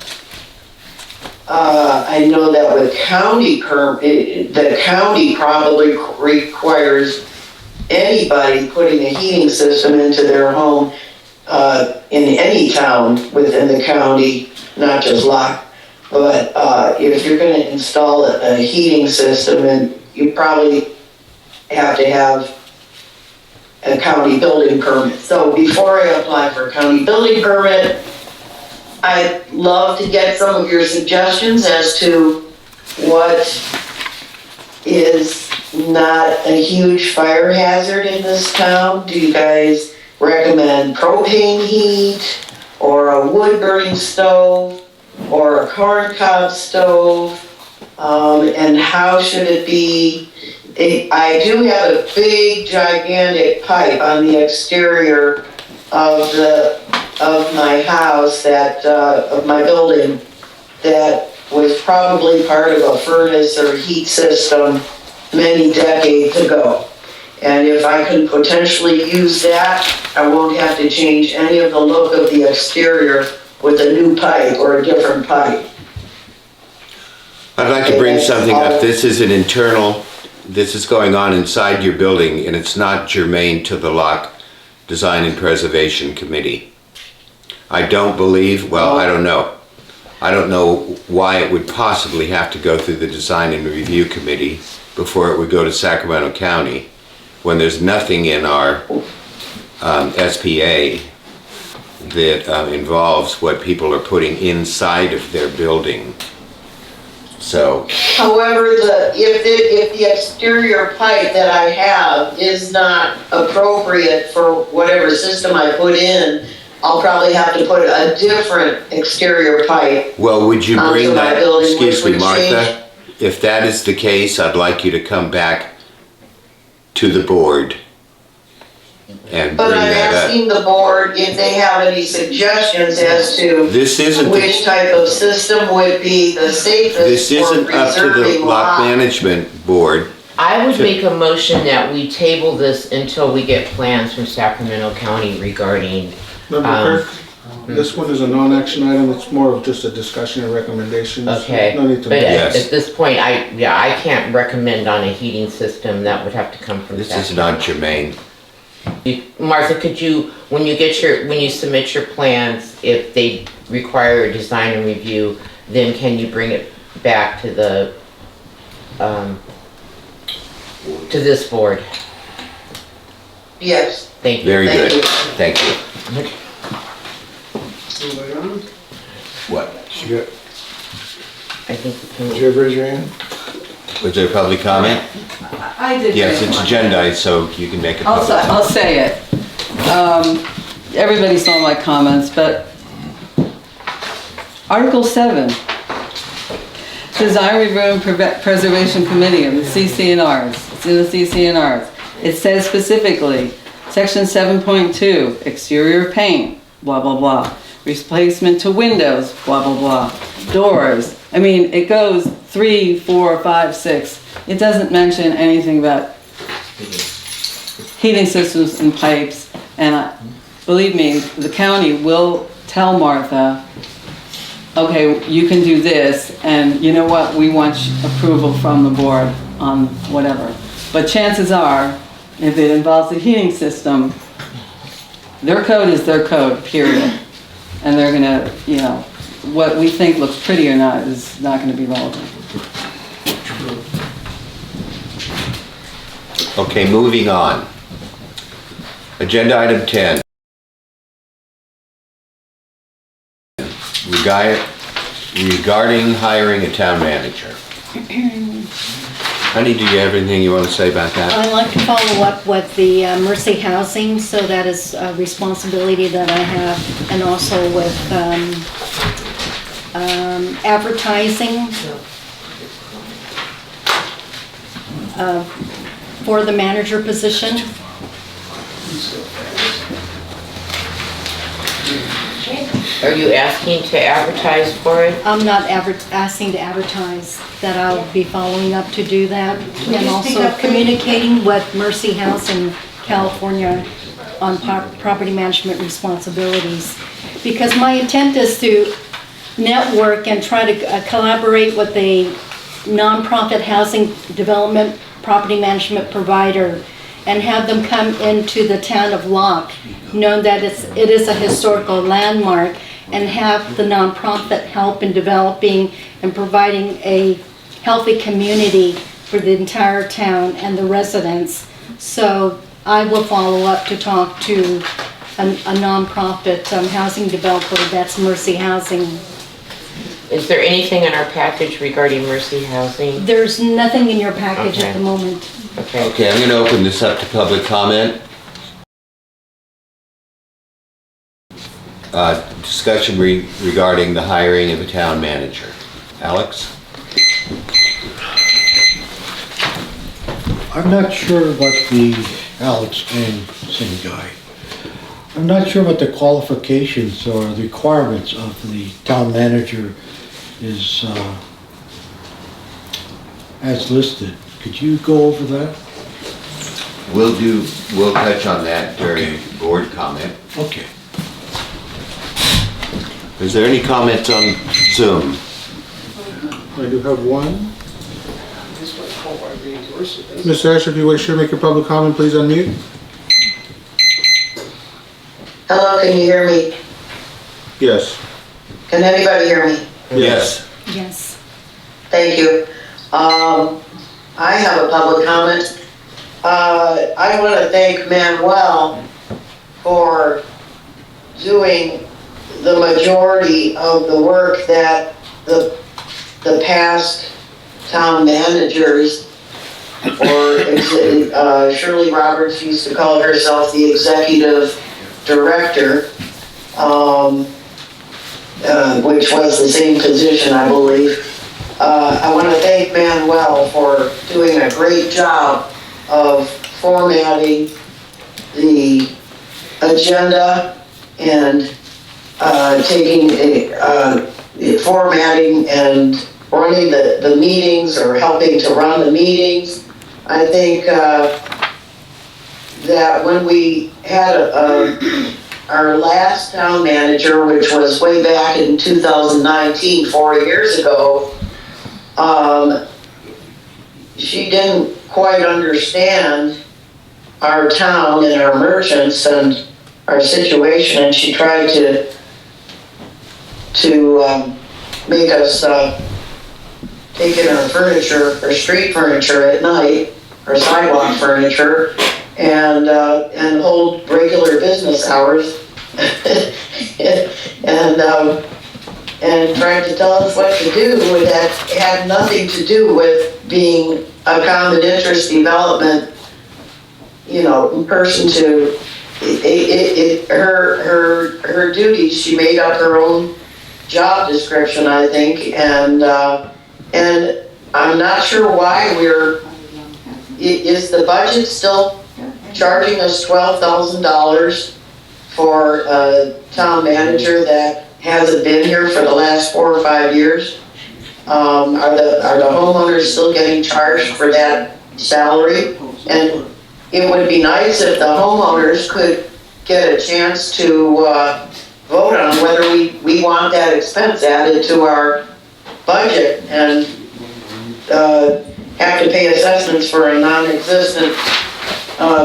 I know that with county the county probably requires anybody putting a heating system into their home in any town within the county, not just Locke. But if you're going to install a heating system, and you probably have to have a county building permit. So before I apply for a county building permit, I'd love to get some of your suggestions as to what is not a huge fire hazard in this town. Do you guys recommend propane heat, or a wood burning stove, or a corncob stove? And how should it be? I do have a big, gigantic pipe on the exterior of my house, of my building, that was probably part of a furnace or heat system many decades ago. And if I can potentially use that, I won't have to change any of the look of the exterior with a new pipe or a different pipe. I'd like to bring something up. This is going on inside your building, and it's not germane to the Locke Design and Preservation Committee. I don't believe, well, I don't know. I don't know why it would possibly have to go through the Design and Review Committee before it would go to Sacramento County, when there's nothing in our SPA that involves what people are putting inside of their building. So, however, if the exterior pipe that I have is not appropriate for whatever system I put in, I'll probably have to put a different exterior pipe. well, would you bring onto my that, building, excuse which me, would Martha? change- If that is the case, I'd like you to come back to the board and But bring I'm that up. asking the board if they have any suggestions as to This isn't, which type of system would be the safest this for isn't up to the preserving Lock Locke. Management Board. I would make a motion that we table this until we get plans from Sacramento County regarding, Member Kirk, this one is a non-action item, it's more of just a discussion and recommendations. okay. No need to. But Yes. at this point, I can't recommend on a heating system. That would have to come from This is Sacramento. not germane. Martha, could you, when you submit your plans, if they require a design and review, then can you bring it back to the, to this board? Yes. Thank you. Very Thank good, you. thank you. What? I think we can. Did you ever raise your hand? Was there public comment? I did. Yes, raise it's my agendized, so you can make a I'll public say, I'll comment. say it. Everybody saw my comments, but Article 7, Design Review and Preservation Committee of the CCNRs. It's in the CCNRs. It says specifically, Section 7.2, exterior paint, blah, blah, blah. Replacement to windows, blah, blah, blah. Doors, I mean, it goes 3, 4, 5, 6. It doesn't mention anything about heating systems and pipes. And believe me, the county will tell Martha, okay, you can do this, and you know what, we want approval from the board on whatever. But chances are, if it involves a heating system, their code is their code, period. And they're gonna, you know, what we think looks pretty or not is not gonna be relevant. Okay, moving on. Agenda item 10. Regarding hiring a town manager. Honey, do you have anything you want to say about that? I'd like to follow up with the Mercy Housing, so that is a responsibility that I have, and also with advertising for the manager position. Are you asking to advertise for it? I'm not asking to advertise, that I'll be following up to do that. And also communicating with Mercy Housing California on property management responsibilities. Because my intent is to network and try to collaborate with a nonprofit housing development property management provider and have them come into the town of Locke, knowing that it is a historical landmark, and have the nonprofit help in developing and providing a healthy community for the entire town and the residents. So I will follow up to talk to a nonprofit housing developer, that's Mercy Housing. Is there anything in our package regarding Mercy Housing? There's nothing in your package Okay. at the moment. Okay, I'm going to open this up to public comment. Discussion regarding the hiring of a town manager. Alex? I'm not sure what the Alex Eng, same guy. I'm not sure what the qualifications or the requirements of the town manager is as listed. Could you go over that? We'll touch on that during board comment. Okay. Is there any comments on Zoom? I do have one. Ms. Esch, if you wish to make your public comment, please unmute. Hello, can you hear me? Yes. Can anybody hear me? Yes. Yes. Thank you. I have a public comment. I want to thank Manuel for doing the majority of the work that the past town managers, or Shirley Roberts used to call herself the executive director, which was the same position, I believe. I want to thank Manuel for doing a great job of formatting the agenda and formatting and running the meetings, or helping to run the meetings. I think that when we had our last town manager, which was way back in 2019, 4 years ago, she didn't quite understand our town and our merchants and our situation, and she tried to make us take in our furniture, or street furniture at night, or sidewalk furniture, and hold regular business hours, and trying to tell us what to do that had nothing to do with being a common interest development, person to her duties. She made up her own job description, I think, and I'm not sure why is the budget still charging us $12,000 for a town manager that hasn't been here for the last 4 or 5 years? Are the homeowners still getting charged for that salary? And it would be nice if the homeowners could get a chance to vote on whether we want that expense added to our budget and have to pay assessments for a non-existent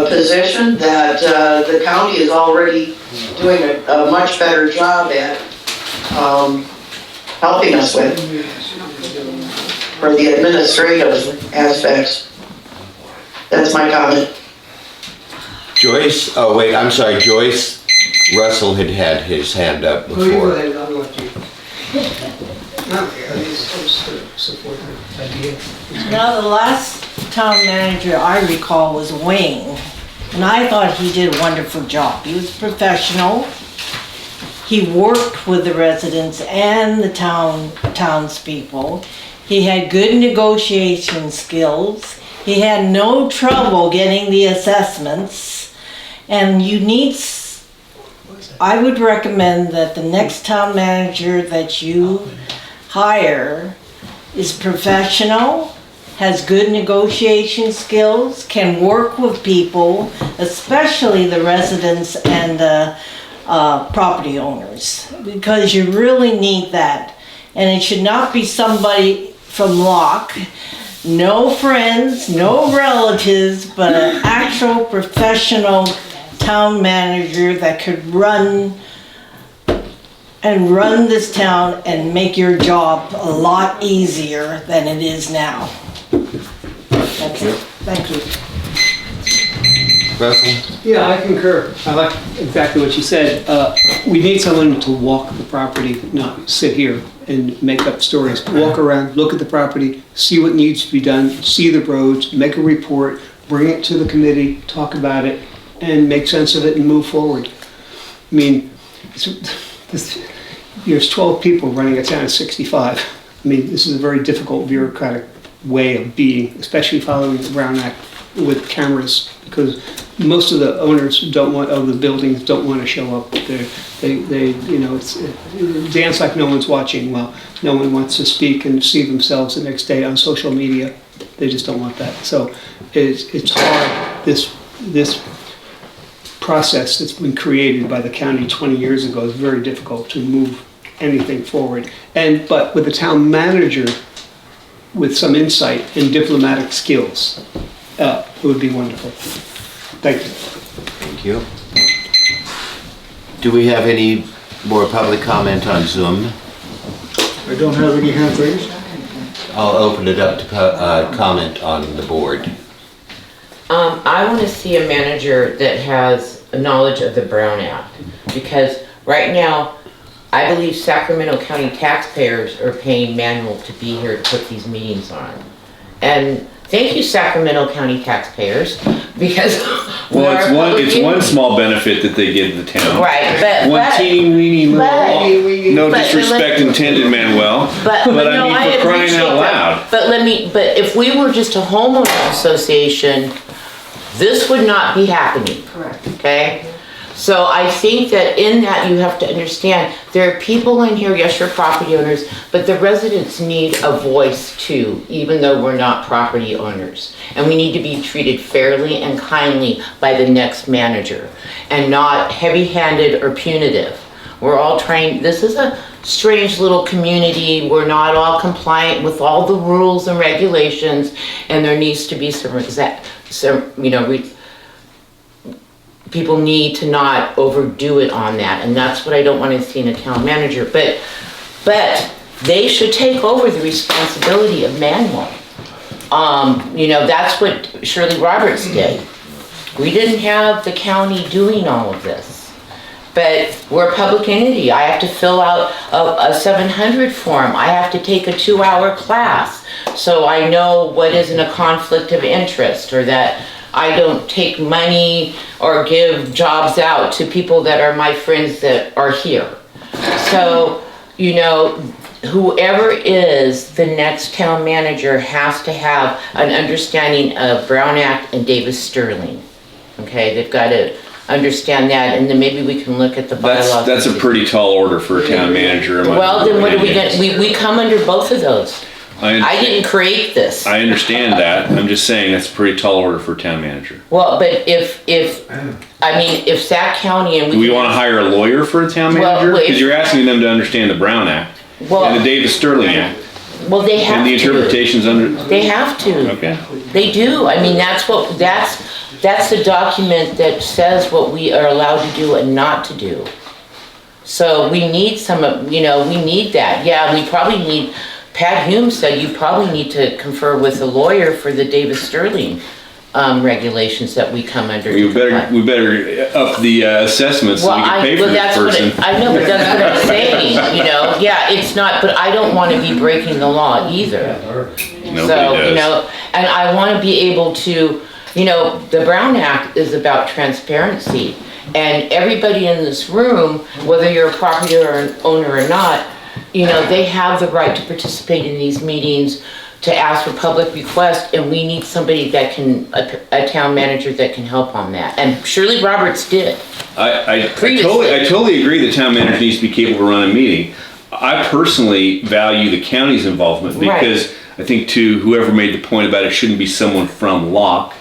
position that the county is already doing a much better job at helping us with for the administrative aspects. That's my comment. Joyce, oh wait, I'm sorry, Joyce Russell had his hand up before. Now, the last town manager I recall was Wayne, and I thought he did a wonderful job. He was professional. He worked with the residents and the townspeople. He had good negotiation skills. He had no trouble getting the assessments. And I would recommend that the next town manager that you hire is professional, has good negotiation skills, can work with people, especially the residents and the property owners, because you really need that. And it should not be somebody from Locke, no friends, no relatives, but an actual professional town manager that could run this town and make your job a lot easier than it is now. That's it. Thank you. Russell? Yeah, I concur. I like exactly what you said. We need someone to walk the property, not sit here and make up stories. Walk around, look at the property, see what needs to be done, see the roads, make a report, bring it to the committee, talk about it, and make sense of it and move forward. I mean, there's 12 people running a town of 65. I mean, this is a very difficult bureaucratic way of being, especially following the Brown Act with cameras, because most of the owners of the buildings don't want to show up. It's dance like no one's watching. Well, no one wants to speak and see themselves the next day on social media. They just don't want that. So it's hard. This process that's been created by the county 20 years ago is very difficult to move anything forward. But with a town manager with some insight and diplomatic skills, it would be wonderful. Thank you. Thank you. Do we have any more public comment on Zoom? I don't have any hands raised. I'll open it up to comment on the board. I want to see a manager that has a knowledge of the Brown Act, because right now, I believe Sacramento County taxpayers are paying Manuel to be here to put these meetings on. And thank you, Sacramento County taxpayers, because it's one small benefit that they give the town. Right, one teeny weeny no disrespect intended, Manuel. But I mean, for crying out loud. But if we were just a homeowners association, this would not be happening. Correct. Okay? So I think that in that you have to understand, there are people in here, yes, you're property owners, but the residents need a voice too, even though we're not property owners. And we need to be treated fairly and kindly by the next manager, and not heavy-handed or punitive. We're all trying, this is a strange little community. We're not all compliant with all the rules and regulations, and there needs to be people need to not overdo it on that, and that's what I don't want to see in a town manager. But they should take over the responsibility of Manuel. That's what Shirley Roberts did. We didn't have the county doing all of this. But we're a public entity. I have to fill out a 700 form. I have to take a 2-hour class so I know what isn't a conflict of interest, or that I don't take money or give jobs out to people that are my friends that are here. So, whoever is the next town manager has to have an understanding of Brown Act and Davis Sterling. Okay, they've got to understand that, and then maybe we can look at the bylaws. That's a pretty tall order for a town manager. Well, then what are we going to, we come under both of those. I didn't create this. I understand that. I'm just saying that's a pretty tall order for a town manager. Well, but if Sac County and Do we want to hire a lawyer for a town manager? Because you're asking them to understand the Brown Act and the Davis Sterling Act. Well, they have and the interpretations under. They have to. Okay. They do. I mean, that's the document that says what we are allowed to do and not to do. So we need we need that. Yeah, we probably need, Pat Hume said you probably need to confer with a lawyer for the Davis Sterling regulations that we come under. We better up the assessment so we can pay for this person. I know, but that's what I'm saying, Yeah, it's not, but I don't want to be breaking the law either. Nobody So, does. and I want to be able to, the Brown Act is about transparency. And everybody in this room, whether you're a property owner or not, they have the right to participate in these meetings, to ask for public requests, and we need somebody that can, a town manager that can help on that. And Shirley Roberts did. I totally agree the town manager needs to be capable to run a meeting. I personally value the county's involvement because I think to whoever made the point about it shouldn't be someone from Locke.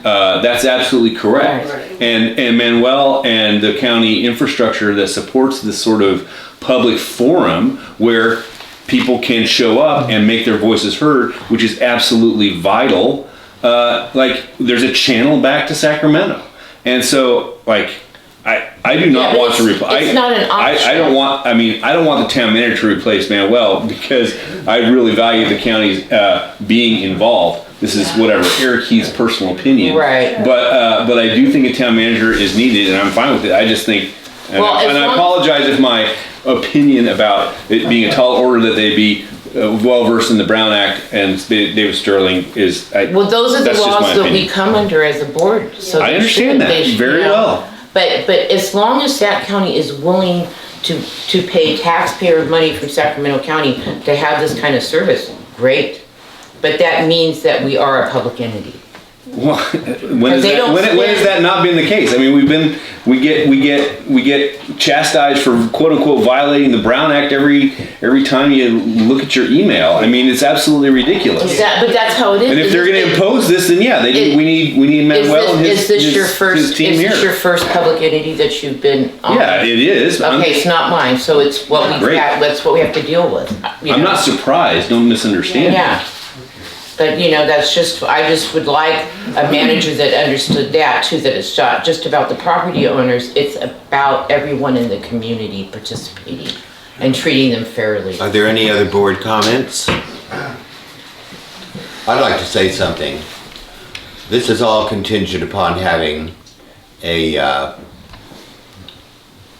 That's absolutely correct. And Manuel and the county infrastructure that supports this sort of public forum where people can show up and make their voices heard, which is absolutely vital. There's a channel back to Sacramento. And so, I do not want to replace. It's not an option. I don't want the town manager to replace Manuel because I really value the county's being involved. This is whatever Eric Heath's personal opinion. Right. But I do think a town manager is needed, and I'm fine with it. I just think, and I apologize if my opinion about it being a tall order that they be well versed in the Brown Act and David Sterling is. Those are the laws that we come under as a board. So I understand that very well. But as long as Sac County is willing to pay taxpayer money from Sacramento County to have this kind of service, great. But that means that we are a public entity. Well, when has that not been the case? I mean, we get chastised for quote unquote violating the Brown Act every time you look at your email. I mean, it's absolutely ridiculous. But that's how it is. And if they're going to impose this, then we need Manuel and his team here. Is this your first public entity that you've been on? Yeah, it is. Okay, it's not mine, so it's that's what we have to deal with. I'm not surprised. Don't misunderstand. Yeah. But I just would like a manager that understood that too, that it's not just about the property owners, it's about everyone in the community participating and treating them fairly. Are there any other board comments? I'd like to say something. This is all contingent upon having a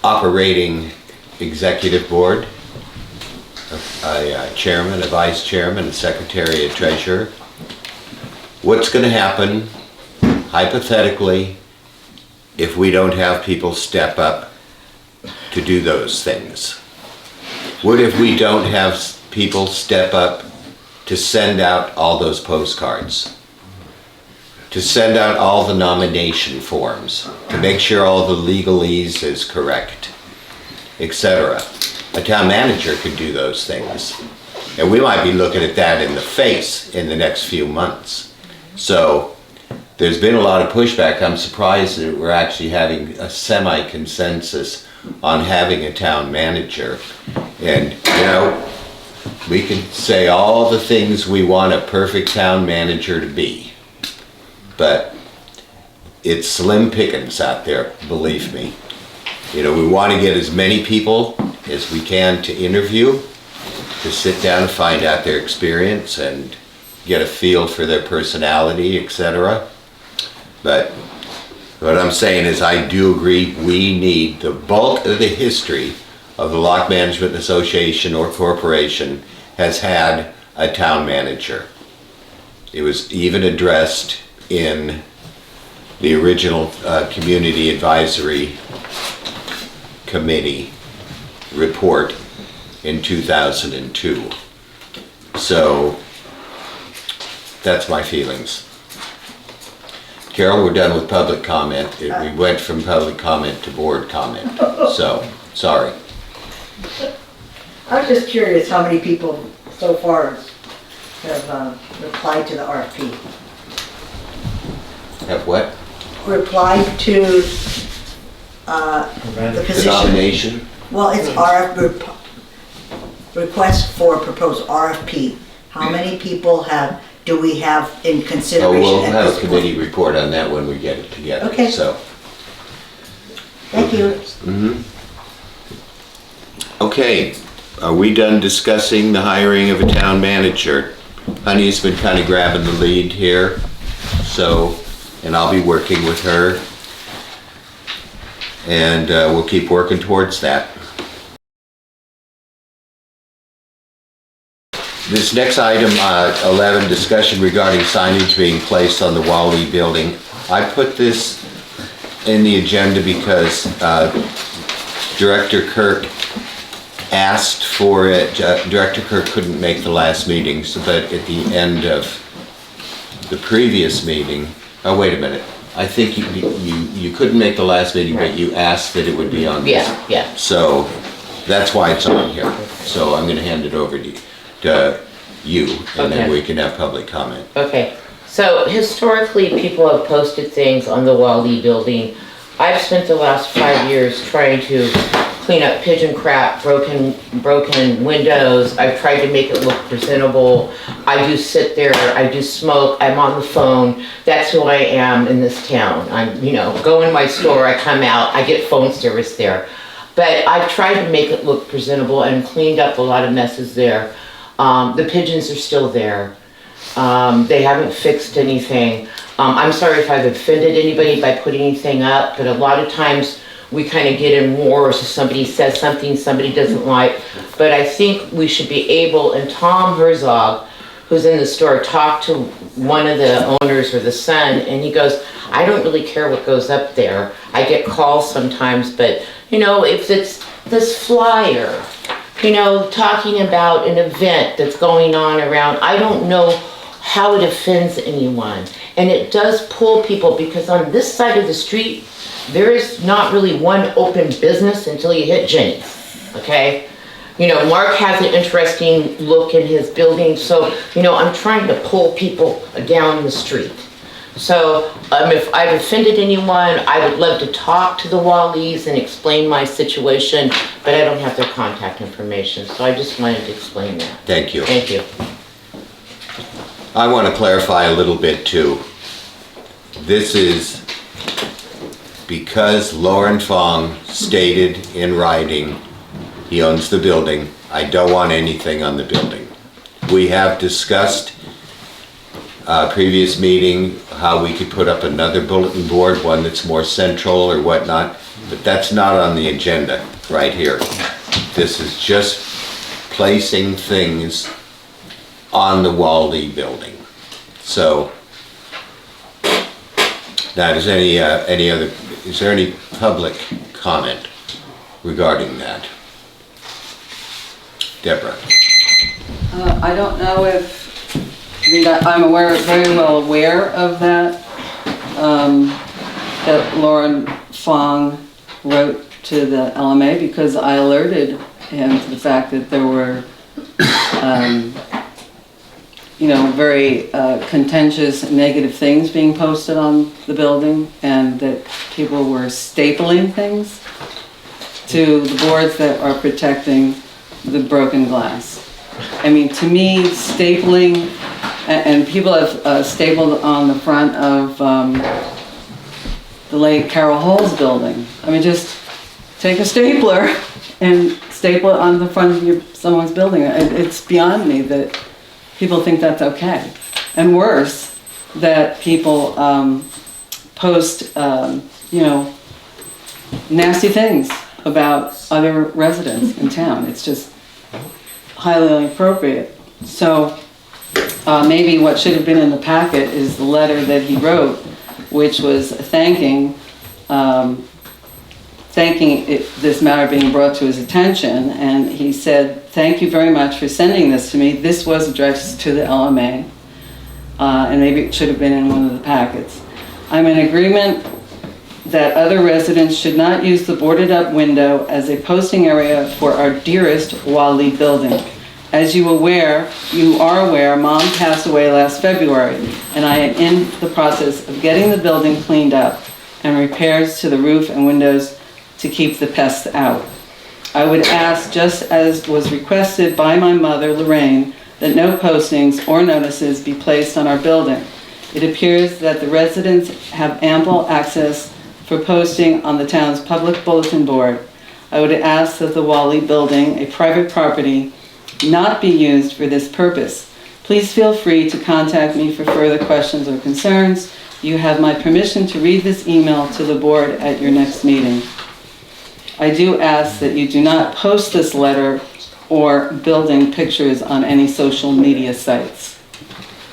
operating executive board, a chairman, a vice chairman, a secretary, a treasurer. What's going to happen, hypothetically, if we don't have people step up to do those things? What if we don't have people step up to send out all those postcards? To send out all the nomination forms? To make sure all the legalese is correct, etc. A town manager could do those things. And we might be looking at that in the face in the next few months. So there's been a lot of pushback. I'm surprised that we're actually having a semi-consensus on having a town manager. And, we can say all the things we want a perfect town manager to be. But it's slim pickings out there, believe me. We want to get as many people as we can to interview, to sit down and find out their experience and get a feel for their personality, etc. But what I'm saying is I do agree we need the bulk of the history of the Locke Management Association or Corporation has had a town manager. It was even addressed in the original Community Advisory Committee report in 2002. So that's my feelings. Carol, we're done with public comment. We went from public comment to board comment. So, sorry. I was just curious how many people so far have replied to the RFP. Have what? Replied to the The position. nomination? Well, it's request for proposed RFP. How many people do we have in Oh, consideration we'll at have a this point? committee report on that when we get it together. Okay. So. Thank you. Mhm. Okay, are we done discussing the hiring of a town manager? Honey's been kind of grabbing the lead here, so, and I'll be working with her. And we'll keep working towards that. This next item, 11, discussion regarding signage being placed on the Wally building. I put this in the agenda because Director Kirk asked for it. Director Kirk couldn't make the last meeting, so but at the end of the previous meeting, oh wait a minute, I think you couldn't make the last meeting, but you asked that it would be on this. Yeah. So that's why it's on here. So I'm gonna hand it over to you, and then Okay. we can have public comment. Okay, so historically, people have posted things on the Wally building. I've spent the last 5 years trying to clean up pigeon crap, broken windows. I've tried to make it look presentable. I do sit there, I do smoke, I'm on the phone. That's who I am in this town. I'm, go in my store, I come out, I get phone service there. But I've tried to make it look presentable and cleaned up a lot of messes there. The pigeons are still there. They haven't fixed anything. I'm sorry if I've offended anybody by putting anything up, but a lot of times we kind of get in wars if somebody says something somebody doesn't like. But I think we should be able, and Tom Herzog, who's in the store, talked to one of the owners or the son, and he goes, I don't really care what goes up there. I get calls sometimes, but if it's this flyer, talking about an event that's going on around, I don't know how it offends anyone. And it does pull people, because on this side of the street, there is not really one open business until you hit Jenny's, okay? Mark has an interesting look in his building, so, I'm trying to pull people down the street. So, if I've offended anyone, I would love to talk to the Wallies and explain my situation, but I don't have their contact information, so I just wanted to explain that. Thank you. Thank you. I want to clarify a little bit too. This is because Lauren Fong stated in writing, he owns the building. I don't want anything on the building. We have discussed previous meeting how we could put up another bulletin board, one that's more central or whatnot, but that's not on the agenda right here. This is just placing things on the Wally building. So, now is there any public comment regarding that? Deborah. I don't know if, I'm very well aware of that, that Lauren Fong wrote to the LMA, because I alerted him to the fact that there were, very contentious, negative things being posted on the building, and that people were stapling things to the boards that are protecting the broken glass. I mean, to me, stapling, and people have stapled on the front of the late Carol Hall's building. I mean, just take a stapler and staple it on the front of someone's building. It's beyond me that people think that's okay. And worse, that people post, nasty things about other residents in town. It's just highly inappropriate. So maybe what should have been in the packet is the letter that he wrote, which was thanking this matter being brought to his attention. And he said, thank you very much for sending this to me. This was addressed to the LMA, and maybe it should have been in one of the packets. I'm in agreement that other residents should not use the boarded up window as a posting area for our dearest Wally building, As you are aware, Mom passed away last February, and I am in the process of getting the building cleaned up and repairs to the roof and windows to keep the pests out. I would ask, just as was requested by my mother, Lorraine, that no postings or notices be placed on our building. It appears that the residents have ample access for posting on the town's public bulletin board. I would ask that the Wally building, a private property, not be used for this purpose. Please feel free to contact me for further questions or concerns. You have my permission to read this email to the board at your next meeting. I do ask that you do not post this letter or building pictures on any social media sites.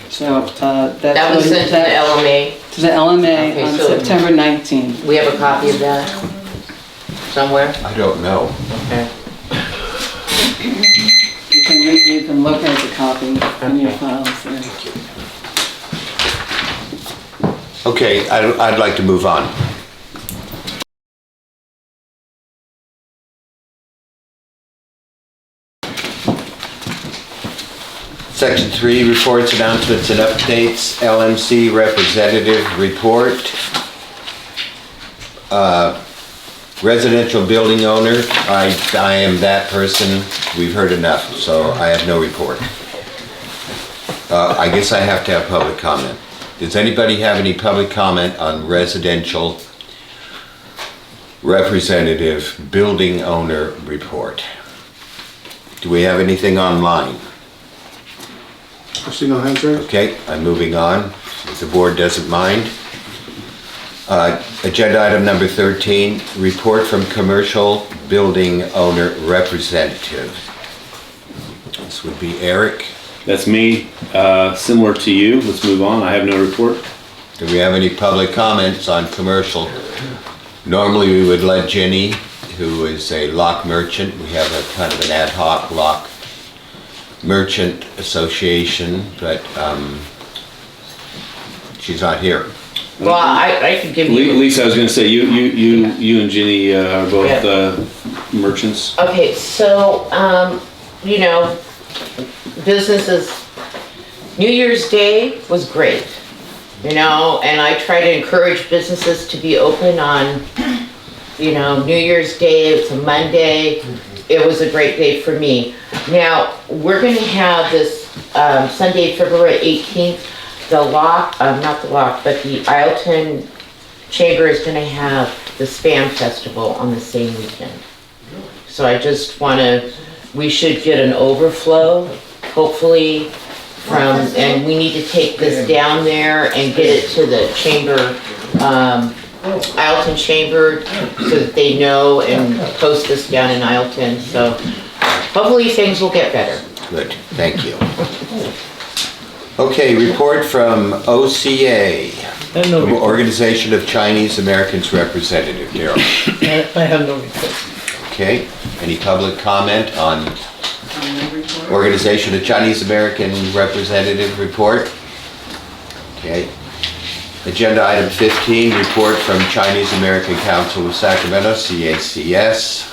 So That was sent to the LMA? To the LMA Okay, on so September 19th. We have a copy of that somewhere? I don't know. Okay. You can look at the copy in your files there. Okay, I'd like to move on. Section 3, reports, announcements, and updates. LMC representative report. Residential building owner, I am that person. We've heard enough, so I have no report. I guess I have to have public comment. Does anybody have any public comment on residential representative building owner report? Do we have anything online? I see no hands raised. Okay, I'm moving on, if the board doesn't mind. Agenda item number 13, report from commercial building owner representative. This would be Eric. That's me, similar to you. Let's move on. I have no report. Do we have any public comments on commercial? Normally we would let Jenny, who is a lock merchant, we have a kind of an ad hoc lock merchant association, but she's not here. Well, I could give you. Lisa, I was going to say you and Ginny are both merchants. Okay, so you know, businesses. New Year's Day was great, you know, and I try to encourage businesses to be open on, you know, New Year's Day. It's a Monday. It was a great day for me. Now we're going to have this Sunday, February 18th. The Locke, not the Locke, but the Ileton Chamber is going to have the Spam Festival on the same weekend. So I just want to, we should get an overflow, hopefully, from, and we need to take this down there and get it to the chamber, Ileton Chamber, so that they know and post this down in Ileton. So hopefully things will get better. Good, thank you. Okay, report from OCA, Organization of Chinese Americans Representative, Daryl. I have no report. Okay, any public comment on Organization of Chinese American Representative report? Okay. Agenda item 15, report from Chinese American Council of Sacramento, CACS.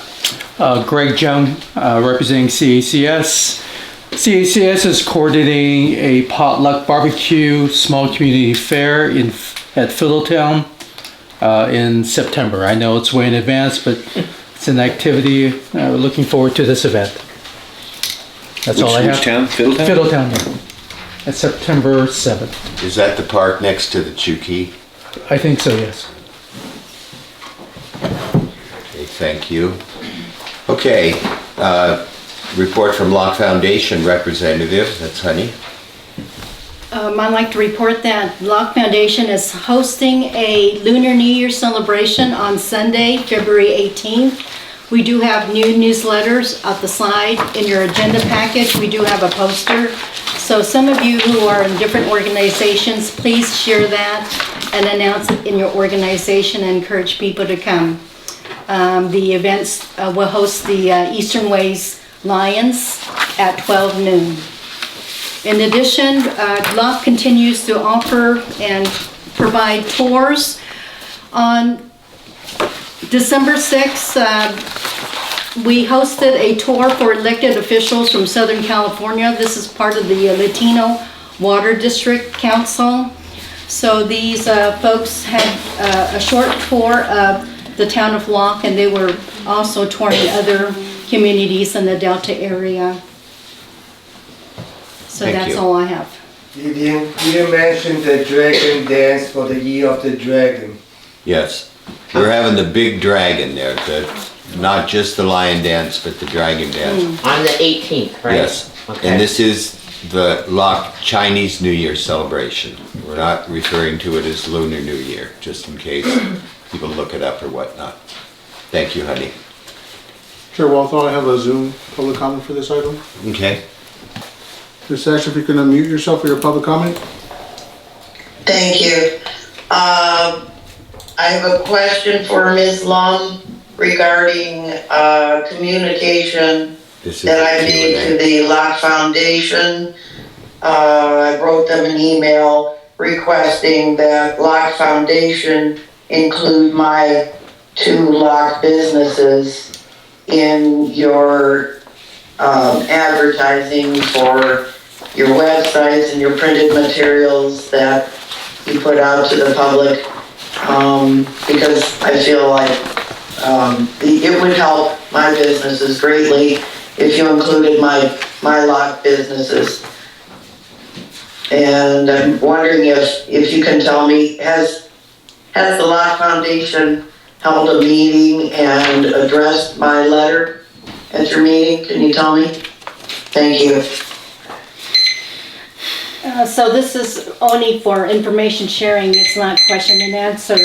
Greg Jung, representing CACS. CACS is coordinating a potluck barbecue small community fair at Fiddletown in September. I know it's way in advance, but it's an activity. We're looking forward to this event. That's all I have. Which town? Fiddletown? Fiddletown, yeah. That's September 7th. Is that the park next to the Chukey? I think so, yes. Okay, thank you. Okay, report from Locke Foundation representative, that's Honey. I'd like to report that Locke Foundation is hosting a Lunar New Year celebration on Sunday, February 18th. We do have new newsletters at the side. In your agenda package, we do have a poster. So some of you who are in different organizations, please share that and announce it in your organization and encourage people to come. The events will host the Eastern Ways Lions at 12 noon. In addition, Locke continues to offer and provide tours. On December 6th, We hosted a tour for elected officials from Southern California. This is part of the Latino Water District Council. So these folks had a short tour of the town of Locke, and they were also touring other communities in the Delta area. So Thank that's you. all I have. You didn't mention the dragon dance for the Year of the Dragon. Yes, we're having the big dragon there, not just the lion dance, but the dragon dance. On the 18th, right? Yes, Okay. and this is the Locke Chinese New Year celebration. We're not referring to it as Lunar New Year, just in case people look it up or whatnot. Thank you, honey. Chair Walthall, I have a Zoom public comment for this item. Okay. Ms. Esch, if you can unmute yourself for your public comment. Thank you. I have a question for Ms. Lum regarding communication that I made to the Locke Foundation. I wrote them an email requesting that Locke Foundation include my 2 Locke businesses in your advertising for your websites and your printed materials that you put out to the public, because I feel like it would help my businesses greatly if you included my Locke businesses. And I'm wondering if you can tell me, has the Locke Foundation held a meeting and addressed my letter at your meeting? Can you tell me? Thank you. So this is only for information sharing. It's not question and answer.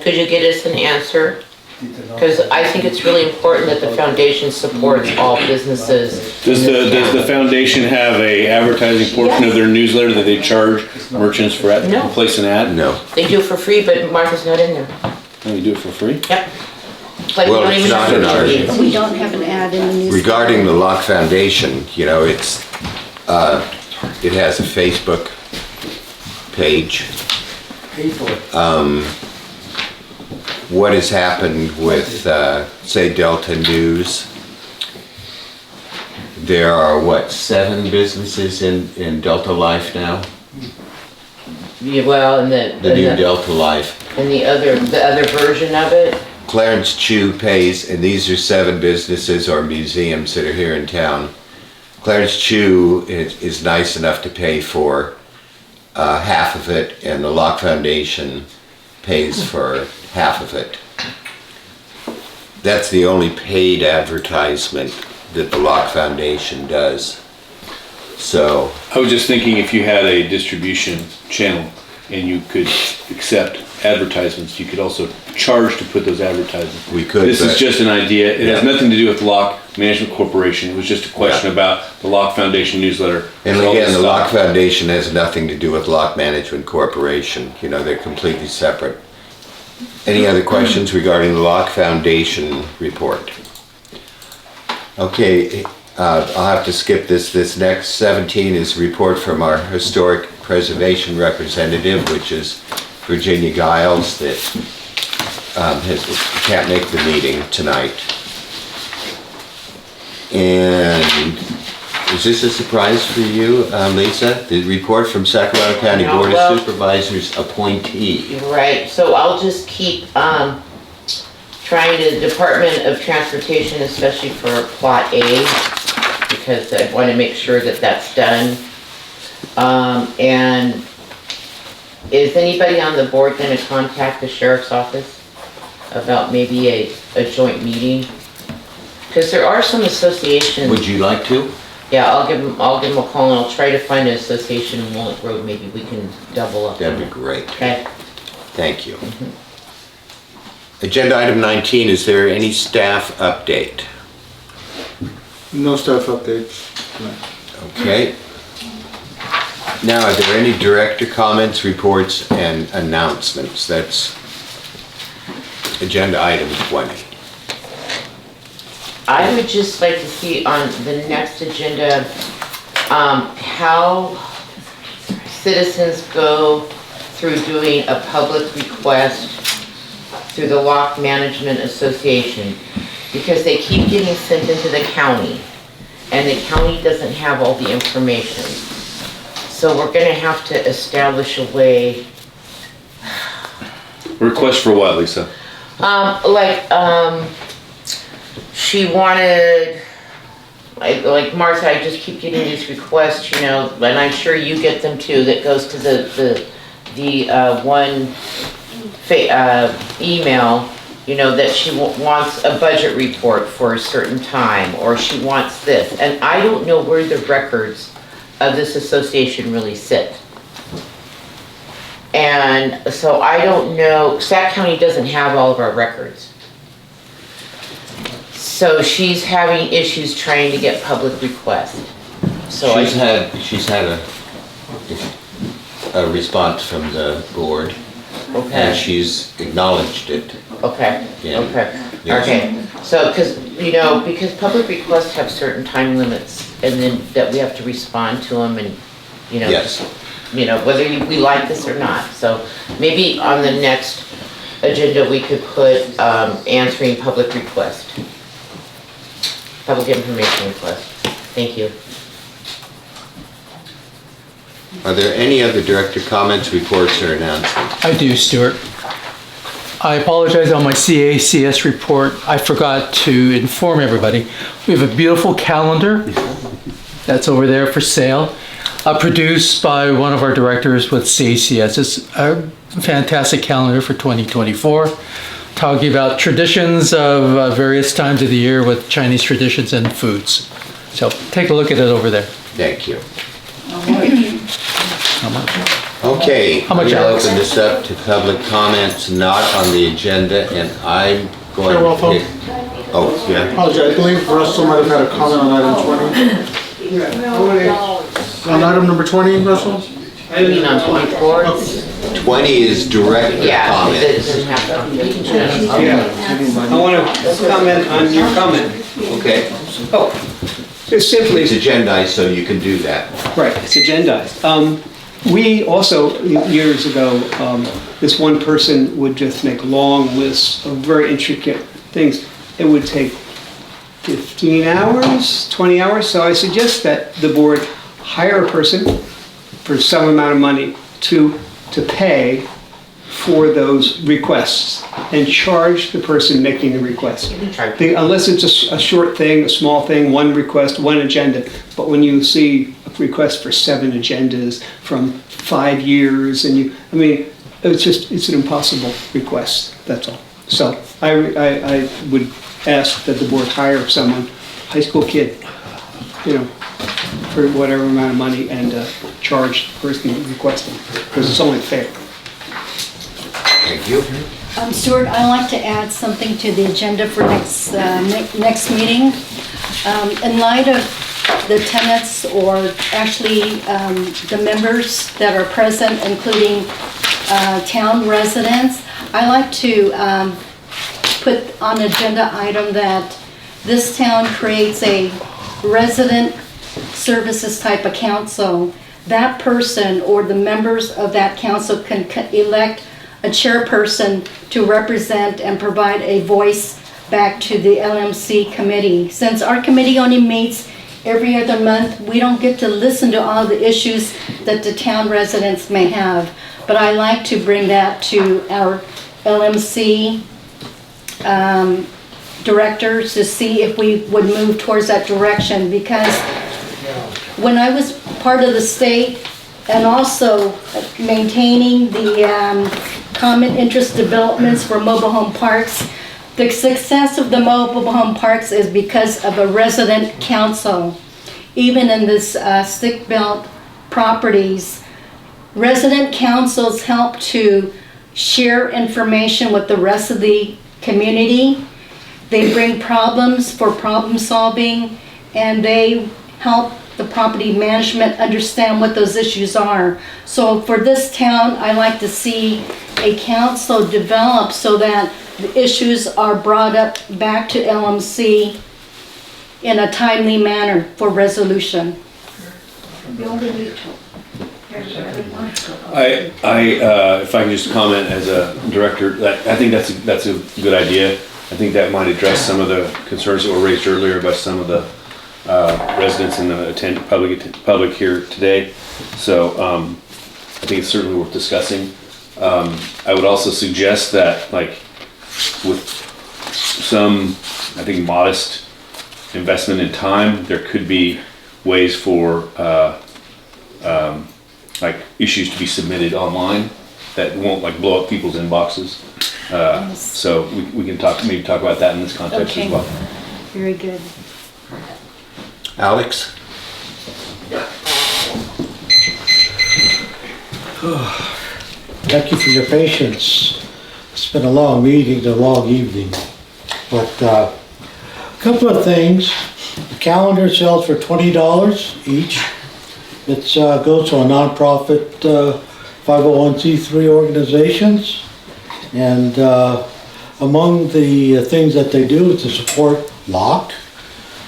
Could you get us an answer? Because I think it's really important that the foundation supports all businesses. Does the foundation have a advertising portion of their newsletter that they charge merchants for No. place an ad? No. They do it for free, but Martha's not in there. Oh, you do it for free? Yep. Like we Well, don't it's even not have in to our- read. We don't have an ad in the newspaper. Regarding the Locke Foundation, you know, it has a Facebook page. What has happened with, say, Delta News? There are, 7 businesses in Delta Life now? Yeah, well, and The new Delta Life. and the other version of it. Clarence Chu pays, and these are 7 businesses or museums that are here in town. Clarence Chu is nice enough to pay for half of it, and the Locke Foundation pays for half of it. That's the only paid advertisement that the Locke Foundation does. So, I was just thinking if you had a distribution channel and you could accept advertisements, you could also charge to put those advertisements. We could, This is but- just an idea. It has Yeah. nothing to do with Locke Management Corporation. It was just a question about the Locke Foundation newsletter. and All again, this the stuff. Locke Foundation has nothing to do with Locke Management Corporation. You know, they're completely separate. Any other questions regarding the Locke Foundation report? Okay, I'll have to skip this. This next 17 is a report from our historic preservation representative, which is Virginia Giles, that can't make the meeting tonight. And is this a surprise for you, Lisa? The report from Sacramento County No, Board well- of Supervisors appointee. Right, so I'll just keep trying to Department of Transportation, especially for Plot A, because I want to make sure that that's done. And is anybody on the board going to contact the sheriff's office about maybe a joint meeting? Because there are some associations. Would you like to? Yeah, I'll give them a call and I'll try to find an association in Walnut Road. Maybe we can double up. That'd be great. Okay. Thank you. Agenda item 19, is there any staff update? No staff updates. Okay. Now, are there any director comments, reports, and announcements? That's agenda item 20. I would just like to see on the next agenda, how citizens go through doing a public request through the Locke Management Association, because they keep getting sent into the county, and the county doesn't have all the information. So we're gonna have to establish a way. Request for what, Lisa? She wanted, like Martha, I just keep getting these requests, you know, and I'm sure you get them too, that goes to the one email, you know, that she wants a budget report for a certain time, or she wants this. And I don't know where the records of this association really sit. And so I don't know, Sac County doesn't have all of our records. So she's having issues trying to get public requests. So She's had a response from the board. Okay. And she's acknowledged it. Okay, Yeah. okay, Yes. okay. So, because public requests have certain time limits, and then that we have to respond to them, and, you know. Yes. You know, whether we like this or not. So maybe on the next agenda, we could put answering public request. Public information request. Thank you. Are there any other director comments, reports, or announcements? I do, Stuart. I apologize on my CACS report. I forgot to inform everybody. We have a beautiful calendar that's over there for sale, produced by one of our directors with CACS. It's a fantastic calendar for 2024, talking about traditions of various times of the year with Chinese traditions and foods. So take a look at it over there. Thank you. How much? Okay, How much, I'm gonna Alex? open this up to public comments not on the agenda, and I'm going Hey, Rolfo. to pick. Oh, yeah. Apologize, I believe Russell might have had a comment on item 20. On item number 20, Russell? I mean, on 24. 20 is director Yeah, it comments. doesn't have to. You can choose. Yeah, I want to comment on your comment. Okay, Oh, just simply. it's agendized, so you can do that. Right, it's agendized. We also, years ago, this one person would just make long lists of very intricate things. It would take 15 hours, 20 hours, so I suggest that the board hire a person for some amount of money to pay for those requests and charge the person making the request. Unless it's a short thing, a small thing, one request, one agenda. But when you see a request for 7 agendas from 5 years, and it's an impossible request, that's all. So I would ask that the board hire someone, high school kid, for whatever amount of money, and charge the person requesting, because it's only fair. Thank you. Stuart, I'd like to add something to the agenda for next meeting. In light of the tenants, or actually the members that are present, including town residents, I like to put on agenda item that this town creates a resident services type of council. That person or the members of that council can elect a chairperson to represent and provide a voice back to the LMC committee. Since our committee only meets every other month, we don't get to listen to all the issues that the town residents may have. But I like to bring that to our LMC directors to see if we would move towards that direction, because when I was part of the state and also maintaining the common interest developments for mobile home parks, the success of the mobile home parks is because of a resident council. Even in this stick-built properties, resident councils help to share information with the rest of the community. They bring problems for problem solving, and they help the property management understand what those issues are. So for this town, I like to see a council develop so that the issues are brought up back to LMC in a timely manner for resolution. If I can just comment as a director, I think that's a good idea. I think that might address some of the concerns that were raised earlier by some of the residents and the public here today. So I think it's certainly worth discussing. I would also suggest that, like, with some, I think, modest investment in time, there could be ways for like issues to be submitted online that won't like blow up people's inboxes. So we can maybe talk about that in this context as well. Very good. Alex? Thank you for your patience. It's been a long meeting, a long evening. But a couple of things. The calendar sells for $20 each. It goes to a nonprofit 501c3 organizations. And among the things that they do is to support Locke.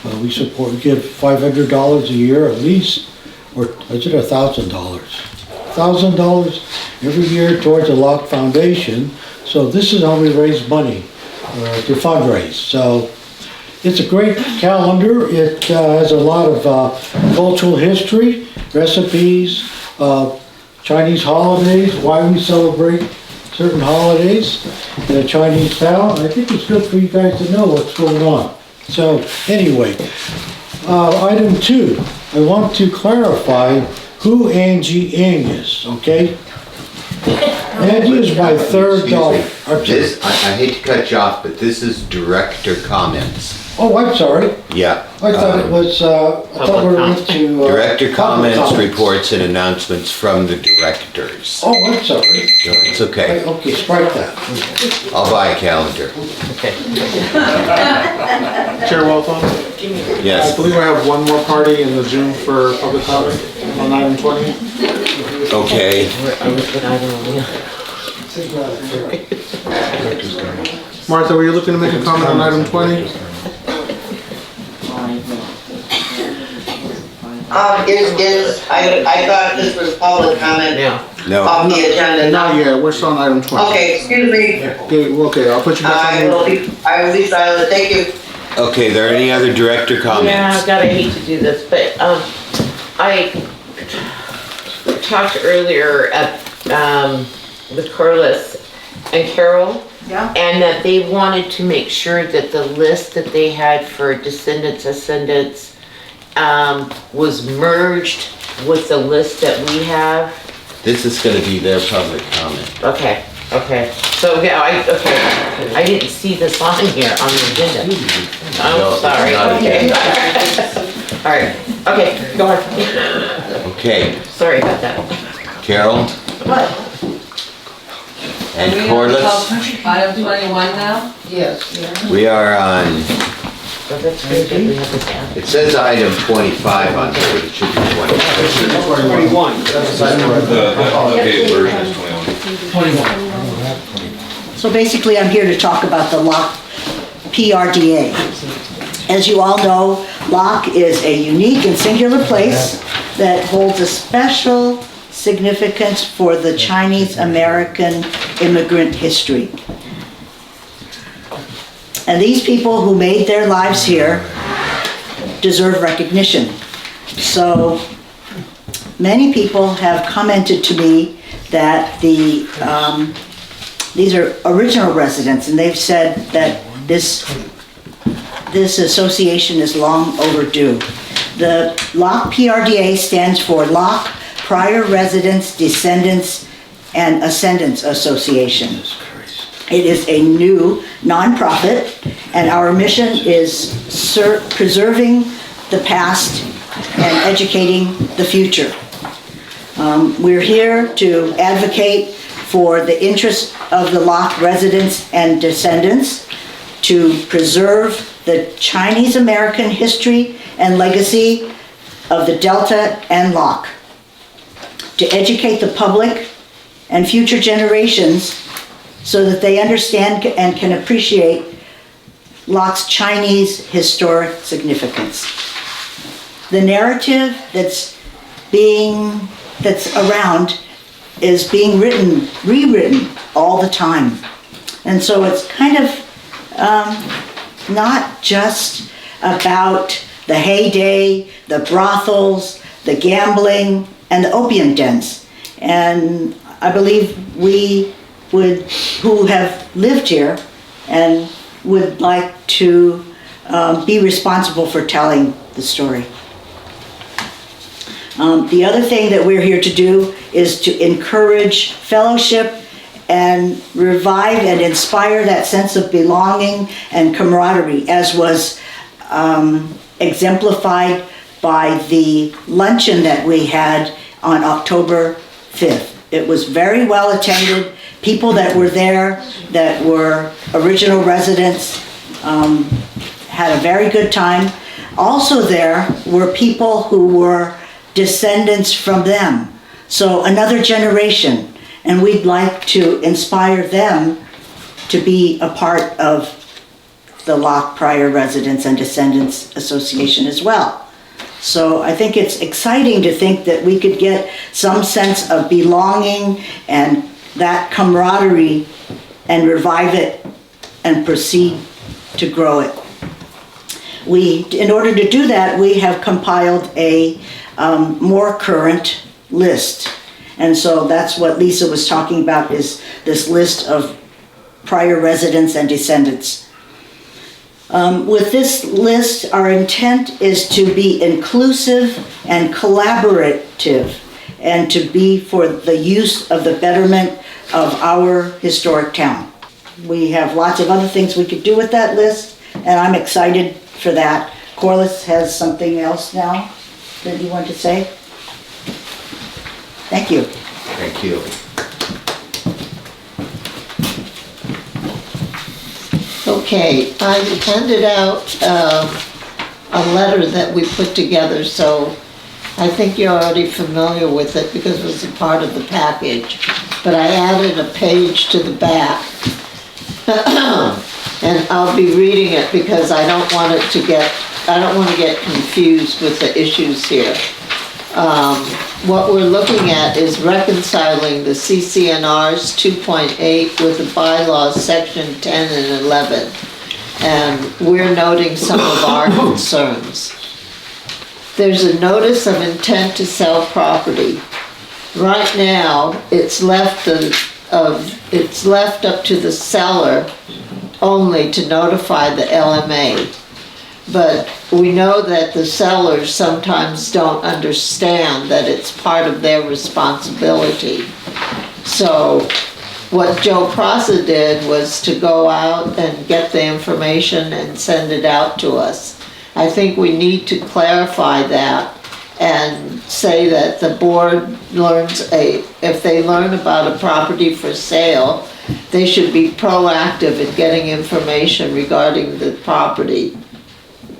We give $500 a year at least, or is it $1,000? $1,000 every year towards the Locke Foundation. So this is how we raise money to fundraise. So it's a great calendar. It has a lot of cultural history, recipes, Chinese holidays, why we celebrate certain holidays in a Chinese town. I think it's good for you guys to know what's going on. So anyway, item 2, I want to clarify who Angie Eng is, okay? Angie is my third daughter. This, I hate to cut you off, but this is director comments. Oh, I'm sorry. Yeah. I thought it was, I thought we were into... Director comments, reports, and announcements from the directors. Oh, I'm sorry. No, it's okay. Okay, strike that. I'll buy a calendar. Chair Waltham? Yes. I believe I have one more party in the Zoom for public comment on item 20. Okay. Martha, were you looking to make a comment on item 20? I thought this was public comment No. on the agenda. Not yet, we're still on item 20. Okay, excuse me. Okay, I'll put you back on. I will be silent, thank you. Okay, are there any other director comments? Yeah, God, I hate to do this, but I talked earlier with Corliss and Carol. Yeah. And that they wanted to make sure that the list that they had for descendants, ascendants, was merged with the list that we have. This is gonna be their public comment. Okay. So, yeah, I didn't see this on here on the agenda. No, I'm sorry. not Okay. All right. Okay, go ahead. Okay, Sorry about that. Carol What? and Corliss, Item 21 now? Yes. we are on, So that's good that we have this down. it says item 25 on here, but it should be 20. 21. The updated version is 21. So basically, I'm here to talk about the Locke PRDA. As you all know, Locke is a unique and singular place that holds a special significance for the Chinese American immigrant history. And these people who made their lives here deserve recognition. So many people have commented to me that these are original residents, and they've said that this association is long overdue. The Locke PRDA stands for Locke Prior Residents, Descendants, and Ascendants Association. It is a new nonprofit, and our mission is preserving the past and educating the future. We're here to advocate for the interests of the Locke residents and descendants, to preserve the Chinese American history and legacy of the Delta and Locke, to educate the public and future generations so that they understand and can appreciate Locke's Chinese historic significance. The narrative that's being that's around is being rewritten all the time. And so it's kind of not just about the heyday, the brothels, the gambling, and the opium dens. And I believe we who have lived here and would like to be responsible for telling the story. The other thing that we're here to do is to encourage fellowship and revive and inspire that sense of belonging and camaraderie, as was exemplified by the luncheon that we had on October 5th. It was very well attended. People that were there, that were original residents, had a very good time. Also there were people who were descendants from them. So another generation, and we'd like to inspire them to be a part of the Locke Prior Residents and Descendants Association as well. So I think it's exciting to think that we could get some sense of belonging and that camaraderie and revive it and proceed to grow it. In order to do that, we have compiled a more current list. And so that's what Lisa was talking about, is this list of prior residents and descendants. With this list, our intent is to be inclusive and collaborative, and to be for the use of the betterment of our historic town. We have lots of other things we could do with that list, and I'm excited for that. Corliss has something else now that you want to say? Thank you. Thank you. Okay, I handed out a letter that we put together, so I think you're already familiar with it because it was a part of the package. But I added a page to the back. And I'll be reading it because I don't want to get confused with the issues here. What we're looking at is reconciling the CCNRs 2.8 with the bylaws section 10 and 11. And we're noting some of our concerns. There's a notice of intent to sell property. Right now, it's left up to the seller only to notify the LMA. But we know that the sellers sometimes don't understand that it's part of their responsibility. So what Joe Prasa did was to go out and get the information and send it out to us. I think we need to clarify that and say that the board if they learn about a property for sale, they should be proactive in getting information regarding the property.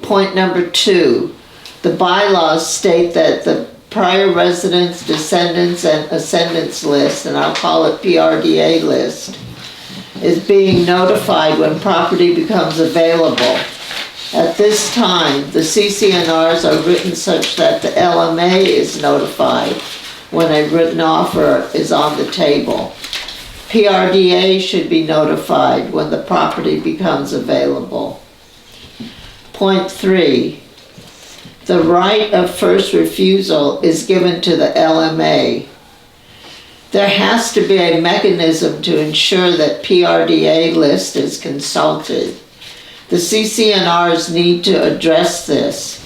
Point number 2, the bylaws state that the prior residents, descendants, and ascendants list, and I'll call it PRDA list, is being notified when property becomes available. At this time, the CCNRs are written such that the LMA is notified when a written offer is on the table. PRDA should be notified when the property becomes available. Point 3, the right of first refusal is given to the LMA. There has to be a mechanism to ensure that PRDA list is consulted. The CCNRs need to address this,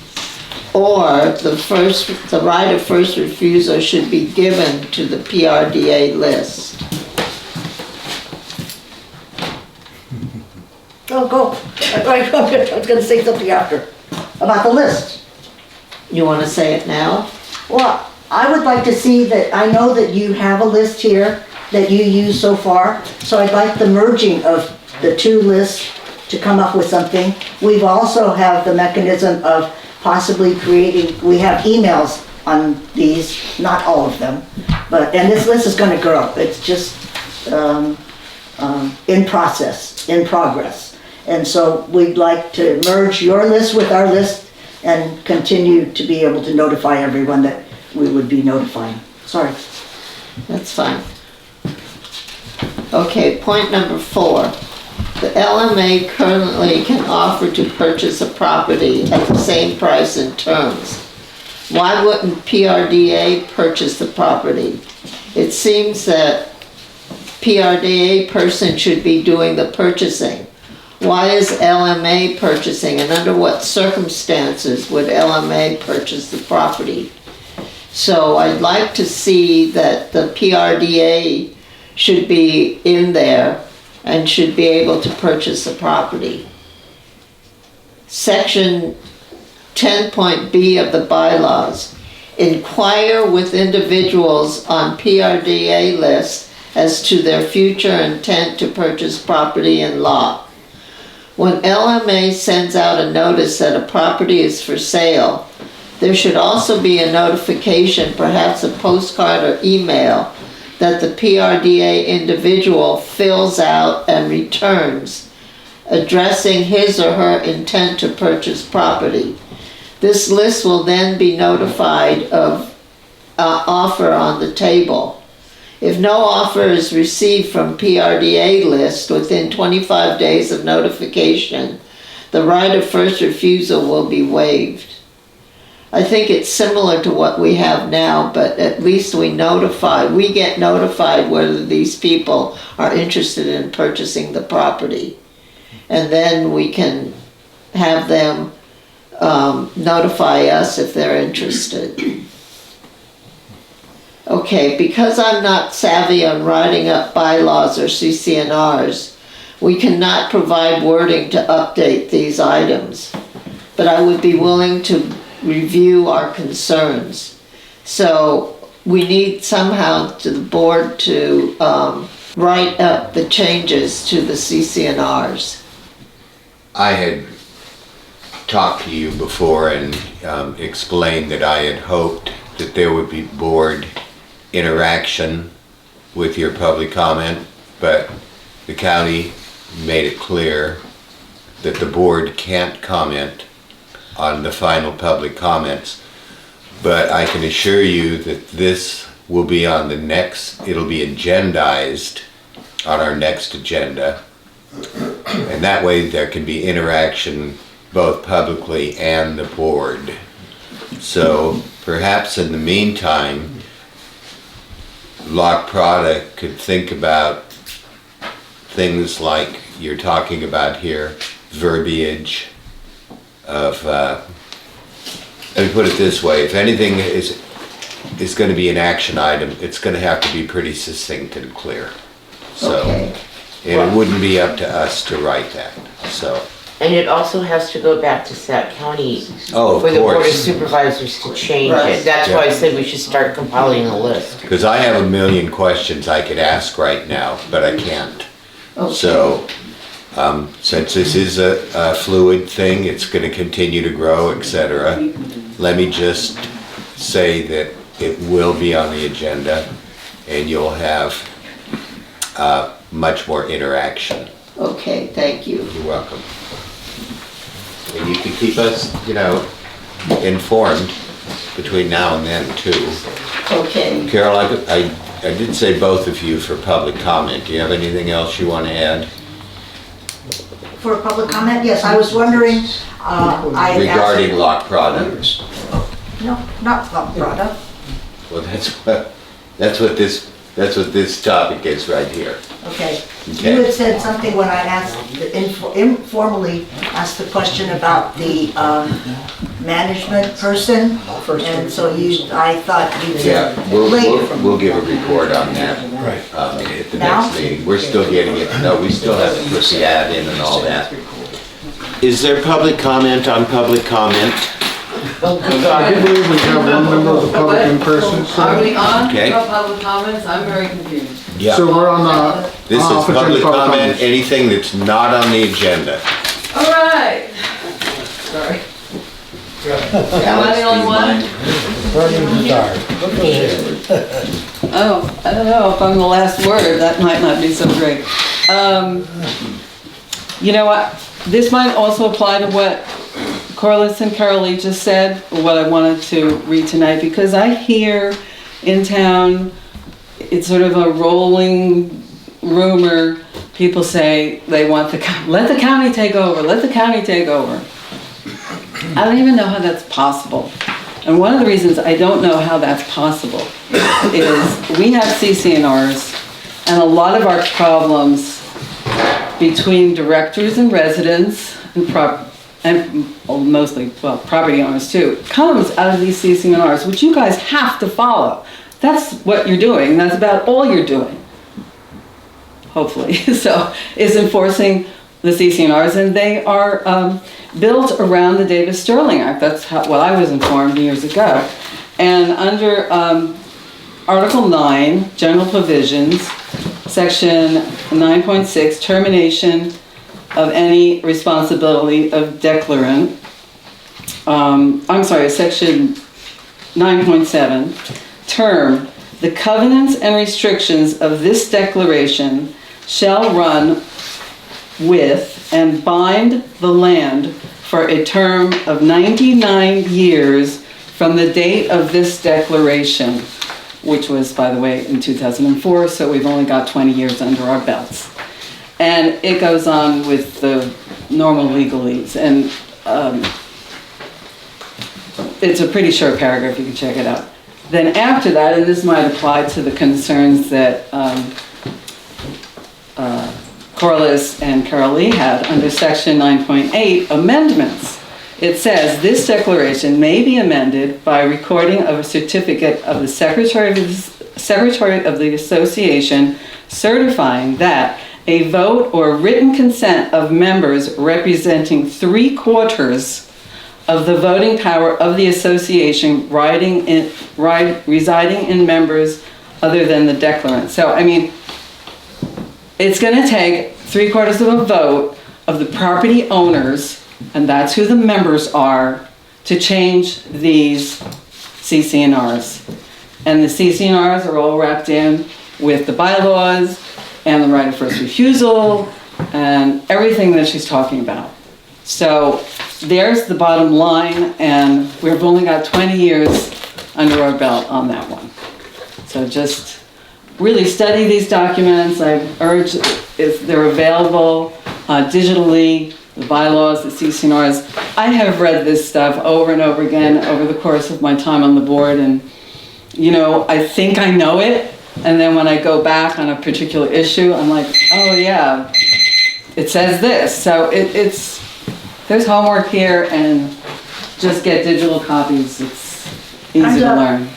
or the right of first refusal should be given to the PRDA list. Oh, go. I was going to say something after about the list. You want to say it now? Well, I would like to see that. I know that you have a list here that you use so far, so I'd like the merging of the two lists to come up with something. We've also have the mechanism of possibly creating, we have emails on these, not all of them, and this list is going to grow. It's just in progress. And so we'd like to merge your list with our list and continue to be able to notify everyone that we would be notifying. Sorry. That's fine. Okay, point number 4. The LMA currently can offer to purchase a property at the same price and terms. Why wouldn't PRDA purchase the property? It seems that PRDA person should be doing the purchasing. Why is LMA purchasing, and under what circumstances would LMA purchase the property? So I'd like to see that the PRDA should be in there and should be able to purchase the property. Section 10.B of the bylaws. Inquire with individuals on PRDA list as to their future intent to purchase property in Locke. When LMA sends out a notice that a property is for sale, there should also be a notification, perhaps a postcard or email, that the PRDA individual fills out and returns, addressing his or her intent to purchase property. This list will then be notified of offer on the table. If no offer is received from PRDA list within 25 days of notification, the right of first refusal will be waived. I think it's similar to what we have now, but at least we get notified whether these people are interested in purchasing the property. And then we can have them notify us if they're interested. Okay, because I'm not savvy on writing up bylaws or CCNRs, we cannot provide wording to update these items, but I would be willing to review our concerns. So we need somehow to the board to write up the changes to the CCNRs. I had talked to you before and explained that I had hoped that there would be board interaction with your public comment, but the county made it clear that the board can't comment on the final public comments. But I can assure you that this will be on the next, it'll be agendized on our next agenda. And that way there can be interaction both publicly and the board. So perhaps in the meantime, Locke Product could think about things like you're talking about here, verbiage of, let me put it this way, if anything is going to be an action item, it's going to have to be pretty succinct and clear. So, Okay. and it wouldn't be up to us to write that, so. And it also has to go back to Sac County Oh, of for the Board of course. Supervisors to change Right. it. That's why I Yeah. said we should start compiling a list. Because I have a million questions I could ask right now, but I can't. So, since this is a fluid thing, it's going to continue to grow, etc. Let me just say that it will be on the agenda and you'll have much more interaction. Okay, thank you. You're welcome. And you can keep us, informed between now and then too. Okay. Carol, I did say both of you for public comment. Do you have anything else you want to add? For public comment, yes, I was wondering, Regarding Locke Product. No, not Locke Product. Well, that's what this topic is right here. Okay. Okay. You had said something when I asked, informally asked the question about the management person, and so I thought you Yeah, said we'll later. give a report on that at the Now? next meeting. We're still getting it. No, we still have to put the ad in and all that. Is there public comment on public comment? I do believe we have one member of the public in person. so- Are we on Okay. for public comments? I'm very confused. Yeah. So we're on This is opportunity public comment, comments. anything that's not on the agenda. All right. Sorry. Am I the only one? Oh, I don't know if I'm the last word. That might not be so great. You know what? This might also apply to what Corliss and Carolee just said, or what I wanted to read tonight, because I hear in town, it's sort of a rolling rumor. People say they want let the county take over, let the county take over. I don't even know how that's possible. And one of the reasons I don't know how that's possible is we have CCNRs, and a lot of our problems between directors and residents and mostly, well, property owners too, comes out of these CCNRs, which you guys have to follow. That's what you're doing. That's about all you're doing, hopefully. So, is enforcing the CCNRs, and they are built around the Davis-Sterling Act. That's what I was informed years ago. And under Article 9, General Provisions, Section 9.6, termination of any responsibility of declarant. Section 9.7, term, the covenants and restrictions of this declaration shall run with and bind the land for a term of 99 years from the date of this declaration, which was, by the way, in 2004, so we've only got 20 years under our belts. And it goes on with the normal legalese, and it's a pretty short paragraph, you can check it out. Then after that, and this might apply to the concerns that Corliss and Carol Lee had under Section 9.8, amendments. It says, this declaration may be amended by recording of a certificate of the Secretary of the Association certifying that a vote or written consent of members representing 3/4 of the voting power of the association residing in members other than the declarant. So, I mean, it's going to take 3/4 of a vote of the property owners, and that's who the members are, to change these CCNRs. And the CCNRs are all wrapped in with the bylaws and the right of first refusal and everything that she's talking about. So there's the bottom line, and we've only got 20 years under our belt on that one. So just really study these documents. I urge, if they're available digitally, the bylaws, the CCNRs. I have read this stuff over and over again over the course of my time on the board, and you know, I think I know it, and then when I go back on a particular issue, I'm like, oh yeah, it says this. So there's homework here, and just get digital copies. It's easy to learn.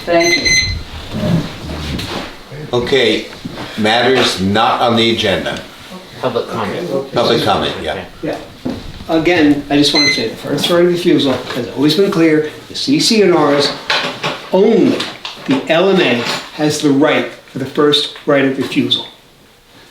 Thank you. Okay, matters not on the agenda. Public comment. Public comment, yeah. Yeah. Again, I just want to say the first right of refusal has always been clear. The CCNRs, only the LMA has the right for the first right of refusal.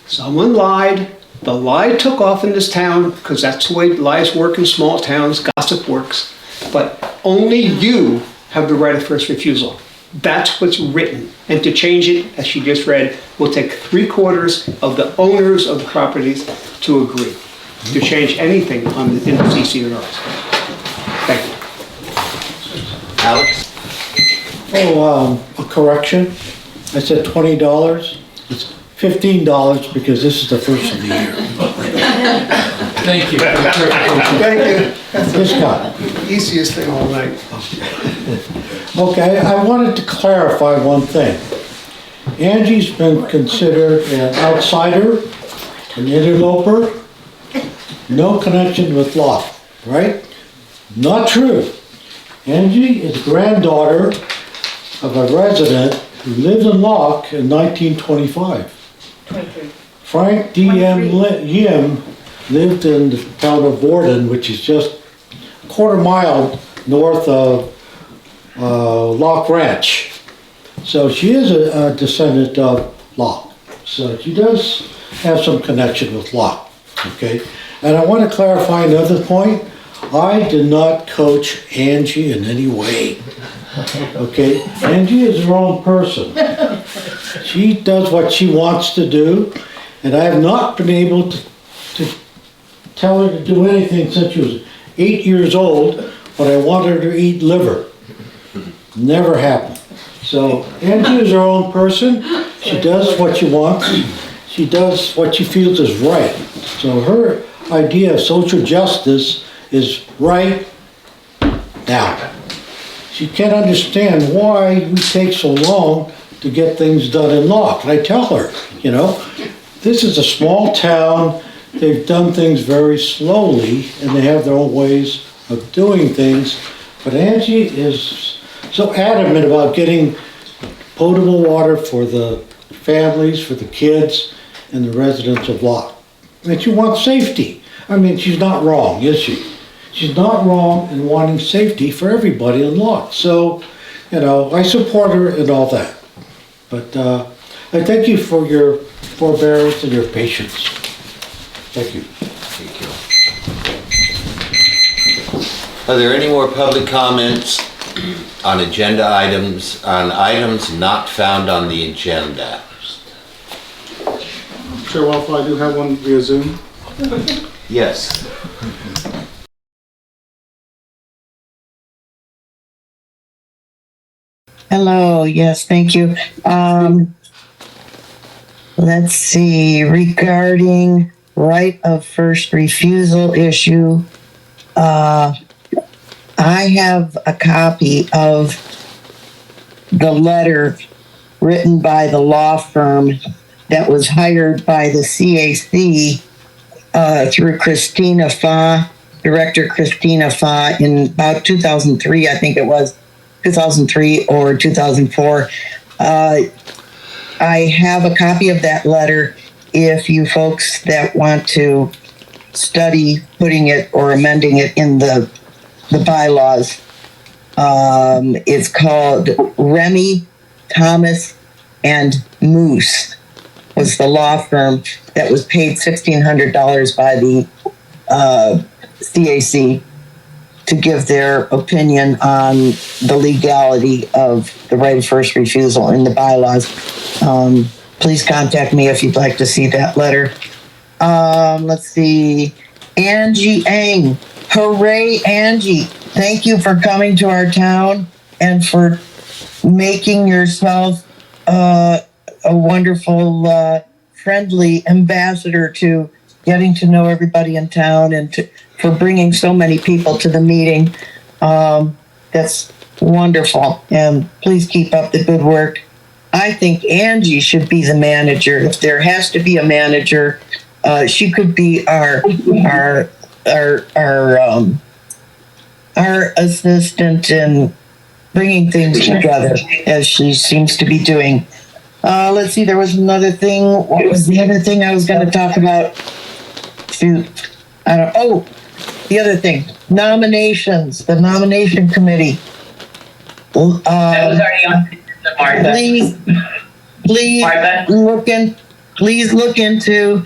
Someone lied. The lie took off in this town because that's the way lies work in small towns, gossip works. But only you have the right of first refusal. That's what's written. And to change it, as she just read, will take 3/4 of the owners of the properties to agree to change anything in the CCNRs. Thank you. Alex? A correction. I said $20. It's $15 because this is the first of the year. Thank you. Thank you. That's Discount. the easiest thing all night. Okay, I wanted to clarify one thing. Angie's been considered an outsider, an interloper, no connection with Locke, right? Not true. Angie is granddaughter of a resident who lived in Locke in 1925. 23. Frank D.M. Yim lived in the town of Borden, which is just a quarter-mile north of Locke Ranch. So she is a descendant of Locke. So she does have some connection with Locke, okay? And I want to clarify another point. I did not coach Angie in any way, okay? Angie is her own person. She does what she wants to do, and I have not been able to tell her to do anything since she was 8 years old, but I want her to eat liver. Never happened. So Angie is her own person. She does what she wants. She does what she feels is right. So her idea of social justice is right now. She can't understand why we take so long to get things done in Locke. I tell her, you know, this is a small town. They've done things very slowly and they have their own ways of doing things. But Angie is so adamant about getting potable water for the families, for the kids, and the residents of Locke. And she wants safety. I mean, she's not wrong, is she? She's not wrong in wanting safety for everybody in Locke. So, you know, I support her in all that. But I thank you for your forbearance and your patience. Thank you. Thank you. Are there any more public comments on agenda items, on items not found on the agenda? Chair Waffle, I do have one via Zoom. Yes. Hello, yes, thank you. Let's see, regarding right of first refusal issue, I have a copy of the letter written by the law firm that was hired by the CAC through Christina Fa, Director Christina Fa, in about 2003, I think it was, 2003 or 2004. I have a copy of that letter if you folks that want to study putting it or amending it in the bylaws. It's called Remy, Thomas, and Moose was the law firm that was paid $1,600 by the CAC to give their opinion on the legality of the right of first refusal in the bylaws. Please contact me if you'd like to see that letter. Let's see. Angie Eng. Hooray, Angie. Thank you for coming to our town and for making yourself a wonderful, friendly ambassador to getting to know everybody in town and for bringing so many people to the meeting. That's wonderful. And please keep up the good work. I think Angie should be the manager. If there has to be a manager, she could be our assistant in bringing things together, as she seems to be doing. Let's see, there was another thing. What was the other thing I was going to talk about? Shoot. The other thing. Nominations. The nomination committee. That was already on Martha. Please Martha? Please look into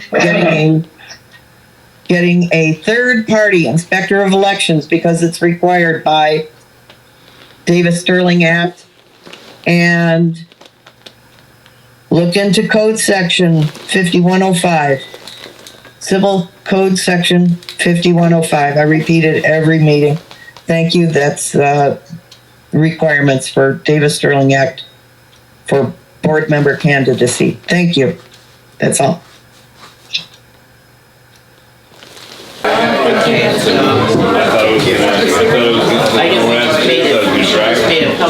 getting a third party inspector of elections because it's required by Davis Sterling Act, and look into code section 5105, civil code section 5105. I repeat it every meeting. Thank you. That's requirements for Davis Sterling Act for board member candidacy. Thank you. That's all. I thought it was